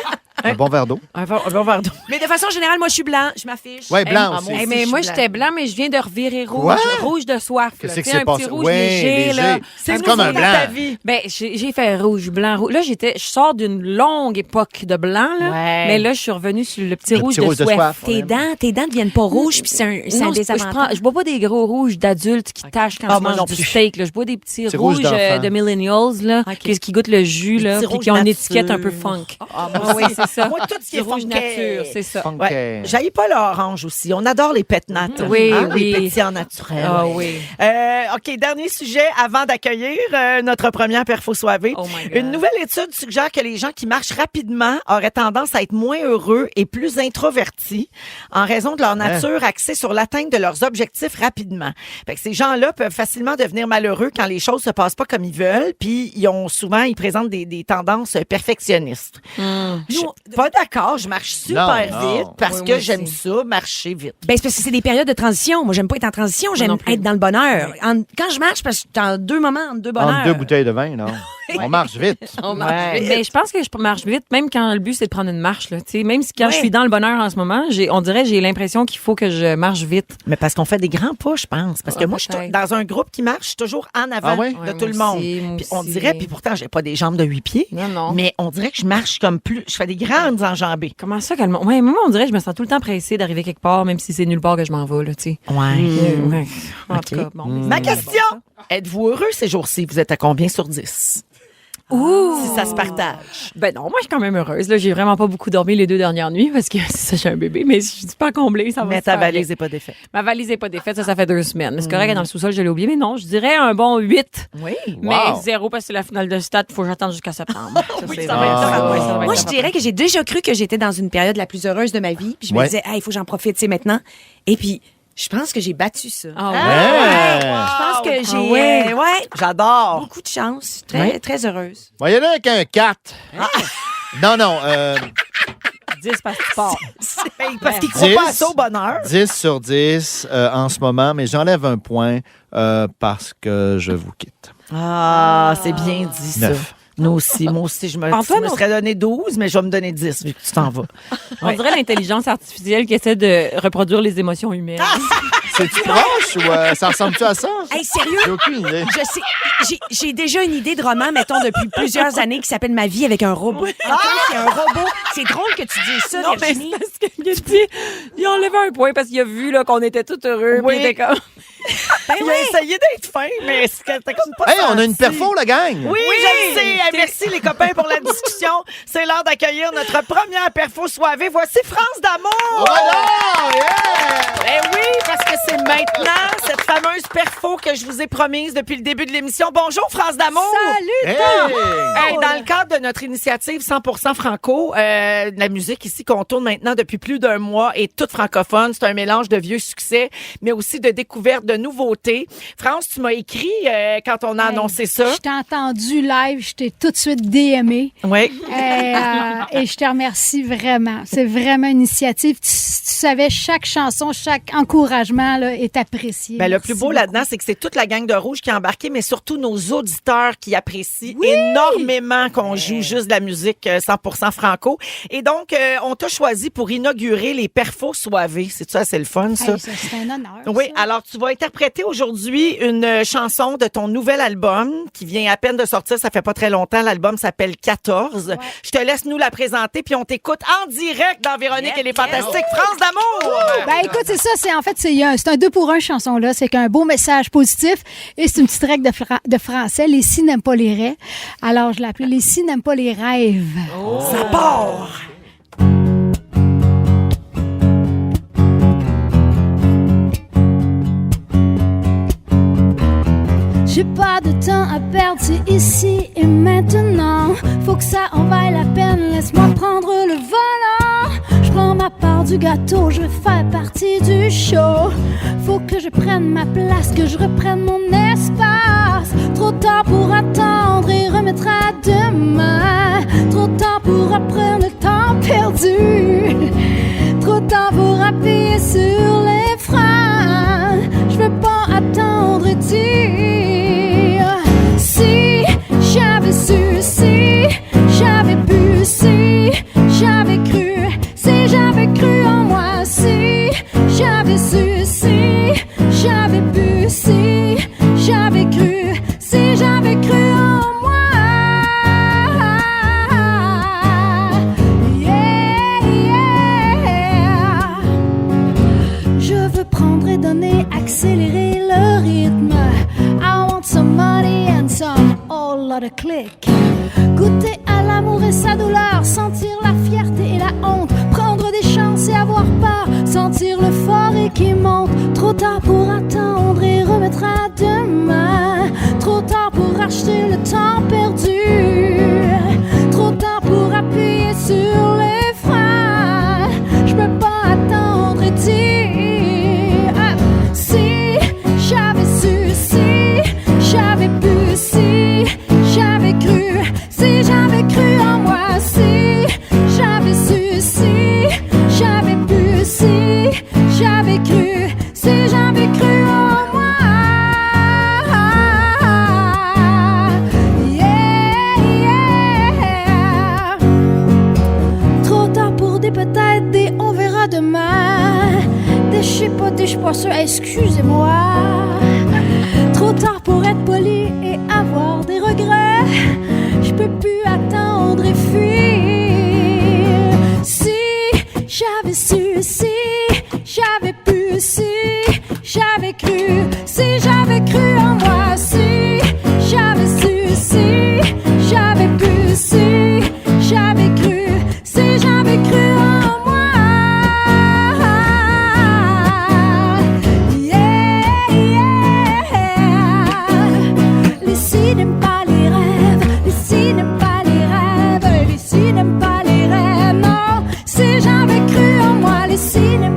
Speaker 6: Un bon verre d'eau.
Speaker 3: Un bon verre d'eau.
Speaker 7: Mais de façon générale, moi, je suis blanc. Je m'affiche.
Speaker 6: Ouais, blanc
Speaker 3: Ah,
Speaker 6: aussi.
Speaker 3: moi
Speaker 4: Hey,
Speaker 3: aussi,
Speaker 4: mais
Speaker 3: je
Speaker 4: moi,
Speaker 3: suis
Speaker 4: j'étais blanc, mais je viens de revirer rouge.
Speaker 6: Quoi?
Speaker 4: Rouge de soif.
Speaker 6: Qu'est-ce
Speaker 4: là.
Speaker 6: qui
Speaker 4: Tu sais,
Speaker 6: s'est
Speaker 4: un
Speaker 6: passé?
Speaker 4: petit rouge
Speaker 6: Ouais,
Speaker 4: léger, là.
Speaker 6: léger.
Speaker 3: C'est
Speaker 6: comme un
Speaker 3: nouveau dans
Speaker 6: blanc.
Speaker 3: ta vie.
Speaker 4: Ben, j'ai fait rouge, blanc, rouge. Là, je sors d'une longue époque de blanc, là.
Speaker 3: Ouais.
Speaker 4: Mais là, je suis revenue sur le petit
Speaker 6: Le
Speaker 4: rouge
Speaker 6: petit
Speaker 4: de
Speaker 6: rouge de
Speaker 4: soif.
Speaker 6: soif.
Speaker 7: Tes dents deviennent pas rouges, puis c'est un
Speaker 4: Non, je
Speaker 7: désavantage.
Speaker 4: bois pas des gros rouges d'adultes qui tâchent quand
Speaker 3: Ah,
Speaker 4: tu
Speaker 3: moi
Speaker 4: manges
Speaker 3: non
Speaker 4: du
Speaker 3: plus.
Speaker 4: steak. Là. Je bois des petits
Speaker 6: Petit rouge
Speaker 4: rouges
Speaker 6: d'enfant.
Speaker 4: de millennials, là, qui goûtent le jus, là,
Speaker 3: petits
Speaker 4: puis
Speaker 3: rouges
Speaker 4: qui ont une
Speaker 3: nature.
Speaker 4: étiquette un peu funk.
Speaker 3: Ah,
Speaker 4: Ah oui, c'est ça.
Speaker 3: Moi, tout ce qui est
Speaker 4: Du rouge
Speaker 3: funky.
Speaker 4: nature, c'est ça.
Speaker 6: Funky.
Speaker 3: Ouais. J'haïs pas l'orange aussi. On adore les pétnates.
Speaker 4: Oui,
Speaker 3: Hein,
Speaker 4: oui.
Speaker 3: Les pétillants naturels.
Speaker 4: Ah
Speaker 3: ouais.
Speaker 4: oui.
Speaker 3: OK, dernier sujet avant d'accueillir notre première perfo soivée.
Speaker 4: Oh my God.
Speaker 3: Une nouvelle étude suggère que les gens qui marchent rapidement auraient tendance à être moins heureux et plus introvertis en raison de leur nature axée sur l'atteinte de leurs objectifs rapidement. Fait que ces gens-là peuvent facilement devenir malheureux quand les choses se passent pas comme ils veulent, puis ils présentent des tendances perfectionnistes. Je suis pas d'accord, je marche super
Speaker 6: Non,
Speaker 3: vite
Speaker 6: non.
Speaker 3: parce
Speaker 4: Oui,
Speaker 3: que
Speaker 4: moi
Speaker 3: j'aime
Speaker 4: aussi.
Speaker 3: ça, marcher vite.
Speaker 7: Ben, c'est parce que c'est des périodes de transition. Moi, j'aime pas être en transition. J'aime
Speaker 4: non plus.
Speaker 7: être dans le bonheur. Quand je marche, parce que je suis en deux moments, en deux bonheurs.
Speaker 6: Entre deux bouteilles de vin, non. On marche vite.
Speaker 3: Ouais.
Speaker 4: Mais je pense que je marche vite, même quand le but, c'est de prendre une marche. Là. Tu sais, même si quand je suis dans le bonheur en ce moment, on dirait que j'ai l'impression qu'il faut que je marche vite.
Speaker 3: Mais parce qu'on fait des grands pas, je pense. Parce que
Speaker 4: Ah,
Speaker 3: moi, je suis
Speaker 4: peut-être.
Speaker 3: dans un groupe qui marche, je suis toujours en avant
Speaker 6: Ah ouais?
Speaker 3: de
Speaker 4: Ouais,
Speaker 3: tout le
Speaker 4: moi
Speaker 3: monde.
Speaker 4: aussi, moi
Speaker 3: Puis on
Speaker 4: aussi.
Speaker 3: dirait, puis pourtant, j'ai pas des jambes de 8 pieds.
Speaker 4: Non, non.
Speaker 3: Mais on dirait que je marche comme plus. Je fais des grandes enjambées.
Speaker 4: Comment ça, calme? Ouais, moi, on dirait que je me sens tout le temps pressée d'arriver quelque part, même si c'est nulle part que je m'en vais, là, tu sais.
Speaker 3: Ouais.
Speaker 4: Ouais. En
Speaker 3: OK.
Speaker 4: tout cas, bon.
Speaker 3: Ma question! Êtes-vous heureux ces jours-ci? Vous êtes à combien sur 10?
Speaker 4: Ouh!
Speaker 3: Si ça se partage.
Speaker 4: Ben non, moi, je suis quand même heureuse. Là, j'ai vraiment pas beaucoup dormi les 2 dernières nuits parce que c'est ça, j'ai un bébé, mais je suis pas comblée, ça va
Speaker 3: Mais
Speaker 4: se
Speaker 3: ta
Speaker 4: faire
Speaker 3: valise
Speaker 4: bien.
Speaker 3: n'est pas défaite.
Speaker 4: Ma valise est pas défaite, ça fait 2 semaines. C'est correct, dans le sous-sol, je l'ai oublié, mais non, je dirais un bon 8.
Speaker 3: Oui.
Speaker 4: Mais
Speaker 6: Wow.
Speaker 4: 0 parce que c'est la finale de stade, faut que j'attende jusqu'à septembre. Ça,
Speaker 3: Oui,
Speaker 4: c'est
Speaker 3: ça
Speaker 4: vrai.
Speaker 3: va être
Speaker 4: Ça
Speaker 3: ça.
Speaker 4: va être ça, ça va
Speaker 7: Moi,
Speaker 4: être
Speaker 7: je
Speaker 4: ça.
Speaker 7: dirais que j'ai déjà cru que j'étais dans une période la plus heureuse de ma vie. Puis je me
Speaker 6: Ouais.
Speaker 7: disais, il faut que j'en profite, c'est maintenant. Et puis, Je pense que j'ai battu ça.
Speaker 4: Ah
Speaker 3: ouais.
Speaker 7: Je pense que j'ai...
Speaker 3: ouais. J'adore.
Speaker 7: Beaucoup de chance. Très, très heureuse.
Speaker 6: On va y aller avec un 4. Non.
Speaker 4: 10 parce que tu pars.
Speaker 3: Parce qu'il ne croit pas à ça au bonheur.
Speaker 6: 10 sur 10 en ce moment, mais j'enlève un point parce que je vous quitte.
Speaker 3: Ah, c'est bien dit, ça.
Speaker 6: 9.
Speaker 3: Nous aussi. Moi aussi, je me serais donné 12, mais je vais me donner 10 vu que tu t'en vas.
Speaker 4: On dirait l'intelligence artificielle qui essaie de reproduire les émotions humaines.
Speaker 6: C'est-tu proche ou ça ressemble-tu à ça?
Speaker 7: Hey, sérieux?
Speaker 6: J'ai aucune idée.
Speaker 7: Je sais, j'ai déjà une idée de roman, mettons, depuis plusieurs années qui s'appelle Ma vie avec un robot. C'est un robot. C'est drôle que tu dises ça,
Speaker 4: Non, mais
Speaker 7: Virginie.
Speaker 4: c'est parce qu'il a dit, il a enlevé un point parce qu'il a vu là, qu'on était tous heureux.
Speaker 3: Oui.
Speaker 4: Puis il était comme...
Speaker 3: Il a essayé d'être fin, mais c'était comme pas
Speaker 6: Hey, on a
Speaker 3: senti.
Speaker 6: une perfo, la gang!
Speaker 3: Oui, je le sais. Hey, merci les copains pour la discussion. C'est l'heure d'accueillir notre première perfo soivée. Voici France d'amour.
Speaker 6: Voilà! Yeah!
Speaker 3: Eh oui, parce que c'est maintenant cette fameuse perfo que je vous ai promise depuis le début de l'émission. Bonjour France d'amour.
Speaker 6: Hey!
Speaker 3: Hey, dans le cadre de notre initiative 100% franco, la musique ici qu'on tourne maintenant depuis plus d'un mois est toute francophone. C'est un mélange de vieux succès, mais aussi de découvertes, de nouveautés. France, tu m'as écrit quand on a annoncé ça.
Speaker 16: Je t'ai entendu live, je t'ai tout de suite DMé.
Speaker 3: Oui.
Speaker 16: Et je te remercie vraiment. C'est vraiment une initiative. Tu savais, chaque chanson, chaque encouragement là, est apprécié.
Speaker 3: Ben, le plus beau là-dedans, c'est que c'est toute la gang de Rouge qui est embarquée, mais surtout nos auditeurs qui apprécient énormément qu'on joue juste de la musique 100% franco. Et donc, on t'a choisi pour inaugurer les perfos soivés. C'est ça, c'est le fun, ça?
Speaker 16: Hey, c'est un honneur.
Speaker 3: Oui,
Speaker 16: ça.
Speaker 3: alors tu vas interpréter aujourd'hui une chanson de ton nouvel album qui vient à peine de sortir, ça fait pas très longtemps. L'album s'appelle 14. Ouais. Je te laisse nous la présenter, puis on t'écoute en direct dans Véronique et les Fantastiques. France d'amour!
Speaker 16: Ben écoute, c'est ça, c'est un 2 pour 1 chanson là, c'est qu'un beau message positif et c'est une petite règle de français, les si n'aiment pas les rêves. Alors je l'ai appelé les si n'aiment pas les rêves.
Speaker 3: Oh. Ça part!
Speaker 16: J'ai pas de temps à perdre, c'est ici et maintenant. Faut que ça en vaille la peine, laisse-moi prendre le volant. Je prends ma part du gâteau, je veux faire partie du show. Faut que je prenne ma place, que je reprenne mon espace. Trop tard pour attendre et remettre à demain. Trop tard pour reprendre le temps perdu. Trop tard pour appuyer sur les freins. Je veux pas attendre et dire si j'avais su, si j'avais pu, si j'avais cru, si j'avais cru en moi, si j'avais su, si j'avais pu, si j'avais cru, si j'avais cru en moi. Je veux prendre et donner, accélérer le rythme. I want some money and some whole lot of click. Goûter à l'amour et sa douleur, sentir la fierté et la honte, prendre des chances et avoir peur, sentir l'euphorie qui monte. Trop tard pour attendre et remettre à demain. Trop tard pour acheter le temps perdu. Trop tard pour appuyer sur les freins. Je peux pas attendre et dire si j'avais su, si j'avais pu, si j'avais cru, si j'avais cru en moi, si j'avais su, si j'avais pu, si j'avais cru, si j'avais cru en moi. Yeah, yeah. Trop tard pour des peut-être, des on verra demain. Des je suis pas sûre, excusez-moi. Trop tard pour être poli et avoir des regrets. Je peux plus attendre et fuir. Si j'avais su, si j'avais pu, si j'avais cru, si j'avais cru en moi, si j'avais su, si j'avais pu, si j'avais cru, si j'avais cru en moi. Les si n'aiment pas les rêves, les si n'aiment pas les rêves, les si n'aiment pas les rêves, non. Si j'avais cru en moi, les si n'aiment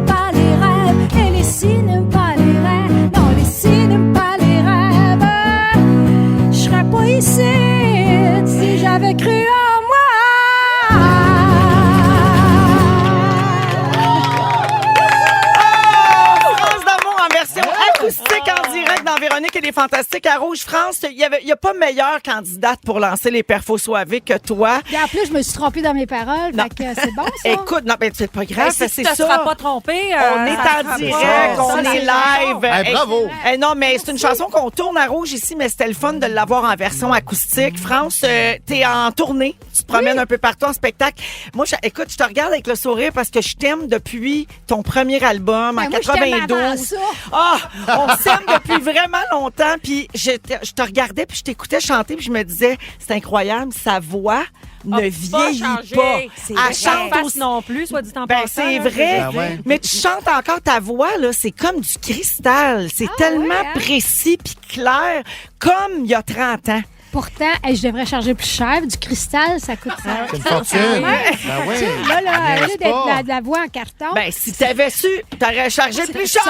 Speaker 3: Véronique et les Fantastiques à Rouge. France, il y a pas meilleure candidate pour lancer les perfos soivés que toi.
Speaker 16: Et en plus, je me suis trompée dans mes paroles, fait que c'est bon, ça.
Speaker 3: Écoute, non, mais c'est pas grave,
Speaker 4: Si
Speaker 3: c'est
Speaker 4: tu te
Speaker 3: ça.
Speaker 4: seras pas trompé.
Speaker 3: On est en direct, on est live.
Speaker 6: Bravo.
Speaker 3: Non, mais c'est une chanson qu'on tourne à Rouge ici, mais c'était le fun de l'avoir en version acoustique. France, t'es en tournée, tu te promènes un peu partout en spectacle. Moi, écoute, je te regarde avec le sourire parce que je t'aime depuis ton premier album en 92. Ah, on s'aime depuis vraiment longtemps. Puis je te regardais, puis je t'écoutais chanter, puis je me disais, c'est incroyable, sa voix ne vieillit pas.
Speaker 4: Elle chante aussi non plus, soit dit en passant.
Speaker 3: C'est vrai.
Speaker 6: Ben ouais.
Speaker 3: Mais tu chantes encore ta voix, là, c'est comme du cristal. C'est tellement précis puis clair, comme il y a 30 ans.
Speaker 16: Pourtant, je devrais charger plus cher. Du cristal, ça coûte ça.
Speaker 6: C'est une fortune. Ben oui.
Speaker 16: Là, au lieu
Speaker 6: N'est-ce
Speaker 16: d'être
Speaker 6: pas?
Speaker 16: de la voix en carton.
Speaker 3: Ben, si t'avais su, t'aurais chargé plus cher.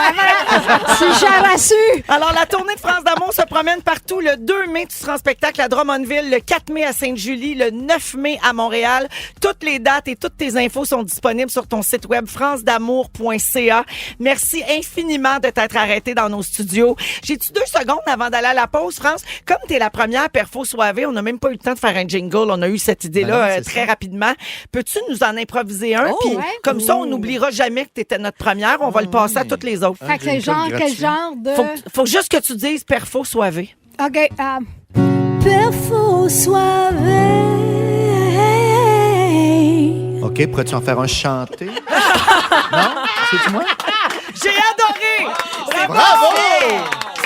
Speaker 16: Si j'avais su.
Speaker 3: Alors, la tournée de France d'amour se promène partout. Le 2 mai, tu seras en spectacle à Drummondville. Le 4 mai à Sainte-Julie. Le 9 mai à Montréal. Toutes les dates et toutes tes infos sont disponibles sur ton site web francedamour.ca. Merci infiniment de t'être arrêté dans nos studios. J'ai-tu 2 secondes avant d'aller à la pause, France? Comme t'es la première perfo soivée, on n'a même pas eu le temps de faire un jingle. On a eu cette idée-là très rapidement. Peux-tu nous en improviser un? Puis comme ça, on n'oubliera jamais que t'étais notre première. On va le passer à toutes les autres.
Speaker 16: Fait que quel genre de...
Speaker 3: Faut juste que tu dises perfo soivé.
Speaker 16: OK. Perfo soivé.
Speaker 6: OK, pourrais-tu en faire un chanté? Non? C'est moi?
Speaker 3: J'ai adoré!
Speaker 6: Bravo!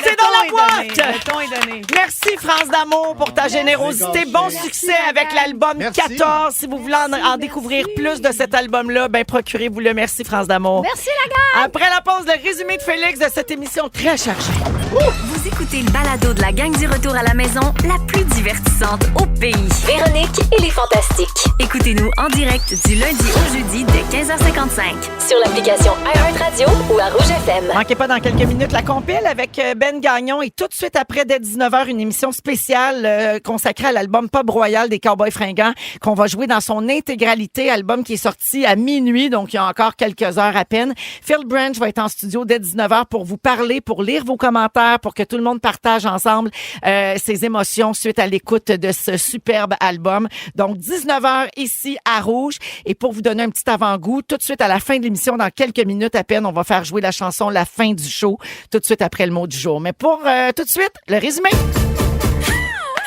Speaker 3: C'est dans la boîte!
Speaker 4: Le ton est donné.
Speaker 3: Merci, France d'amour, pour ta générosité. Bon succès avec l'album 14. Si vous voulez en découvrir plus de cet album-là, ben procurez-vous-le. Merci, France d'amour.
Speaker 16: Merci, la gang!
Speaker 3: Après la pause, le résumé de Félix de cette émission très chargée.
Speaker 1: Vous écoutez le balado de la gang du retour à la maison, la plus divertissante au pays.
Speaker 2: Véronique et les Fantastiques.
Speaker 1: Écoutez-nous en direct du lundi au jeudi dès 15h55.
Speaker 2: Sur l'application iHeartRadio ou à Rouge FM.
Speaker 3: Manquez pas dans quelques minutes la compile avec Ben Gagnon et tout de suite après, dès 19h, une émission spéciale consacrée à l'album Pop Royal des Cowboys Fringants qu'on va jouer dans son intégralité, album qui est sorti à minuit, donc il y a encore quelques heures à peine. Phil Branch va être en studio dès 19h pour vous parler, pour lire vos commentaires, pour que tout le monde partage ensemble ses émotions suite à l'écoute de ce superbe album. Donc 19h ici à Rouge. Et pour vous donner un petit avant-goût, tout de suite à la fin de l'émission, dans quelques minutes à peine, on va faire jouer la chanson La fin du show, tout de suite après le mot du jour. Mais pour tout de suite, le résumé.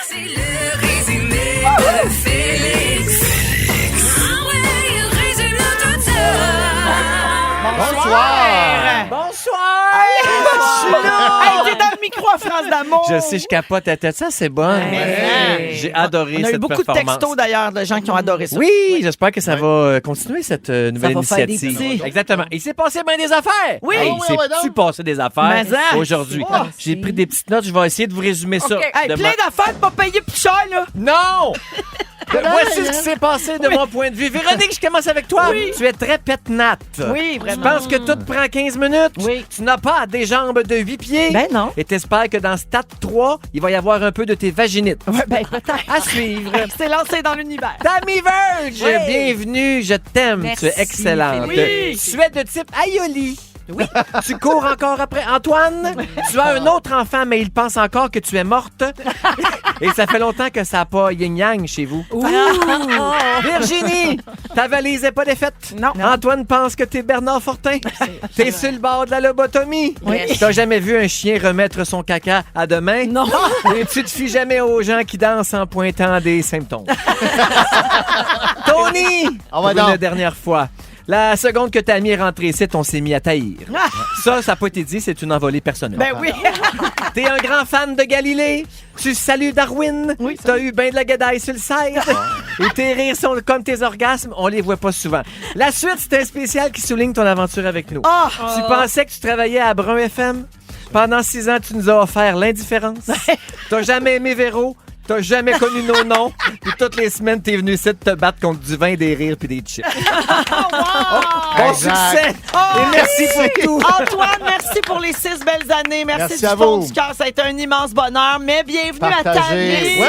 Speaker 1: C'est le résumé de Félix. Ah ouais, il résume tout ça.
Speaker 6: Bonsoir!
Speaker 3: Bonsoir! Je suis là! Hey, t'es dans le micro à France d'amour!
Speaker 17: Je sais, je capote ta tête. Ça, c'est bon. J'ai adoré
Speaker 3: On a
Speaker 17: cette
Speaker 3: eu beaucoup de
Speaker 17: performance.
Speaker 3: textos, d'ailleurs, de gens qui ont adoré ça.
Speaker 17: Oui, j'espère que ça va continuer, cette nouvelle
Speaker 3: va faire des
Speaker 17: initiative.
Speaker 3: petits.
Speaker 17: Exactement. Il s'est passé bien des affaires.
Speaker 3: Oui.
Speaker 17: Hey, il s'est-tu passé des affaires
Speaker 3: Mais ça.
Speaker 17: aujourd'hui? J'ai pris des petites notes. Je vais essayer de vous résumer ça.
Speaker 3: Hey, plein d'affaires de pas payer plus cher, là!
Speaker 17: Non! Voici ce qui s'est passé de mon point de vue. Véronique, je commence avec toi.
Speaker 3: Oui.
Speaker 17: Tu es très pétnate.
Speaker 3: Oui, vraiment.
Speaker 17: Tu penses que tout prend 15 minutes?
Speaker 3: Oui.
Speaker 17: Tu n'as pas des jambes de 8 pieds?
Speaker 3: Ben non.
Speaker 17: Et t'espères que dans Stade 3, il va y avoir un peu de tes vaginites.
Speaker 3: Ouais, ben peut-être.
Speaker 17: À suivre.
Speaker 3: C'est lancé dans l'univers.
Speaker 17: Tammy Verge,
Speaker 3: Oui.
Speaker 17: bienvenue, je t'aime,
Speaker 7: Merci,
Speaker 17: tu es excellente.
Speaker 3: Félix.
Speaker 17: Tu es de type Aioli. Oui. Tu cours encore après Antoine. Tu as un autre enfant, mais il pense encore que tu es morte. Et ça fait longtemps que ça n'a pas yin-yang chez vous. Virginie, ta valise n'est pas défaite.
Speaker 3: Non.
Speaker 17: Antoine pense que t'es Bernard Fortin. T'es sur le bord de la lobotomie. T'as jamais vu un chien remettre son caca à demain?
Speaker 4: Non.
Speaker 17: Et tu te fies jamais aux gens qui dansent en pointant des symptômes. Tony, pour une dernière fois. La seconde que Tammy est rentrée ici, on s'est mis à taillir. Ça n'a pas été dit, c'est une envolée personnelle.
Speaker 3: Ben oui.
Speaker 17: T'es un grand fan de Galilée. Tu salues Darwin.
Speaker 3: Oui,
Speaker 17: t'as eu ben de la gadaille sur le side. Et tes rires sont comme tes orgasmes, on les voit pas souvent. La suite, c'est un spécial qui souligne ton aventure avec nous. Tu pensais que tu travaillais à Brun FM? Pendant 6 ans, tu nous as offert l'indifférence. T'as jamais aimé Véro. T'as jamais connu nos noms. Puis toutes les semaines, t'es venu ici te battre contre du vin, des rires puis des chips. Bon succès! Et merci pour tout.
Speaker 3: Antoine, merci pour les 6 belles années. Merci
Speaker 6: à
Speaker 3: du fond
Speaker 6: vous.
Speaker 3: du cœur. Ça a été un immense bonheur. Mais bienvenue
Speaker 6: Partagez.
Speaker 3: à Tammy.
Speaker 6: Oui.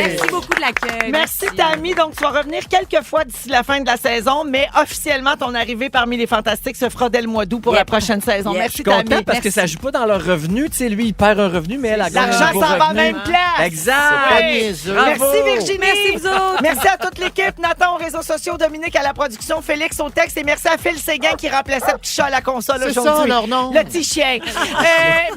Speaker 7: Merci beaucoup de l'accueil.
Speaker 3: Merci Tammy. Donc, tu vas revenir quelques fois d'ici la fin de la saison, mais officiellement, ton arrivée parmi les Fantastiques se fera dès le mois d'août pour la prochaine saison.
Speaker 7: Yep.
Speaker 3: Merci
Speaker 17: Je suis content
Speaker 3: Tammy.
Speaker 17: parce que ça joue pas dans leur revenu. Tu sais, lui, il perd un revenu, mais elle a gagné un
Speaker 3: L'argent
Speaker 17: nouveau
Speaker 3: s'en va à
Speaker 17: revenu.
Speaker 3: même place.
Speaker 17: Exact.
Speaker 6: C'est pas niaiseux.
Speaker 17: Bravo.
Speaker 3: Merci Virginie.
Speaker 7: Merci vous autres.
Speaker 3: Merci à toute l'équipe. Nathan aux réseaux sociaux, Dominique à la production, Félix au texte et merci à Phil Séguin qui remplaçait le petit chat à la console
Speaker 6: C'est
Speaker 3: aujourd'hui.
Speaker 6: ça, leur nom.
Speaker 3: Le petit chien.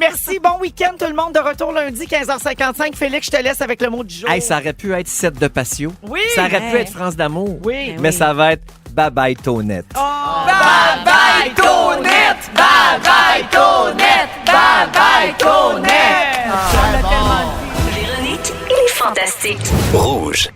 Speaker 3: Merci. Bon week-end tout le monde. De retour lundi 15h55. Félix, je te laisse avec le mot du jour.
Speaker 17: Hey, ça aurait pu être 7 de Patio.
Speaker 3: Oui.
Speaker 17: Ça aurait pu être France d'amour.
Speaker 3: Oui.
Speaker 17: Mais ça va être Bye Bye Tonette.
Speaker 3: Bye bye Tonette. Bye bye Tonette. Bye bye Tonette.
Speaker 1: Véronique et les Fantastiques.
Speaker 8: Rouge.